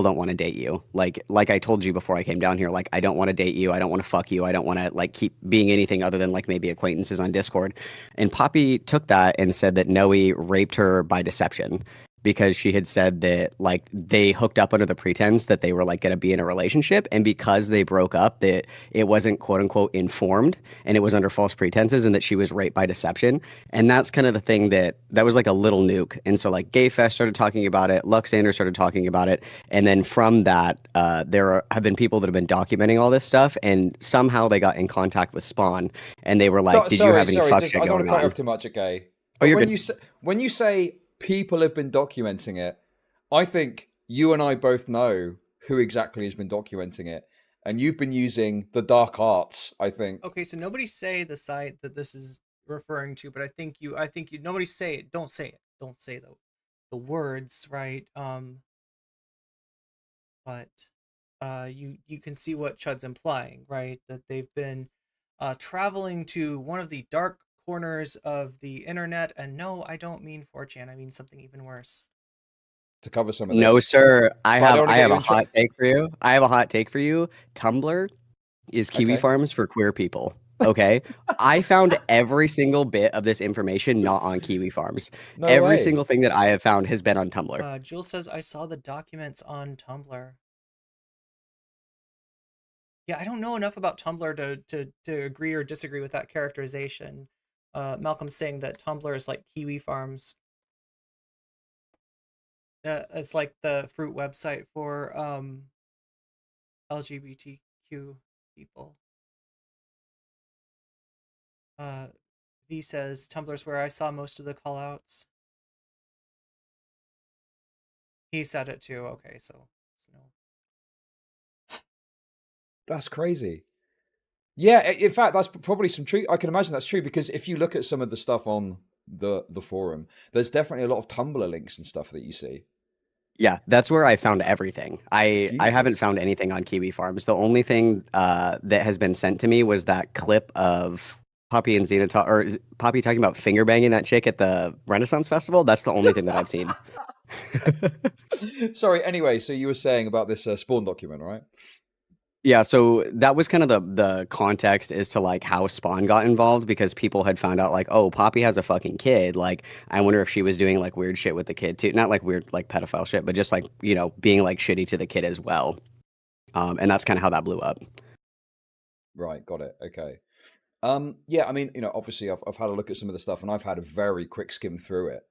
don't want to date you. Like I told you before I came down here, like I don't want to date you. I don't want to fuck you. I don't want to like keep being anything other than like maybe acquaintances on Discord. And Poppy took that and said that Noe raped her by deception because she had said that like they hooked up under the pretense that they were like going to be in a relationship, and because they broke up that it wasn't quote unquote informed and it was under false pretenses, and that she was raped by deception. And that's kind of the thing that was like a little nuke. And so like Gayfest started talking about it, Luxander started talking about it, and then from that there have been people that have been documenting all this stuff, and somehow they got in contact with Spawn and they were like, did you have any fuck shit I don't want going to cut you on? off too much, okay? Oh, But you're when good. when you say people have been documenting it, I think you and I both know who exactly has been documenting it, and you've been using the dark arts, I think. Okay, so nobody say the site that this is referring to, but I think you nobody say it. Don't say it. Don't say the words, right? But you can see what Chud's implying, right? That they've been traveling to one of the dark corners of the internet, and no, I don't mean 4chan. I mean something even worse. To cover some of No, this. sir. I But I don't want to get have you a in trouble. hot take for you. I have a hot take for you. Tumblr is Kiwi Okay. Farms for queer people. Okay. I found every single bit of this information not on Kiwi Farms. No Every way. single thing that I have found has been on Tumblr. Jules says I saw the documents on Tumblr. Yeah, I don't know enough about Tumblr to agree or disagree with that characterization. Malcolm's saying that Tumblr is like Kiwi Farms. It's like the fruit website for LGBTQ people. V says Tumblr's where I saw most of the callouts. He said it too. Okay, so no. That's crazy. Yeah, in fact, that's probably some truth. I can imagine that's true, because if you look at some of the stuff on the forum, there's definitely a lot of Tumblr links and stuff that you see. Yeah, that's where I found everything. I haven't Jesus. found anything on Kiwi Farms. The only thing that has been sent to me was that clip of Poppy and Zena Poppy talking about finger banging that chick at the Renaissance Festival. That's the only thing that I've seen. Sorry, anyway, so you were saying about this Spawn document, right? Yeah, so that was kind of the context as to like how Spawn got involved, because people had found out like, oh, Poppy has a fucking kid. Like, I wonder if she was doing like weird shit with the kid too. Not like weird like pedophile shit, but just like, being like shitty to the kid as well. And that's kind of how that blew up. Right, got it. Okay. Yeah, I mean, obviously I've had a look at some of the stuff, and I've had a very quick skim through it.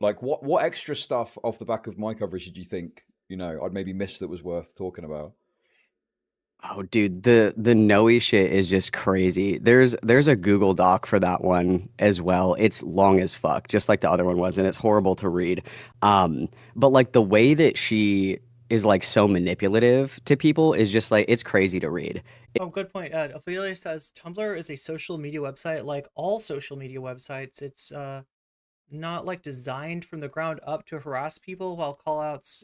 Like what extra stuff off the back of my coverage did you think, I'd maybe missed that was worth talking about? Oh, dude, the Noe shit is just crazy. There's a Google Doc for that one as well. It's long as fuck, just like the other one was, and it's horrible to read. But like the way that she is like so manipulative to people is just like it's crazy to read. Oh, good point. Ophelia says Tumblr is a social media website like all social media websites. It's not like designed from the ground up to harass people. While callouts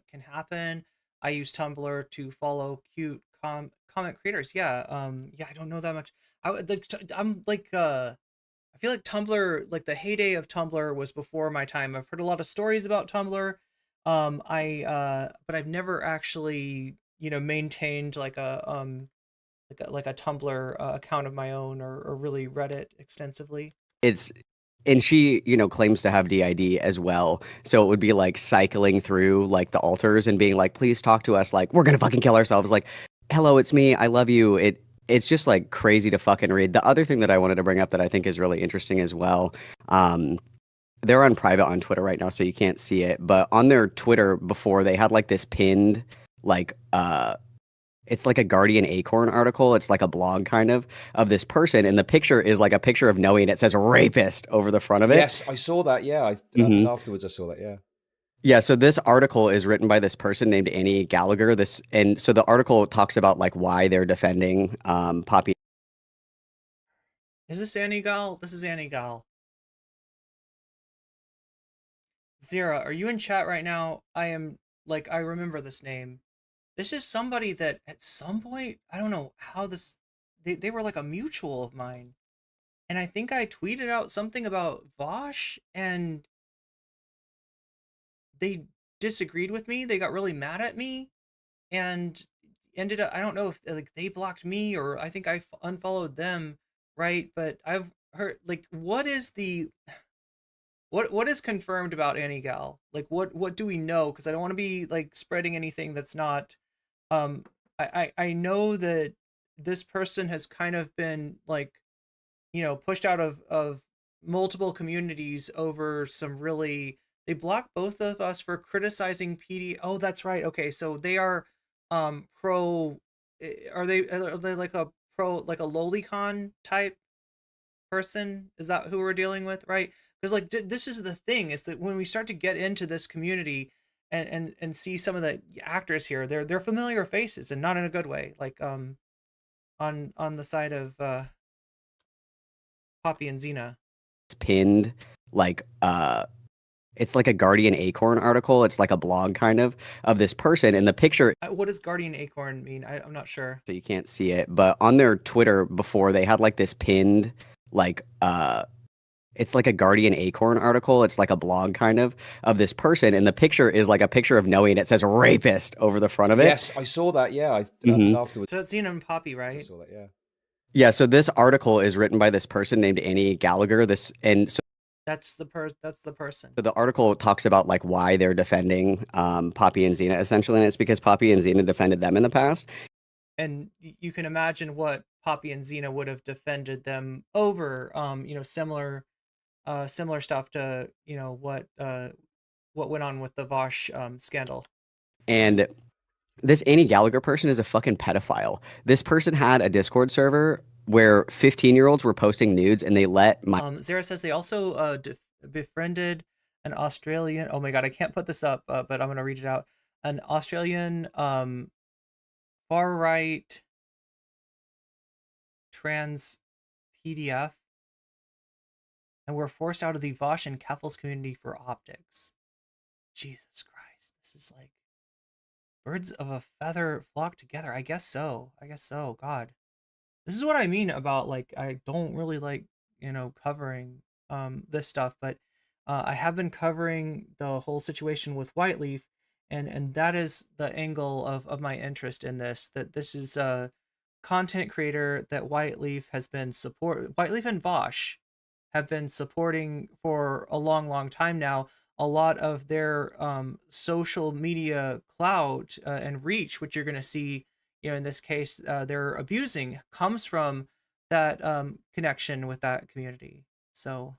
can happen, I use Tumblr to follow cute comment creators. Yeah, yeah, I don't know that much. I'm like I feel like Tumblr, like the heyday of Tumblr was before my time. I've heard a lot of stories about Tumblr. But I've never actually, maintained like a Tumblr account of my own, or really read it extensively. It's and she, claims to have DID as well. So it would be like cycling through like the altars and being like, please talk to us. Like, we're gonna fucking kill ourselves. Like, hello, it's me. I love you. It's just like crazy to fucking read. The other thing that I wanted to bring up that I think is really interesting as well. They're on private on Twitter right now, so you can't see it. But on their Twitter before, they had like this pinned, like it's like a Guardian Acorn article. It's like a blog kind of this person, and the picture is like a picture of Noe, and it says rapist over the front of it. Yes, I saw that. Yeah, afterwards I saw that. Yeah. Yeah, so this article is written by this person named Annie Gallagher. And so the article talks about like why they're defending Poppy. Is this Annie Gal? This is Annie Gal. Zera, are you in chat right now? I remember this name. This is somebody that at some point, I don't know how they were like a mutual of mine. And I think I tweeted out something about Vaush, and they disagreed with me. They got really mad at me, and ended up, I don't know if like they blocked me, or I think I unfollowed them, right? But I've heard, like, what is confirmed about Annie Gal? Like, what do we know? Because I don't want to be like spreading anything that's not. I know that this person has kind of been like, pushed out of multiple communities over some really. They blocked both of us for criticizing PD. Oh, that's right. Okay, so they are pro. Are they like a pro, like a lolicon type person? Is that who we're dealing with, right? Because like this is the thing, is that when we start to get into this community and see some of the actors here, they're familiar faces, and not in a good way, like on the side of Poppy and Zena. It's pinned like it's like a Guardian Acorn article. It's like a blog kind of this person, and the picture. What does Guardian Acorn mean? I'm not sure. So you can't see it, but on their Twitter before, they had like this pinned, like it's like a Guardian Acorn article. It's like a blog kind of this person, and the picture is like a picture of Noe, and it says rapist over the front of it. Yes, I saw that. Yeah, afterwards. So it's Zena and Poppy, I right? saw that. Yeah. Yeah. So this article is written by this person named Annie Gallagher. That's the person. So the article talks about like why they're defending Poppy and Zena essentially, and it's because Poppy and Zena defended them in the past. And you can imagine what Poppy and Zena would have defended them over, similar stuff to, what went on with the Vaush scandal. And this Annie Gallagher person is a fucking pedophile. This person had a Discord server where 15-year-olds were posting nudes, and they let Zara says they also befriended an Australian. Oh my god, I can't put this up, but I'm gonna read it out. An Australian far right trans PDF, and were forced out of the Vaush and Keffals community for optics. Jesus Christ, this is like birds of a feather flock together. I guess so. God. This is what I mean about, like, I don't really like, covering this stuff, but I have been covering the whole situation with Whiteleaf, and that is the angle of my interest in this, that this is a content creator that Whiteleaf and Vaush have been supporting for a long time now. A lot of their social media clout and reach, which you're going to see, in this case, they're abusing, comes from that connection with that community. So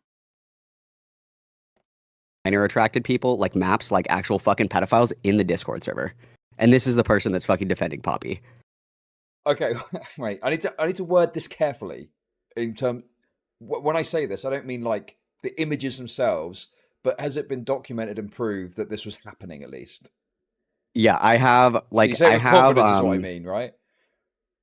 minor attracted people, like maps, like actual fucking pedophiles in the Discord server. And this is the person that's fucking defending Poppy. Okay, wait. I need to word this carefully. In term, when I say this, I don't mean like the images themselves, but has it been documented and proved that this was happening at least? Yeah, I have So you like say it I with have confidence is what I mean, right?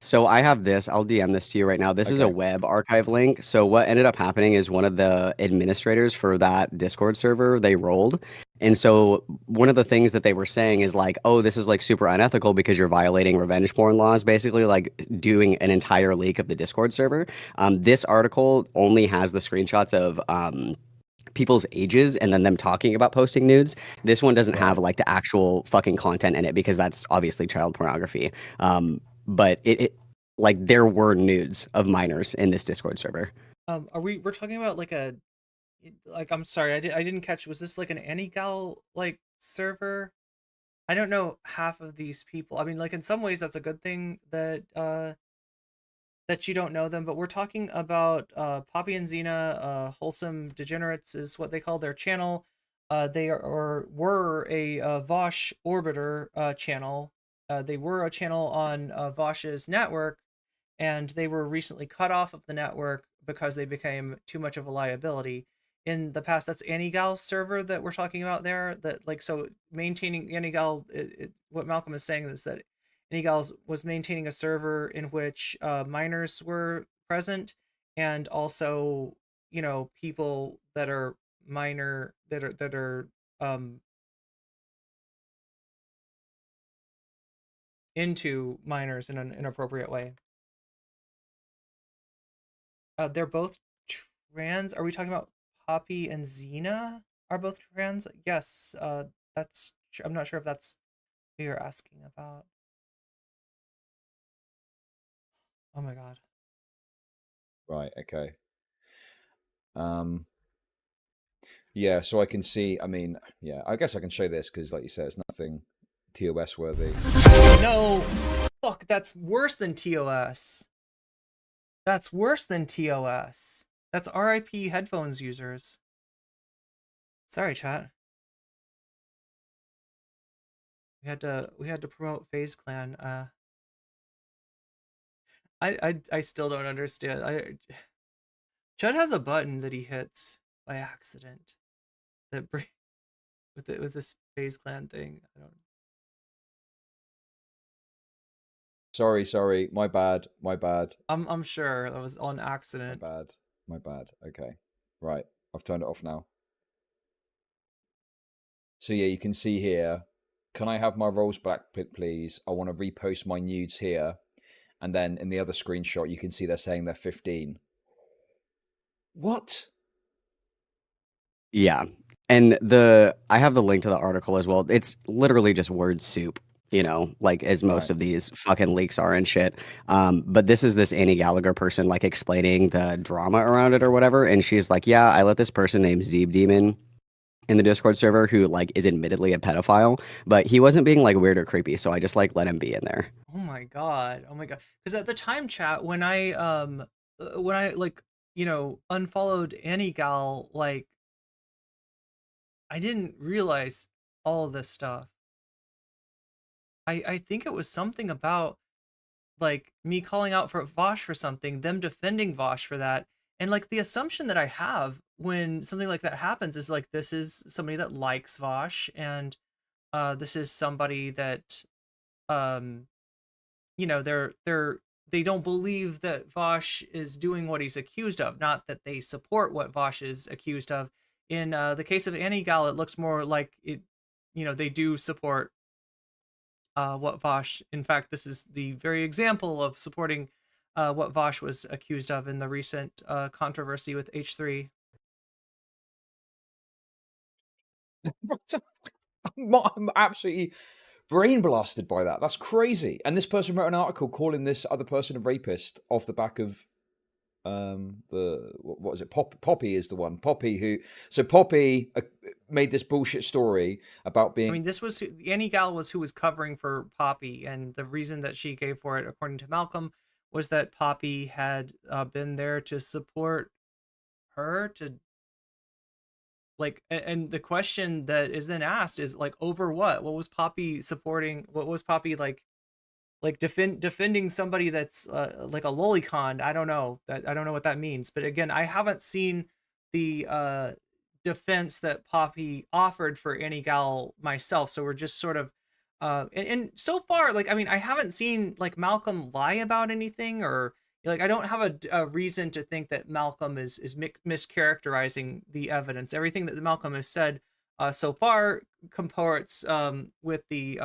So I have this. I'll DM this to you right now. This is a Okay. web archive link. So what ended up happening is one of the administrators for that Discord server, they rolled. And so one of the things that they were saying is like, oh, this is like super unethical because you're violating revenge porn laws, basically like doing an entire leak of the Discord server. This article only has the screenshots of people's ages and then them talking about posting nudes. This one doesn't have Right. like the actual fucking content in it because that's obviously child pornography. But like there were nudes of minors in this Discord server. We're talking about like I'm sorry, I didn't catch. Was this like an Anygal like server? I don't know half of these people. I mean, like in some ways that's a good thing that you don't know them, but we're talking about Poppy and Zena, Wholesome Degenerates is what they call their channel. They were a Vaush orbiter channel. They were a channel on Vaush's network, and they were recently cut off of the network because they became too much of a liability. In the past, that's Anygal's server that we're talking about there. That like so maintaining Anygal, what Malcolm is saying is that Anygal was maintaining a server in which minors were present, and also people that are minor that are into minors in an inappropriate way. They're both trans. Are we talking about Poppy and Zena are both trans? Yes. That's. I'm not sure if that's who you're asking about. Oh my god. Right. Okay. Yeah. So I can see. I mean, yeah. I guess I can show this because, like you said, it's nothing TOS worthy. No. Fuck. That's worse than TOS. That's worse than TOS. That's RIP headphones users. Sorry, chat. We had to promote FaZe Clan. I still don't understand. Chud has a button that he hits by accident that with this FaZe Clan thing. I don't. Sorry. My bad. I'm sure that was on accident. My bad. Okay. Right. I've turned it off now. So yeah, you can see here. Can I have my rolls back, please? I want to repost my nudes here. And then in the other screenshot, you can see they're saying they're 15. What? Yeah. And I have the link to the article as well. It's literally just word soup, like as most Right. of these fucking leaks are and shit. But this is this Annie Gallagher person like explaining the drama around it or whatever. And she's like, yeah, I let this person named Zeeb Demon in the Discord server who like is admittedly a pedophile, but he wasn't being like weird or creepy, so I just like let him be in there. Oh my god. Oh my god. Because at the time, chat, when I like unfollowed Anygal, like I didn't realize all of this stuff. I think it was something about like me calling out for Vaush for something, them defending Vaush for that, and like the assumption that I have when something like that happens is like this is somebody that likes Vaush, and this is somebody that um they don't believe that Vaush is doing what he's accused of, not that they support what Vaush is accused of. In the case of Anygal, it looks more like they do support what Vaush. In fact, this is the very example of supporting what Vaush was accused of in the recent controversy with H3. I'm absolutely brain blasted by that. That's crazy. And this person wrote an article calling this other person a rapist off the back of what was it? Poppy is the one. Poppy made this bullshit story about I being. mean, Anygal was who was covering for Poppy, and the reason that she gave for it, according to Malcolm, was that Poppy had been there to support her to like, and the question that is then asked is like, over what was Poppy supporting? What was Poppy like defending somebody that's like a lolicon? I don't know what that means, but again, I haven't seen the defense that Poppy offered for Anygal myself, so we're just sort of And so far, like, I mean, I haven't seen like Malcolm lie about anything, or like I don't have a reason to think that Malcolm is mischaracterizing the evidence. Everything that Malcolm has said so far comports with the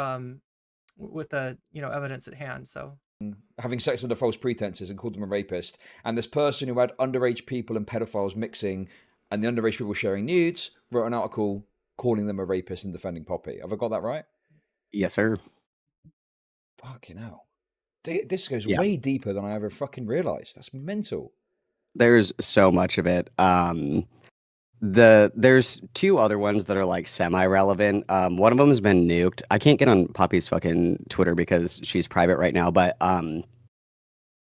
evidence at hand. So having sex under false pretenses and called them a rapist, and this person who had underage people and pedophiles mixing, and the underage people sharing nudes, wrote an article calling them a rapist and defending Poppy. Have I got that right? Yes, sir. Fucking hell. This goes Yeah. way deeper than I ever fucking realized. That's mental. There's so much of it. There's two other ones that are like semi-relevant. One of them has been nuked. I can't get on Poppy's fucking Twitter because she's private right now, but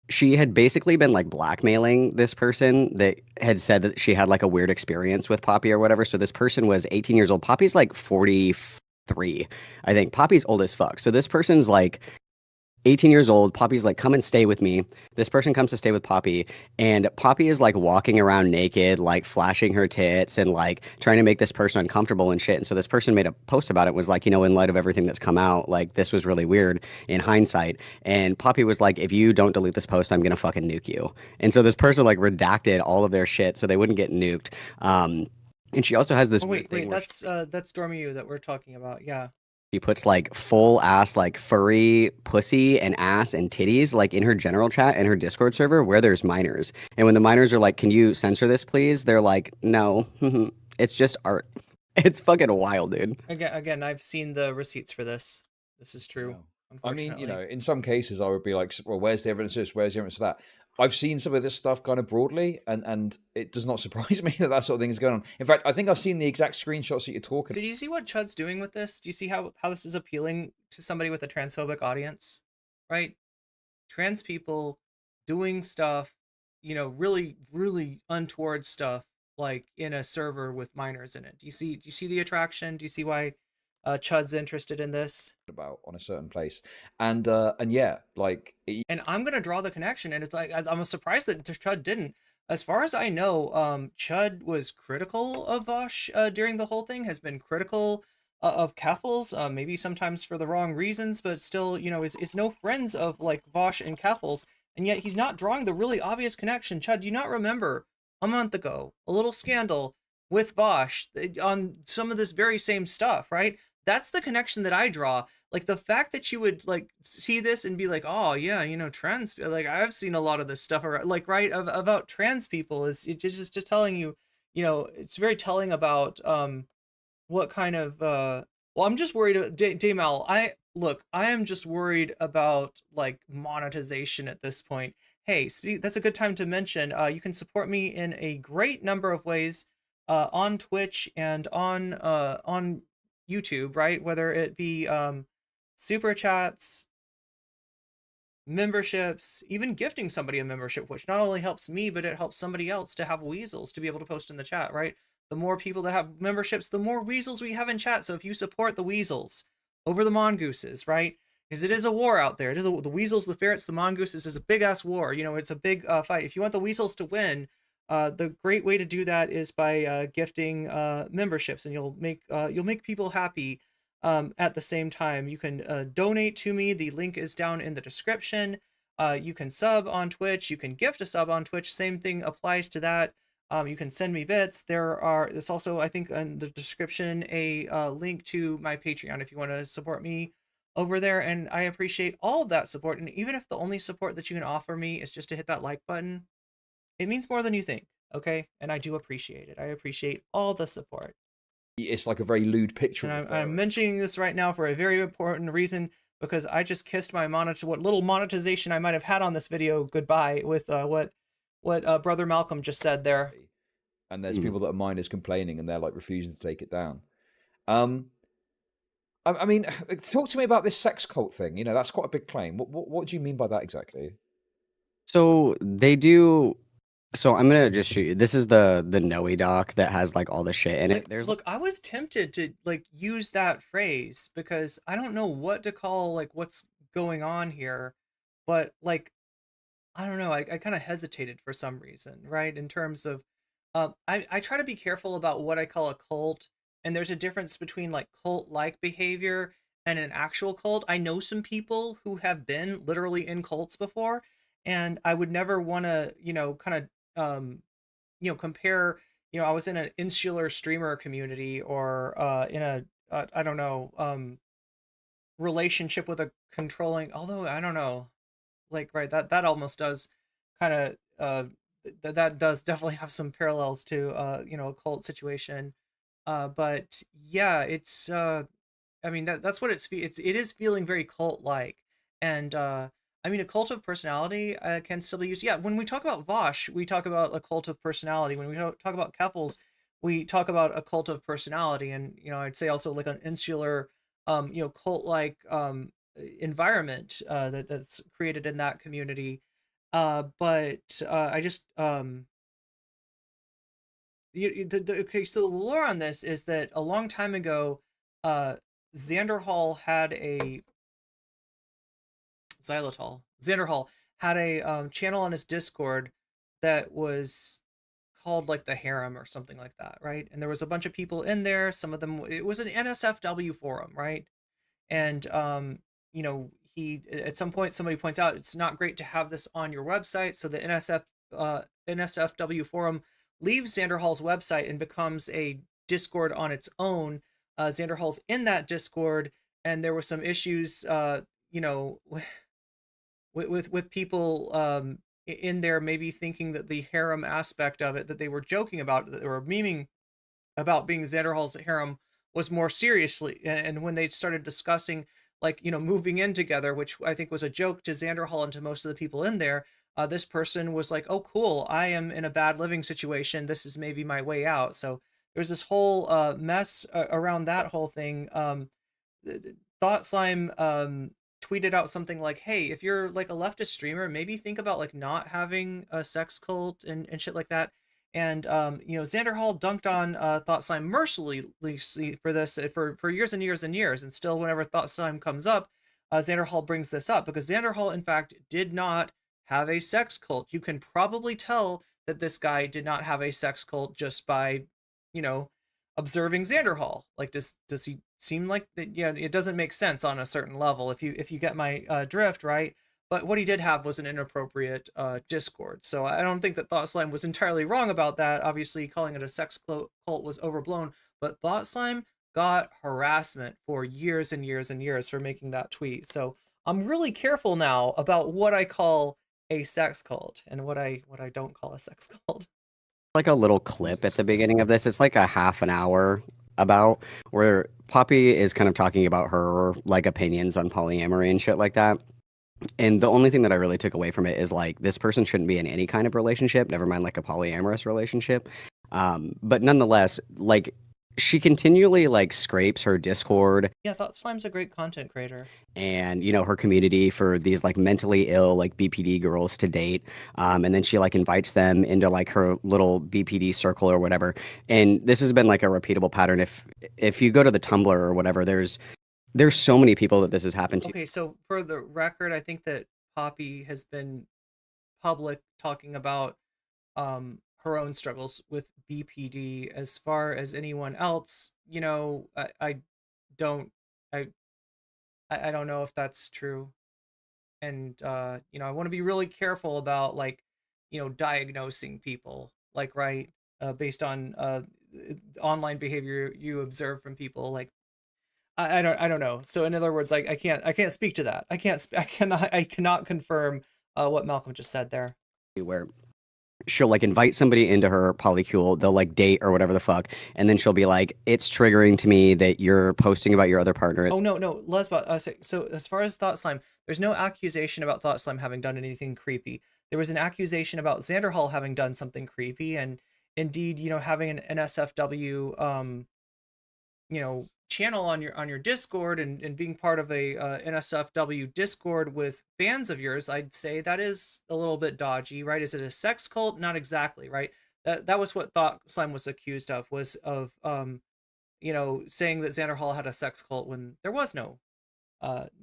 she had basically been like blackmailing this person that had said that she had like a weird experience with Poppy or whatever. So this person was 18 years old. Poppy's like 43, I think. Poppy's old as fuck. So this person's like 18 years old. Poppy's like, come and stay with me. This person comes to stay with Poppy, and Poppy is like walking around naked, like flashing her tits and like trying to make this person uncomfortable and shit. And so this person made a post about it, was like, you know, in light of everything that's come out, like this was really weird in hindsight. And Poppy was like, if you don't delete this post, I'm gonna fucking nuke you. And so this person like redacted all of their shit so they wouldn't get nuked. And she also has this weird thing where that's Dormiu that we're talking about. Yeah. she puts like full ass, like furry pussy and ass and titties, like in her general chat and her Discord server where there's minors. And when the minors are like, can you censor this, please? They're like, no, it's just art. It's fucking wild, dude. Again, I've seen the receipts for this. This is true. Yeah. I mean, you Unfortunately. know, in some cases I would be like, well, where's the evidence of this? Where's the evidence of that? I've seen some of this stuff kind of broadly, and it does not surprise me that that sort of thing is going on. In fact, I think I've seen the exact screenshots that you're talking So do you see what Chud's doing with this? Do you see how this is appealing to somebody with a transphobic audience? Right? Trans people doing stuff, you know, really, really untoward stuff, like in a server with minors in it. Do you see the attraction? Do you see why Chud's interested in this? about on a certain place. And yeah, like And I'm gonna draw the connection, and it's like I'm surprised that Chud didn't. As far as I know, Chud was critical of Vaush during the whole thing. Has been critical of Keffals, maybe sometimes for the wrong reasons, but still, you know, is no friends of like Vaush and Keffals, and yet he's not drawing the really obvious connection. Chud, do you not remember a month ago a little scandal with Vaush on some of this very same stuff, right? That's the connection that I draw. Like the fact that you would like see this and be like, oh yeah, you know, trans, like I've seen a lot of this stuff around, like, right, about trans people, is it just telling you, you know, it's very telling about what kind of well, I'm just worried. Damal, I am just worried about like monetization at this point. Hey, that's a good time to mention you can support me in a great number of ways on Twitch and on YouTube, right? Whether it be super chats, memberships, even gifting somebody a membership, which not only helps me, but it helps somebody else to have weasels to be able to post in the chat, right? The more people that have memberships, the more weasels we have in chat. So if you support the weasels over the mongooses, right? Because it is a war out there. It is the weasels, the ferrets, the mongooses is a big ass war. You know, it's a big fight. If you want the weasels to win, the great way to do that is by gifting memberships, and you'll make people happy. At the same time, you can donate to me. The link is down in the description. You can sub on Twitch. You can gift a sub on Twitch. Same thing applies to that. You can send me bits. There's also, I think, in the description, a link to my Patreon if you want to support me over there. And I appreciate all of that support. And even if the only support that you can offer me is just to hit that like button, it means more than you think. Okay, and I do appreciate it. I appreciate all the support. it's like a very lewd picture. And of a I'm ferret. mentioning this right now for a very important reason, because I just kissed my what little monetization I might have had on this video goodbye with what Brother Malcolm just said there. And there's people that are minors complaining, and they're like refusing to take it down. I mean, talk to me about this sex cult thing. You know, that's quite a big claim. What do you mean by that exactly? So they do. So I'm gonna just show you. This is the Noe doc that has like all the shit in it. There's Look, I was tempted to like use that phrase because I don't know what to call like what's going on here, but like I don't know, I kind of hesitated for some reason, right? In terms of I try to be careful about what I call a cult, and there's a difference between like cult-like behavior and an actual cult. I know some people who have been literally in cults before, and I would never want to, kind of, compare. I was in an insular streamer community, or in a, I don't know, relationship with a controlling. Although I don't know, like, right, that almost does kind of, that does definitely have some parallels to, a cult situation. But yeah, it's, I mean, that's what it is feeling very cult like. And I mean, a cult of personality can still be used. Yeah, when we talk about Vaush, we talk about a cult of personality. When we talk about Keffals, we talk about a cult of personality. And I'd say also like an insular, cult like, environment, that's created in that community. But I just, okay, so the lore on this is that a long time ago, uh, Xanderhal had a Xanderhal had a, channel on his Discord that was called like the Harem or something like that, right? And there was a bunch of people in there. Some of them, it was an NSFW forum, right? And he, at some point, somebody points out it's not great to have this on your website, so the NSFW forum leaves Xanderhal's website and becomes a Discord on its own. Xanderhal's in that Discord, and there were some issues, with people, in there maybe thinking that the harem aspect of it that they were joking about, that they were memeing about being Xanderhal's harem, was more seriously. And when they started discussing, like, moving in together, which I think was a joke to Xanderhal and to most of the people in there, this person was like, oh cool, I am in a bad living situation, this is maybe my way out. So there's this whole mess around that whole thing. Thought Slime tweeted out something like, hey, if you're like a leftist streamer, maybe think about like not having a sex cult and shit like that. And Xanderhal dunked on Thought Slime mercilessly for this, for years and years and years. And still, whenever Thought Slime comes up, Xanderhal brings this up, because Xanderhal, in fact, did not have a sex cult. You can probably tell that this guy did not have a sex cult just by, you know, observing Xanderhal. Like, does he seem like that? Yeah, it doesn't make sense on a certain level, if you get my drift, right? But what he did have was an inappropriate Discord. So I don't think that Thought Slime was entirely wrong about that. Obviously, calling it a sex cult was overblown, but Thought Slime got harassment for years and years and years for making that tweet. So I'm really careful now about what I call a sex cult and what I don't call a sex cult. Like a little clip at the beginning of this. It's like a half an hour about where Poppy is kind of talking about her like opinions on polyamory and shit like that. And the only thing that I really took away from it is like this person shouldn't be in any kind of relationship, never mind like a polyamorous relationship. But nonetheless, like she continually like scrapes her Discord Yeah, Thought Slime's a great content creator. and her community for these like mentally ill like BPD girls to date, and then she like invites them into like her little BPD circle or whatever. And this has been like a repeatable pattern. If you go to the Tumblr or whatever, there's so many people that this has happened to. Okay, so for the record, I think that Poppy has been public talking about her own struggles with BPD. As far as anyone else, I don't I I don't know if that's true. And I want to be really careful about, like, diagnosing people, like, right, based on online behavior you observe from people. Like, I don't know. So in other words, like, I can't speak to that. I cannot confirm what Malcolm just said there. Where she'll like invite somebody into her polycule, they'll like date or whatever the fuck, and then she'll be like, it's triggering to me that you're posting about your other partner. Oh no, Lesbot. So as far as Thought Slime, there's no accusation about Thought Slime having done anything creepy. There was an accusation about Xanderhal having done something creepy, and indeed, having an NSFW channel on your Discord, and being part of a NSFW Discord with fans of yours. I'd say that is a little bit dodgy, right? Is it a sex cult? Not exactly, right? That was what Thought Slime was accused of, was of saying that Xanderhal had a sex cult when there was no,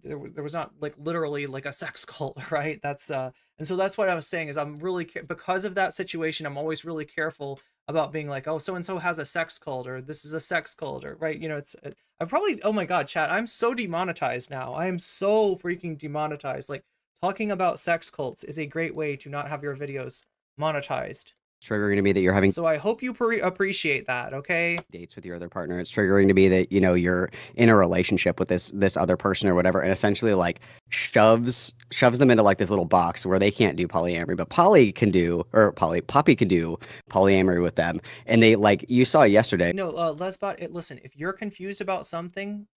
there was not like literally like a sex cult, right? That's and so that's what I was saying, is I'm really because of that situation, I'm always really careful about being like, oh, so and so has a sex cult, or this is a sex cult, or right, it's I probably, oh my god, chat, I'm so demonetized now. I am so freaking demonetized. Like, talking about sex cults is a great way to not have your videos monetized. triggering to me that you're having So I hope you appreciate that, okay? dates with your other partner. It's triggering to me that you're in a relationship with this other person or whatever, and essentially like shoves them into like this little box where they can't do polyamory, but Poppy can do polyamory with them. And they, like you saw yesterday. No, Lesbot, listen, if you're confused about something,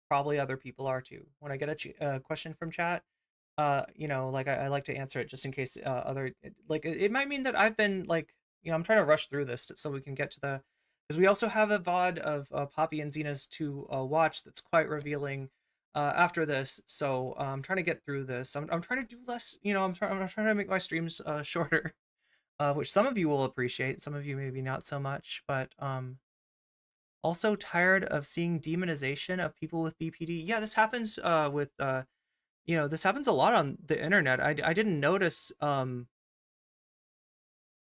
probably other people are too. When I get a question from chat, like I like to answer it just in case it might mean that I've been like, I'm trying to rush through this so we can get to because we also have a VOD of Poppy and Zena's to watch that's quite revealing after this. So I'm trying to get through this. I'm trying to do less, I'm trying to make my streams shorter, which some of you will appreciate, some of you maybe not so much, but also tired of seeing demonization of people with BPD. Yeah, this happens with this happens a lot on the internet. I didn't notice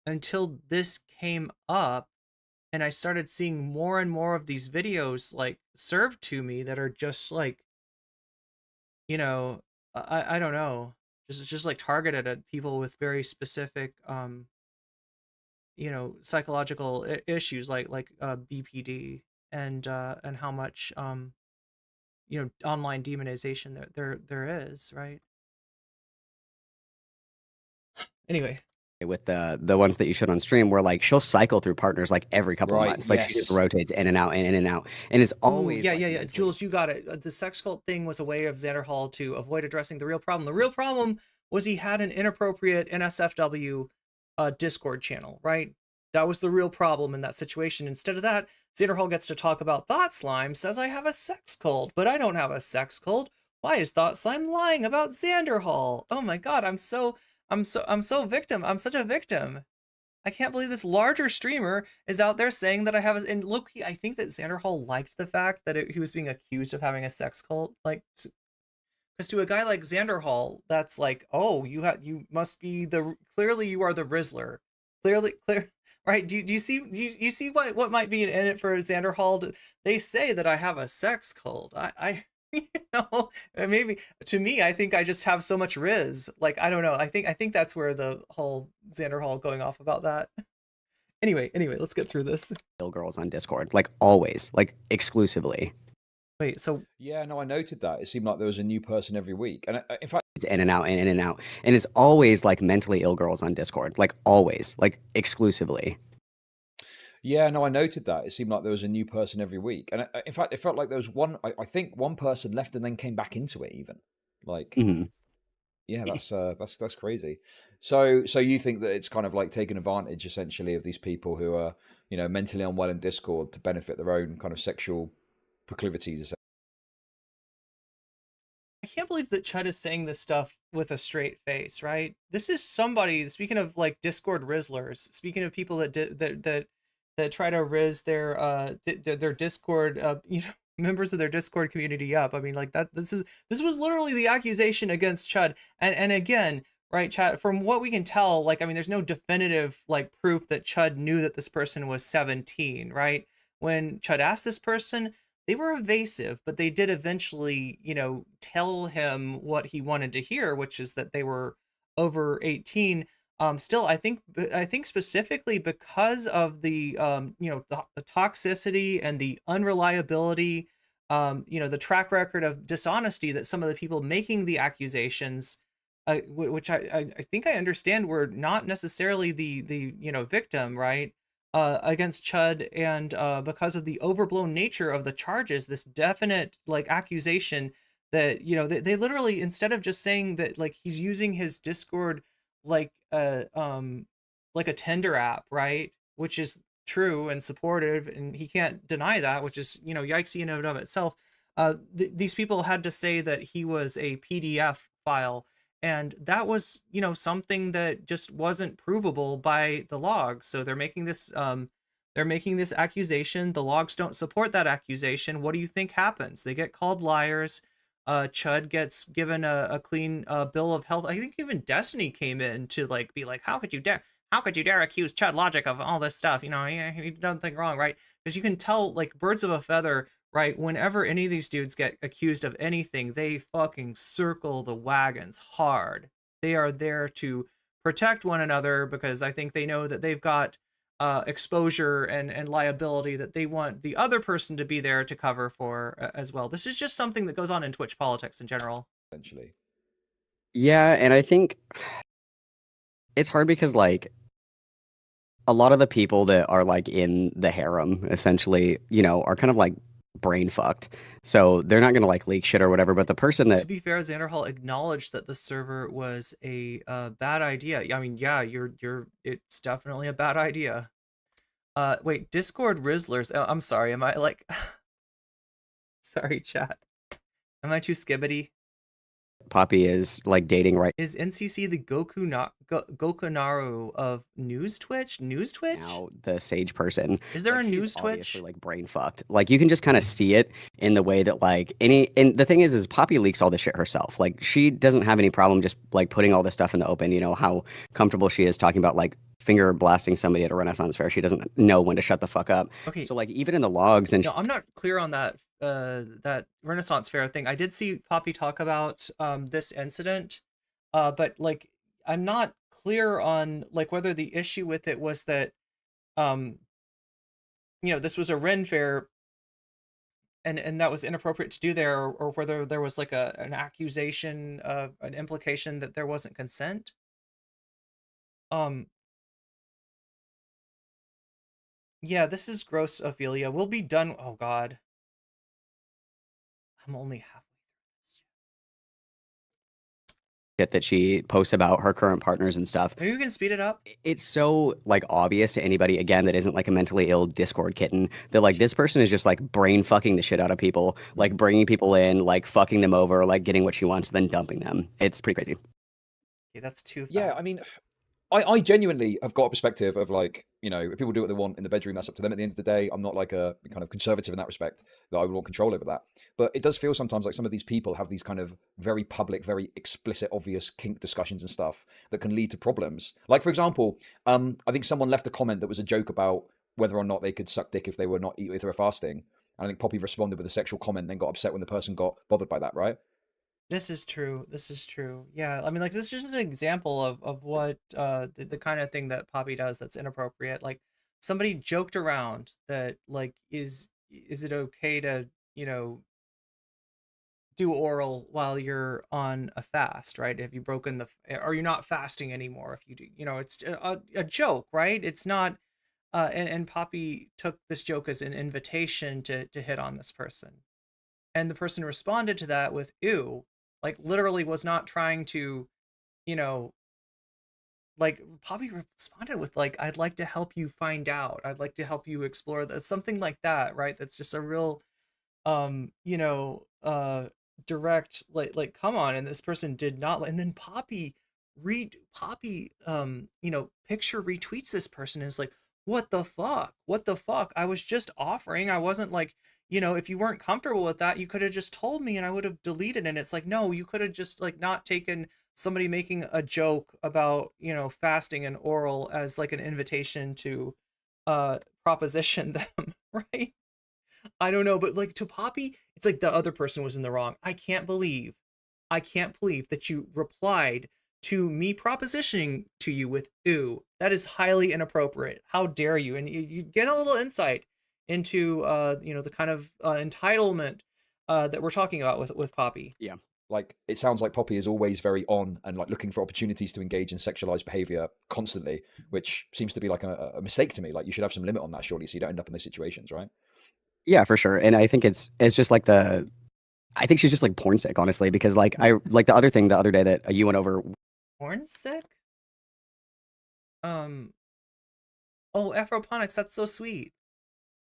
until this came up, and I started seeing more and more of these videos like served to me that are just like, I don't know, just like targeted at people with very specific psychological issues like BPD and how much online demonization there is, right? Anyway, With the ones that you showed on stream, where like she'll cycle through partners like every couple of Right, months, like she just yes. rotates in and out, in and out, and it's ooh, always yeah, like, yeah. mentally- Jules, you got it. The sex cult thing was a way of Xander Hall to avoid addressing the real problem. The real problem was he had an inappropriate NSFW Discord channel, right? That was the real problem in that situation. Instead of that, Xander Hall gets to talk about Thought Slime says I have a sex cult, but I don't have a sex cult. Why is Thought Slime lying about Xander Hall? Oh my god, I'm so victim. I'm such a victim. I can't believe this larger streamer is out there saying that I have and look, I think that Xander Hall liked the fact that he was being accused of having a sex cult, like, because to a guy like Xander Hall, that's like, oh, you must be clearly you are the Rizzler, clear, right? Do you see what might be in it for Xander Hall? They say that I have a sex cult. I maybe to me, I think I just have so much Riz. Like, I don't know. I think that's where the whole Xander Hall going off about that. Anyway, let's get through this. girls on Discord, like always, like exclusively. Wait, so Yeah, no, I noted that. It seemed like there was a new person every week. And in fact, It's in and out, in and out, and it's always like mentally ill girls on Discord, like always, like exclusively. yeah, no, I noted that. It seemed like there was a new person every week. And in fact, it felt like there was I think one person left and then came back into it even. Like, Mhm. yeah, that's crazy. So you think that it's kind of like taking advantage essentially of these people who are, mentally unwell in Discord to benefit their own kind of sexual proclivities. I can't believe that Chud is saying this stuff with a straight face, right? This is somebody, speaking of like Discord Rizzlers, speaking of people that try to Riz their Discord members of their Discord community up. I mean, like this was literally the accusation against Chud. And again, right, chat, from what we can tell, like, I mean, there's no definitive like proof that Chud knew that this person was 17, right? When Chud asked this person, they were evasive, but they did eventually, tell him what he wanted to hear, which is that they were over 18. Still, I think specifically because of the the toxicity and the unreliability, the track record of dishonesty that some of the people making the accusations, which I think I understand were not necessarily the victim, right? Against Chud, and because of the overblown nature of the charges, this definite like accusation that they literally, instead of just saying that like he's using his Discord like like a Tinder app, right, which is true and supportive, and he can't deny that, which is yikesy in and of itself. These people had to say that he was a PDF file, and that was something that just wasn't provable by the logs. So they're making this accusation. The logs don't support that accusation. What do you think happens? They get called liars. Chud gets given a clean bill of health. I think even Destiny came in to like be like, how could you dare how could you dare accuse Chud Logic of all this stuff? You know, he done nothing wrong, right? Because you can tell, like, birds of a feather, right? Whenever any of these dudes get accused of anything, they fucking circle the wagons hard. They are there to protect one another because I think they know that they've got exposure and liability that they want the other person to be there to cover for as well. This is just something that goes on in Twitch politics in general. Essentially. Yeah, and I think it's hard because like a lot of the people that are like in the harem essentially, you know, are kind of like brain fucked. So they're not gonna like leak shit or whatever. But the person To that be fair, Xanderhall acknowledged that the server was a bad idea. I mean, yeah, it's definitely a bad idea. Wait, Discord Rizzlers. Oh, I'm sorry. Am I like? Sorry, chat. Am I too skibbity? Poppy is like dating right Is NCC the Gokunaru of News Twitch? News Twitch? now, the sage person. Is there Like, a she's News obviously Twitch? like brain fucked. Like you can just kind of see it in the way that like and the thing is Poppy leaks all this shit herself. Like she doesn't have any problem just like putting all this stuff in the open. You know how comfortable she is talking about like finger blasting somebody at a Renaissance fair. She doesn't know when to shut the fuck up. Okay. So like even in the logs and No, I'm not clear on that that Renaissance fair thing. I did see Poppy talk about this incident, but like I'm not clear on like whether the issue with it was that you know, this was a Ren fair and that was inappropriate to do there, or whether there was like an accusation of an implication that there wasn't consent. Yeah, this is gross, Ophelia. We'll be done. Oh God. I'm only halfway through this. shit that she posts about her current partners and stuff. Maybe we can speed it up. It's so like obvious to anybody again that isn't like a mentally ill Discord kitten that like this person is just like brain fucking the shit out of people, like bringing people in, like fucking them over, like getting what she wants, then dumping them. It's pretty crazy. Okay, that's too fast. Yeah, I mean, I genuinely have got a perspective of like, you know, if people do what they want in the bedroom, that's up to them at the end of the day. I'm not like a kind of conservative in that respect, that I would want control over that. But it does feel sometimes like some of these people have these kind of very public, very explicit, obvious kink discussions and stuff that can lead to problems. Like, for example, I think someone left a comment that was a joke about whether or not they could suck dick if they were not if they were fasting. And I think Poppy responded with a sexual comment, then got upset when the person got bothered by that, right? This is true. This is true. Yeah, I mean, like, this is just an example of what the kind of thing that Poppy does that's inappropriate. Like, somebody joked around that, like, is it okay to, you know, do oral while you're on a fast, right? Have you broken are you not fasting anymore if you do, you know, it's a joke, right? It's not, and Poppy took this joke as an invitation to hit on this person. And the person responded to that with, ew, like literally was not trying to, you know, like Poppy responded with like, I'd like to help you find out. I'd like to help you explore that, something like that, right? That's just a real, you know, direct, like, come on. And this person did not, and then Poppy, you know, picture retweets this person and is like, what the fuck? What the fuck? I was just offering. I wasn't like, you know, if you weren't comfortable with that, you could have just told me and I would have deleted. And it's like, no, you could have just like not taken somebody making a joke about, you know, fasting and oral as like an invitation to proposition them, right? I don't know, but like to Poppy, it's like the other person was in the wrong. I can't believe that you replied to me propositioning to you with "ooh." That is highly inappropriate. How dare you? And you get a little insight into you know, the kind of entitlement that we're talking about with Poppy. Yeah. Like, it sounds like Poppy is always very on and like looking for opportunities to engage in sexualized behavior constantly, which seems to be like a mistake to me. Like, you should have some limit on that, surely, so you don't end up in those situations, right? Yeah, for sure. And I think it's just like I think she's just like porn sick, honestly, because like I like the other thing the other day that you went over. Porn sick? Oh, Afroponics, that's so sweet.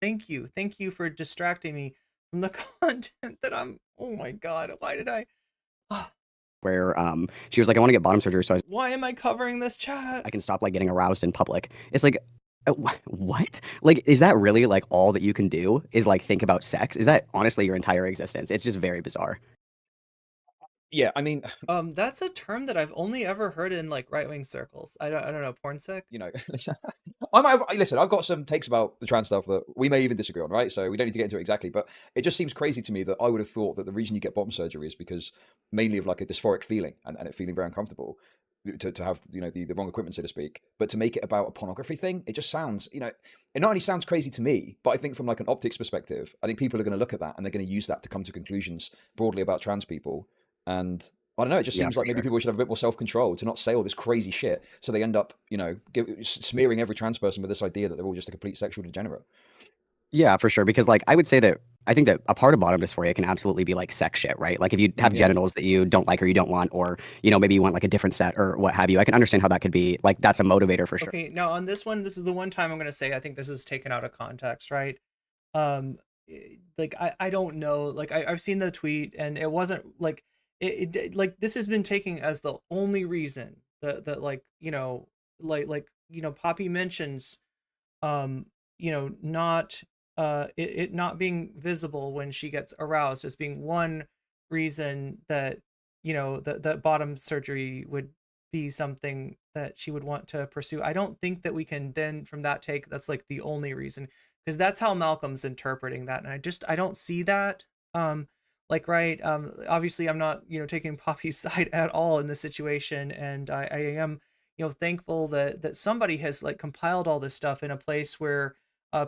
Thank you for distracting me from the content that I'm. Oh my god, why did I? Where she was like, I want to get bottom surgery so Why am I covering this chat? I can stop like getting aroused in public. It's like, what? Like, is that really like all that you can do? Is like think about sex? Is that honestly your entire existence? It's just very bizarre. Yeah, I mean, That's a term that I've only ever heard in like right-wing circles. I don't know, porn sick. you know, I might have, listen. I've got some takes about the trans stuff that we may even disagree on, right? So we don't need to get into it exactly, but it just seems crazy to me that I would have thought that the reason you get bottom surgery is because mainly of like a dysphoric feeling and it feeling very uncomfortable to have, you know, the wrong equipment, so to speak. But to make it about a pornography thing, it just sounds, you know, it not only sounds crazy to me, but I think from like an optics perspective, I think people are going to look at that and they're going to use that to come to conclusions broadly about trans people. And I don't know. It just Yeah, seems for like maybe sure. people should have a bit more self-control to not say all this crazy shit, so they end up, you know, smearing every trans person with this idea that they're all just a complete sexual degenerate. Yeah, for sure. Because like I would say that I think that a part of bottom dysphoria can absolutely be like sex shit, right? Like if you have Yeah, genitals that you don't like or you don't want, or you know maybe you want like a different set or what have you. I can understand how that could be like that's a motivator for sure. Okay, now on this one, this is the one time I'm gonna say I think this is taken out of context, right? Um, like I don't know, like I've seen the tweet and it wasn't like like this has been taken as the only reason that like Poppy mentions not it not being visible when she gets aroused as being one reason that that bottom surgery would be something that she would want to pursue. I don't think that we can then from that take that's like the only reason, because that's how Malcolm's interpreting that, and I don't see that. Like right, obviously I'm not taking Poppy's side at all in this situation, and I am thankful that somebody has like compiled all this stuff in a place where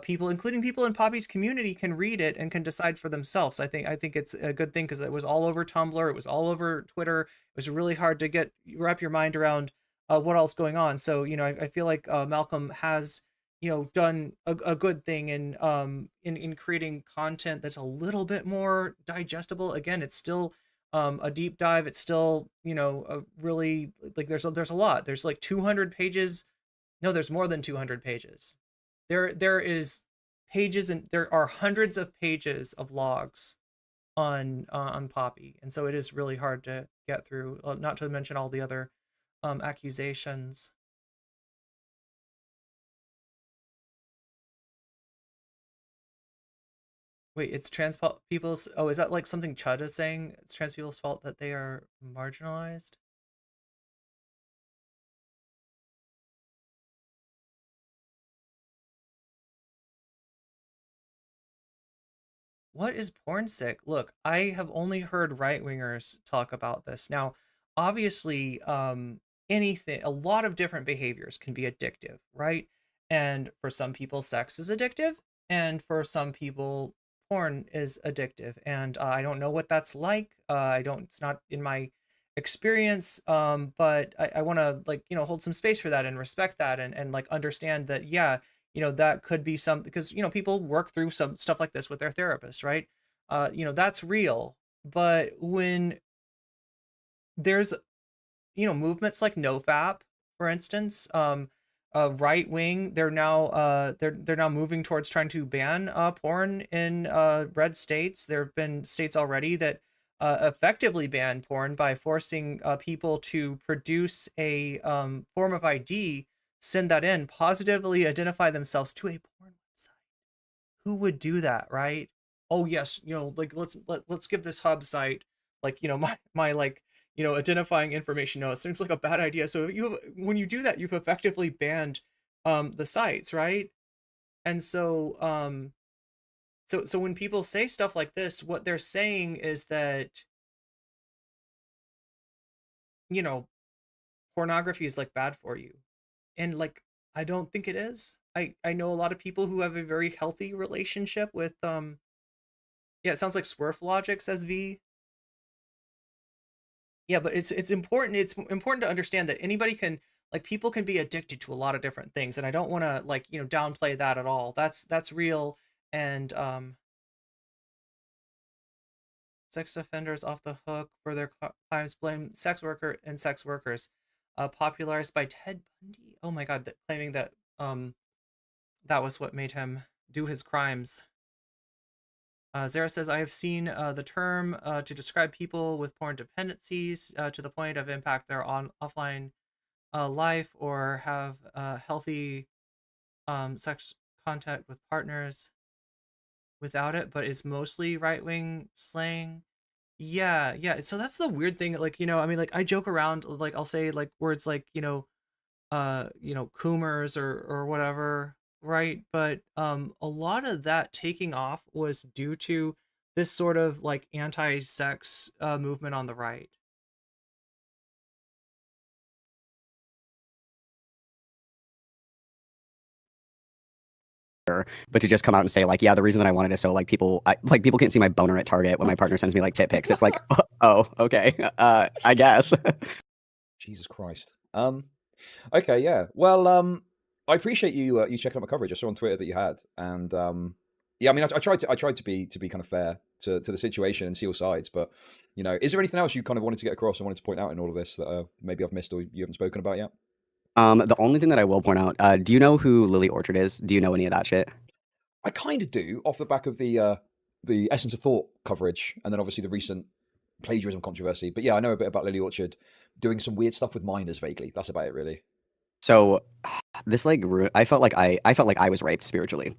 people, including people in Poppy's community, can read it and can decide for themselves. I think it's a good thing because it was all over Tumblr, it was all over Twitter. It was really hard to wrap your mind around what else going on. So I feel like Malcolm has done a good thing in creating content that's a little bit more digestible. Again, it's still a deep dive. It's still a really like there's a lot. There's like 200 pages. No, there's more than 200 pages. There is pages, and there are hundreds of pages of logs on Poppy, and so it is really hard to get through. Not to mention all the other accusations. Wait, it's people's. Oh, is that like something Chud is saying? It's trans people's fault that they are marginalized. What is porn sick? Look, I have only heard right wingers talk about this. Now, obviously, anything, a lot of different behaviors can be addictive, right? And for some people, sex is addictive, and for some people, porn is addictive. And I don't know what that's like. I don't. It's not in my experience. But I want to like hold some space for that and respect that, and like understand that yeah, that could be some, because people work through some stuff like this with their therapists, right? That's real. But when there's movements like nofap, for instance, right wing, they're now moving towards trying to ban porn in red states. There have been states already that effectively ban porn by forcing people to produce a form of ID, send that in, positively identify themselves to a porn website. Who would do that, right? Oh yes, like let's give this hub site like my like identifying information. No, it seems like a bad idea. So when you do that, you've effectively banned the sites, right? And so when people say stuff like this, what they're saying is that you know pornography is like bad for you, and like I don't think it is. I know a lot of people who have a very healthy relationship with yeah, it sounds like Swerf Logic, says V. Yeah, but it's important to understand that anybody can, like, people can be addicted to a lot of different things, and I don't want to like downplay that at all. That's real. And sex offenders off the hook for their crimes, blame sex worker and sex workers. Popularized by Ted Bundy. Oh my God, claiming that that was what made him do his crimes. Zara says, I have seen the term to describe people with porn dependencies to the point of impact their offline life or have healthy sex contact with partners without it, but it's mostly right wing slang. Yeah. So that's the weird thing. Like, I mean, like I joke around, like I'll say like words like, coomers or whatever, right? But a lot of that taking off was due to this sort of like anti-sex movement on the right. But to just come out and say like, yeah, the reason that I wanted it so like people can't see my boner at Target when my partner sends me like tit pics. It's like, oh, okay, I guess. Jesus Christ. Okay, yeah. Well, I appreciate you you checking out my coverage. I saw on Twitter that you had, and yeah, I mean, I tried to be kind of fair to the situation and see all sides. But is there anything else you kind of wanted to get across and wanted to point out in all of this that maybe I've missed or you haven't spoken about yet? The only thing that I will point out, do you know who Lily Orchard is? Do you know any of that shit? I kind of do off the back of the Essence of Thought coverage, and then obviously the recent plagiarism controversy. But yeah, I know a bit about Lily Orchard doing some weird stuff with minors vaguely. That's about it, really. So this like I felt like I was raped spiritually.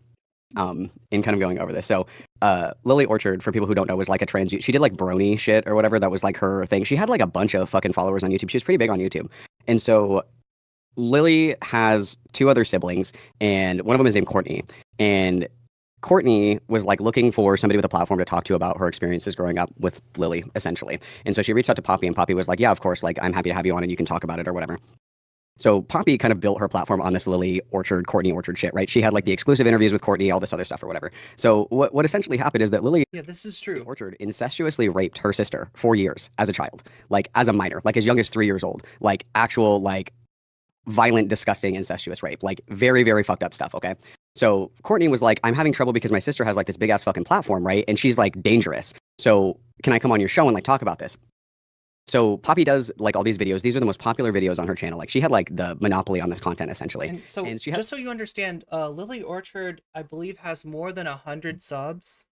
In kind of going over this. So, Lily Orchard, for people who don't know, was like a trans. She did like brony shit or whatever. That was like her thing. She had like a bunch of fucking followers on YouTube. She was pretty big on YouTube. And so Lily has two other siblings, and one of them is named Courtney. And Courtney was like looking for somebody with a platform to talk to about her experiences growing up with Lily, essentially. And so she reached out to Poppy, and Poppy was like, "Yeah, of course. Like, I'm happy to have you on, and you can talk about it or whatever." So Poppy kind of built her platform on this Lily Orchard, Courtney Orchard shit, right? She had like the exclusive interviews with Courtney, all this other stuff or whatever. So what essentially happened is that Lily Yeah, this is true. Orchard incestuously raped her sister for years as a child, like as a minor, like as young as 3 years old, like actual like violent, disgusting, incestuous rape, like very, very fucked up stuff. Okay. So Courtney was like, I'm having trouble because my sister has like this big ass fucking platform, right? And she's like dangerous. So can I come on your show and like talk about this? So Poppy does like all these videos. These are the most popular videos on her channel. Like she had like the monopoly on this content essentially. And so, And she had just so you understand, Lily Orchard, I believe, has more than 100 subs.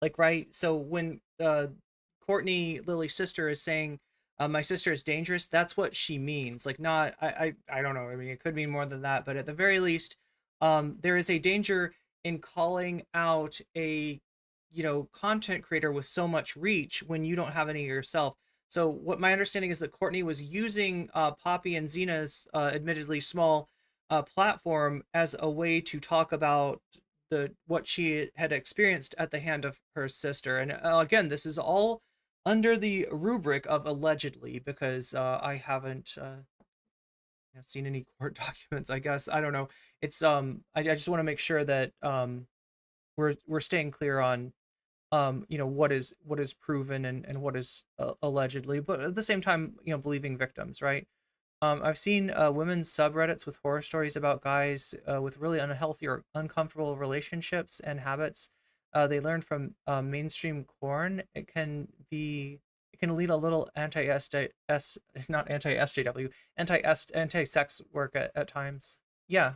Like, right? So when Courtney, Lily's sister, is saying, "My sister is dangerous," that's what she means. Like, not I don't know. I mean, it could mean more than that, but at the very least, there is a danger in calling out a content creator with so much reach when you don't have any yourself. So what my understanding is that Courtney was using Poppy and Zena's admittedly small platform as a way to talk about what she had experienced at the hand of her sister. And again, this is all under the rubric of allegedly, because I haven't seen any court documents. I guess I don't know. It's I just want to make sure that we're staying clear on what is proven and what is allegedly, but at the same time, believing victims, right? I've seen women's subreddits with horror stories about guys with really unhealthy or uncomfortable relationships and habits they learned from mainstream porn. It can lead a little not anti-SJW, anti-sex work at times. Yeah.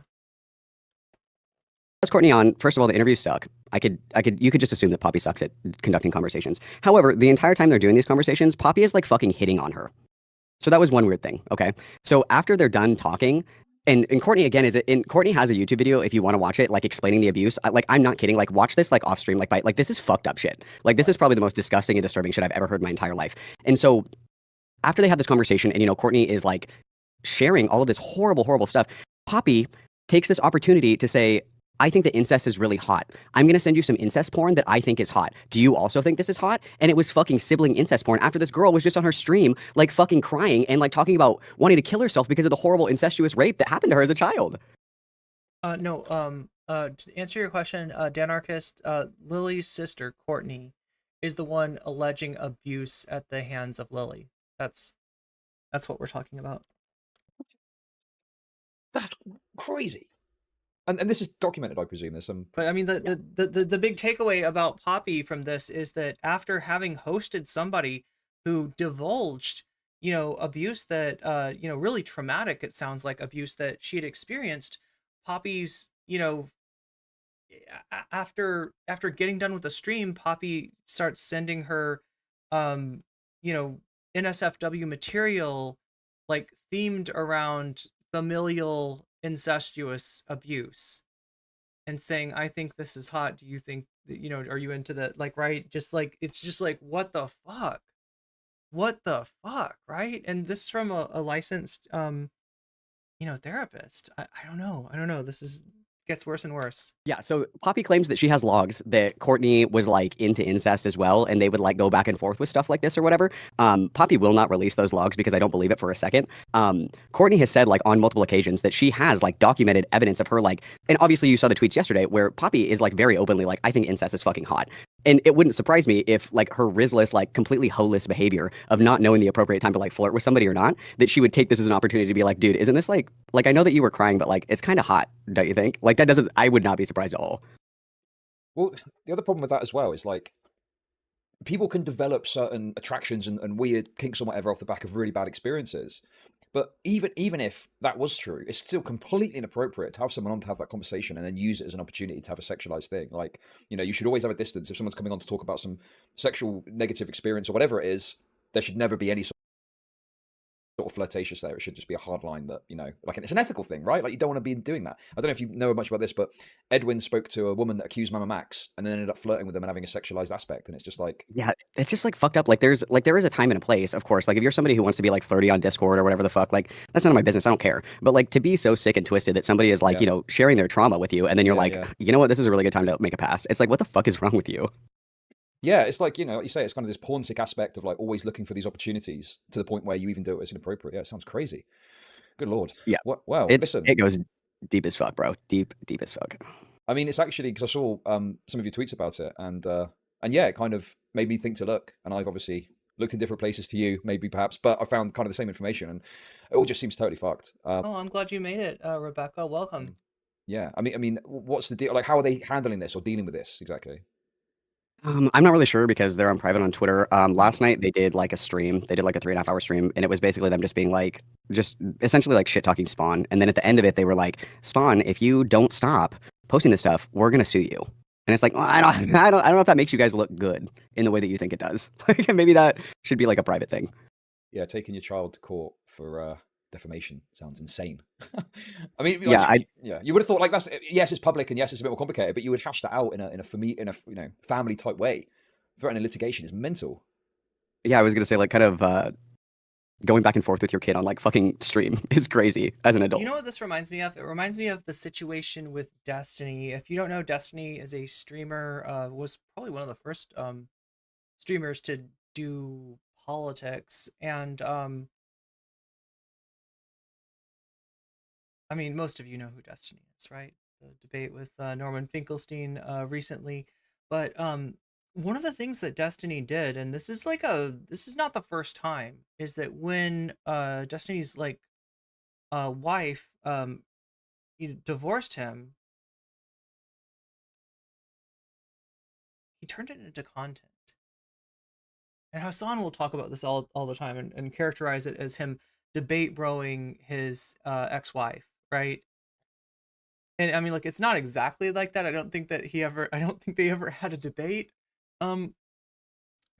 has Courtney on. First of all, the interviews suck. You could just assume that Poppy sucks at conducting conversations. However, the entire time they're doing these conversations, Poppy is like fucking hitting on her. So that was one weird thing. Okay. So after they're done talking, and Courtney again Courtney has a YouTube video if you want to watch it, like explaining the abuse. I'm not kidding. Like watch this like off stream, like this is fucked up shit. Like this is probably the most disgusting and disturbing shit I've ever heard in my entire life. And so after they have this conversation, and Courtney is like sharing all of this horrible, horrible stuff, Poppy takes this opportunity to say, I think that incest is really hot. I'm going to send you some incest porn that I think is hot. Do you also think this is hot? And it was fucking sibling incest porn after this girl was just on her stream, like fucking crying and like talking about wanting to kill herself because of the horrible incestuous rape that happened to her as a child. No, to answer your question, Danarchist, Lily's sister, Courtney, is the one alleging abuse at the hands of Lily. That's what we're talking about. That's crazy. And this is documented, I presume. There's some. But I mean, the big takeaway about Poppy from this is that after having hosted somebody who divulged, abuse that, really traumatic, it sounds like abuse that she had experienced, Poppy's, after getting done with the stream, Poppy starts sending her, NSFW material, like themed around familial incestuous abuse, and saying, I think this is hot. Do you think that, are you into that? Like, right? Just like, it's just like, what the fuck? what the fuck, right? And this is from a licensed therapist. I don't know. I don't know. This is gets worse and worse. Yeah, so Poppy claims that she has logs that Courtney was like into incest as well, and they would like go back and forth with stuff like this or whatever. Poppy will not release those logs because I don't believe it for a second. Courtney has said like on multiple occasions that she has like documented evidence of her like, and obviously you saw the tweets yesterday where Poppy is like very openly like, I think incest is fucking hot. And it wouldn't surprise me if like her Rizless, like completely holeless behavior of not knowing the appropriate time to like flirt with somebody or not, that she would take this as an opportunity to be like, dude, isn't this like I know that you were crying, but like it's kind of hot, don't you think? Like that doesn't, I would not be surprised at all. Well, the other problem with that as well is like people can develop certain attractions and weird kinks or whatever off the back of really bad experiences. But even if that was true, it's still completely inappropriate to have someone on to have that conversation and then use it as an opportunity to have a sexualized thing. Like, you should always have a distance. If someone's coming on to talk about some sexual negative experience or whatever it is, there should never be any sort of flirtatious there. It should just be a hard line that, like, and it's an ethical thing, right? Like, you don't want to be doing that. I don't know if you know much about this, but Edwin spoke to a woman that accused Mama Max and then ended up flirting with them and having a sexualized aspect. And it's just like, Yeah, it's just like fucked up. Like there is a time and a place, of course. Like if you're somebody who wants to be like flirty on Discord or whatever the fuck, like that's none of my business. I don't care. But like to be so sick and twisted that somebody is like, yeah, sharing their trauma with you, and then you're yeah, like, yeah. you know what, this is a really good time to make a pass. It's like, what the fuck is wrong with you? Yeah, it's like, like you say, it's kind of this porn sick aspect of like always looking for these opportunities to the point where you even do it as inappropriate. Yeah, it sounds crazy. Good Lord. Yeah, What? Wow. it Listen, it goes deep as fuck, bro. Deep as fuck. I mean, it's actually because I saw some of your tweets about it, and yeah, it kind of made me think to look. And I've obviously looked in different places to you, maybe perhaps, but I found kind of the same information, and it all just seems totally fucked. Oh, I'm glad you made it, Rebecca. Welcome. Yeah, I mean, what's the deal? Like, how are they handling this or dealing with this exactly? I'm not really sure because they're on private on Twitter. Last night they did like a stream. They did like a 3.5 hour stream, and it was basically them just being like, just essentially like shit talking Spawn. And then at the end of it, they were like, Spawn, if you don't stop posting this stuff, we're gonna sue you. And it's like, well, I don't know if that makes you guys look good in the way that you think it does. Like maybe that should be like a private thing. Yeah, taking your child to court for defamation sounds insane. I mean, like, Yeah, I yeah, you would have thought like that's yes, it's public and yes, it's a bit more complicated, but you would hash that out in a for me in a family type way. Threatening litigation is mental. yeah, I was gonna say like kind of going back and forth with your kid on like fucking stream is crazy as an Do adult. you know what this reminds me of? It reminds me of the situation with Destiny. If you don't know, Destiny is a streamer, was probably one of the first streamers to do politics. And I mean, most of you know who Destiny is, right? The debate with Norman Finkelstein recently. But one of the things that Destiny did, and this is not the first time, is that when Destiny's like wife divorced him, he turned it into content. And Hassan will talk about this all the time and characterize it as him debate broing his ex-wife, right? And I mean, like, it's not exactly like that. I don't think they ever had a debate um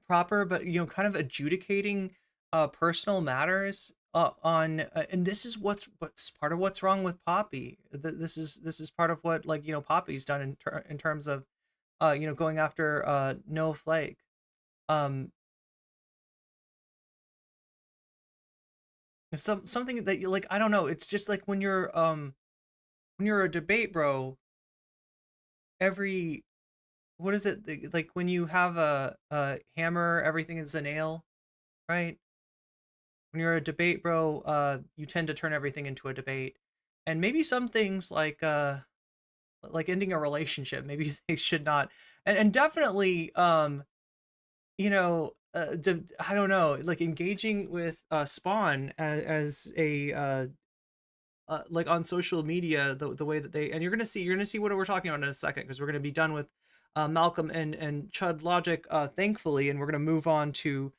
proper, but kind of adjudicating personal matters on and this is what's part of what's wrong with Poppy. This is part of what, like, Poppy's done in terms of going after No Flake. Um something that you like, I don't know, it's just like when you're a debate bro, every what is it, like when you have a hammer, everything is a nail, right? When you're a debate bro, you tend to turn everything into a debate. And maybe some things like ending a relationship, maybe they should not. And definitely I don't know, like engaging with Spawn as a like on social media, the way that they, and you're gonna see what we're talking about in a second, because we're gonna be done with Malcolm and Chud Logic, thankfully, and we're gonna move on to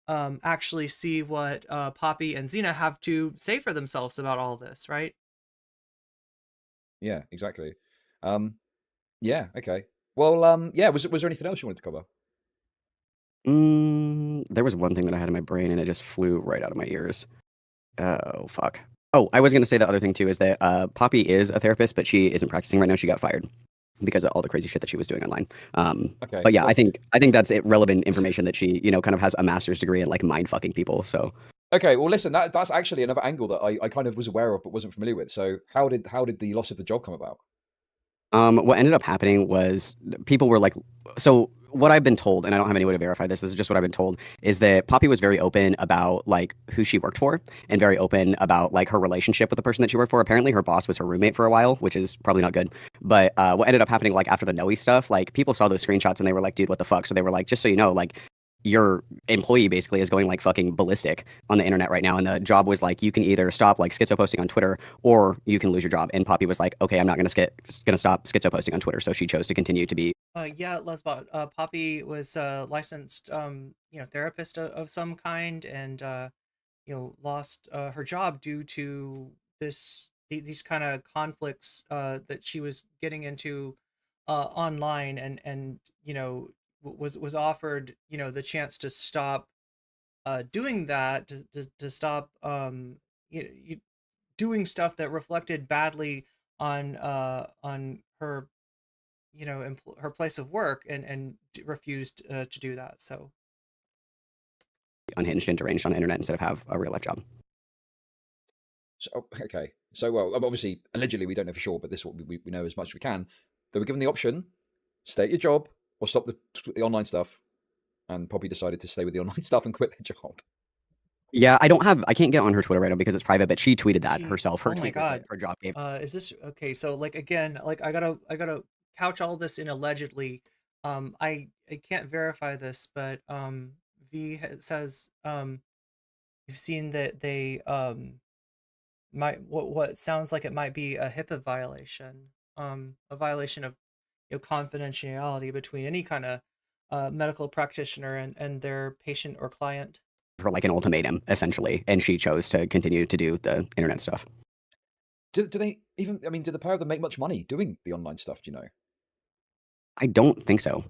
actually see what Poppy and Zena have to say for themselves about all this, right? Yeah, exactly. Um, yeah, okay. Well, yeah. Was there anything else you wanted to cover? There was one thing that I had in my brain and it just flew right out of my ears. Oh fuck. Oh, I was gonna say the other thing too is that Poppy is a therapist, but she isn't practicing right now. She got fired. because of all the crazy shit that she was doing online. Okay. But yeah, Well, I think that's relevant information that she, kind of has a master's degree in like mind fucking people. So okay. Well, listen, that's actually another angle that I kind of was aware of but wasn't familiar with. So how did the loss of the job come about? What ended up happening was people were like, so what I've been told, and I don't have any way to verify this, this is just what I've been told, is that Poppy was very open about like who she worked for and very open about like her relationship with the person that she worked for. Apparently her boss was her roommate for a while, which is probably not good. But what ended up happening like after the Noe stuff, like people saw those screenshots and they were like, dude, what the fuck? So they were like, just so you know, like your employee basically is going like fucking ballistic on the internet right now. And the job was like, you can either stop like schizo posting on Twitter or you can lose your job. And Poppy was like, okay, I'm not gonna stop schizo posting on Twitter. So she chose to continue to be. Yeah, Lesbot. Poppy was licensed, therapist of some kind, and lost her job due to these kind of conflicts that she was getting into online, and was offered the chance to stop doing that, to stop doing stuff that reflected badly on her her place of work, and refused to do that. So Unhinged and deranged on the internet instead of have a real life job. So okay. So well, obviously, allegedly, we don't know for sure, but this is what we know as much as we can. They were given the option: stay at your job or stop the online stuff. And Poppy decided to stay with the online stuff and quit their job. Yeah, I can't get on her Twitter right now because it's private, but she tweeted that herself. Her Oh my tweet was God. that her job gave. Is this okay? So like, again, like I gotta couch all this in allegedly. I can't verify this, but says you've seen that they might, what sounds like it might be a HIPAA violation, a violation of confidentiality between any kind of medical practitioner and their patient or client. Her like an ultimatum essentially, and she chose to continue to do the internet stuff. Do they even? I mean, did the pair of them make much money doing the online stuff? Do you know? I don't think so.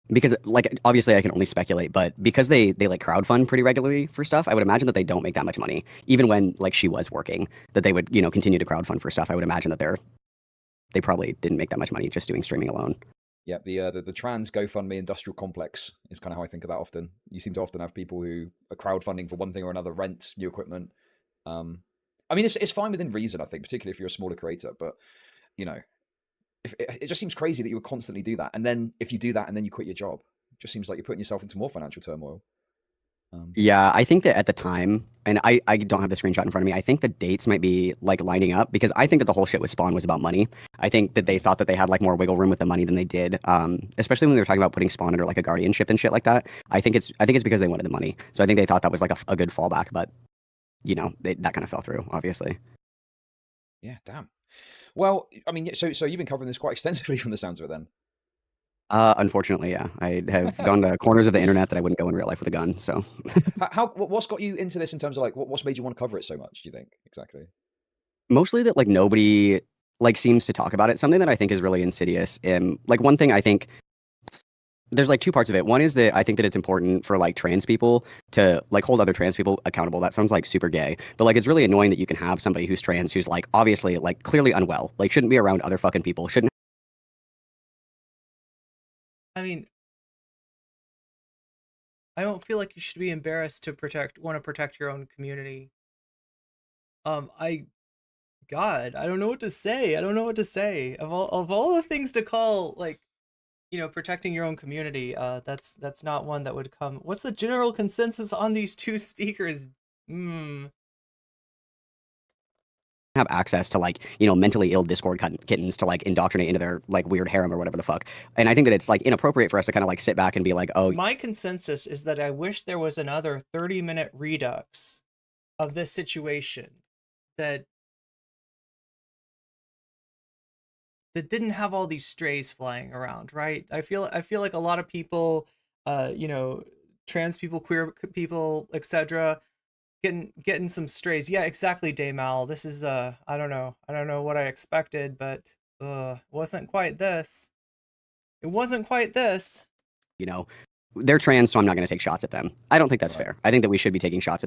Because like obviously I can only speculate, but because they like crowdfund pretty regularly for stuff, I would imagine that they don't make that much money. Even when like she was working, that they would continue to crowdfund for stuff. I would imagine that they probably didn't make that much money just doing streaming alone. Yeah, the trans GoFundMe industrial complex is kind of how I think of that often. You seem to often have people who are crowdfunding for one thing or another, rent, new equipment. I mean, it's fine within reason, I think, particularly if you're a smaller creator. But if it just seems crazy that you would constantly do that, and then if you do that and then you quit your job, it just seems like you're putting yourself into more financial turmoil. Yeah, I think that at the time, and I don't have the screenshot in front of me, I think the dates might be like lining up because I think that the whole shit with Spawn was about money. I think that they thought that they had like more wiggle room with the money than they did, especially when they were talking about putting Spawn under like a guardianship and shit like that. I think it's because they wanted the money. So I think they thought that was like a good fallback, but that kind of fell through, obviously. Yeah, damn. Well, I mean, so you've been covering this quite extensively from the sounds of it then. Unfortunately, yeah. I have gone to corners of the internet that I wouldn't go in real life with a gun. So, what's got you into this in terms of like what's made you want to cover it so much? Do you think exactly? mostly that like nobody like seems to talk about it. Something that I think is really insidious. Like one thing I think there's like two parts of it. One is that I think that it's important for like trans people to like hold other trans people accountable. That sounds like super gay, but like it's really annoying that you can have somebody who's trans who's like obviously like clearly unwell, like shouldn't be around other fucking people, shouldn't. I mean, I don't feel like you should be embarrassed to want to protect your own community. God, I don't know what to say. I don't know what to say. Of all the things to call, like, protecting your own community, that's not one that would come. What's the general consensus on these two speakers? Have access to like mentally ill Discord kittens to like indoctrinate into their like weird harem or whatever the fuck. And I think that it's like inappropriate for us to kind of like sit back and be like, oh, my consensus is that I wish there was another 30-minute redux of this situation that didn't have all these strays flying around, right? I feel like a lot of people, trans people, queer people, etc., getting some strays. Yeah, exactly, Daymal. This is I don't know what I expected, but wasn't quite this. It wasn't quite this. they're trans, so I'm not going to take shots at them. I don't think that's fair. I think that we should be taking shots at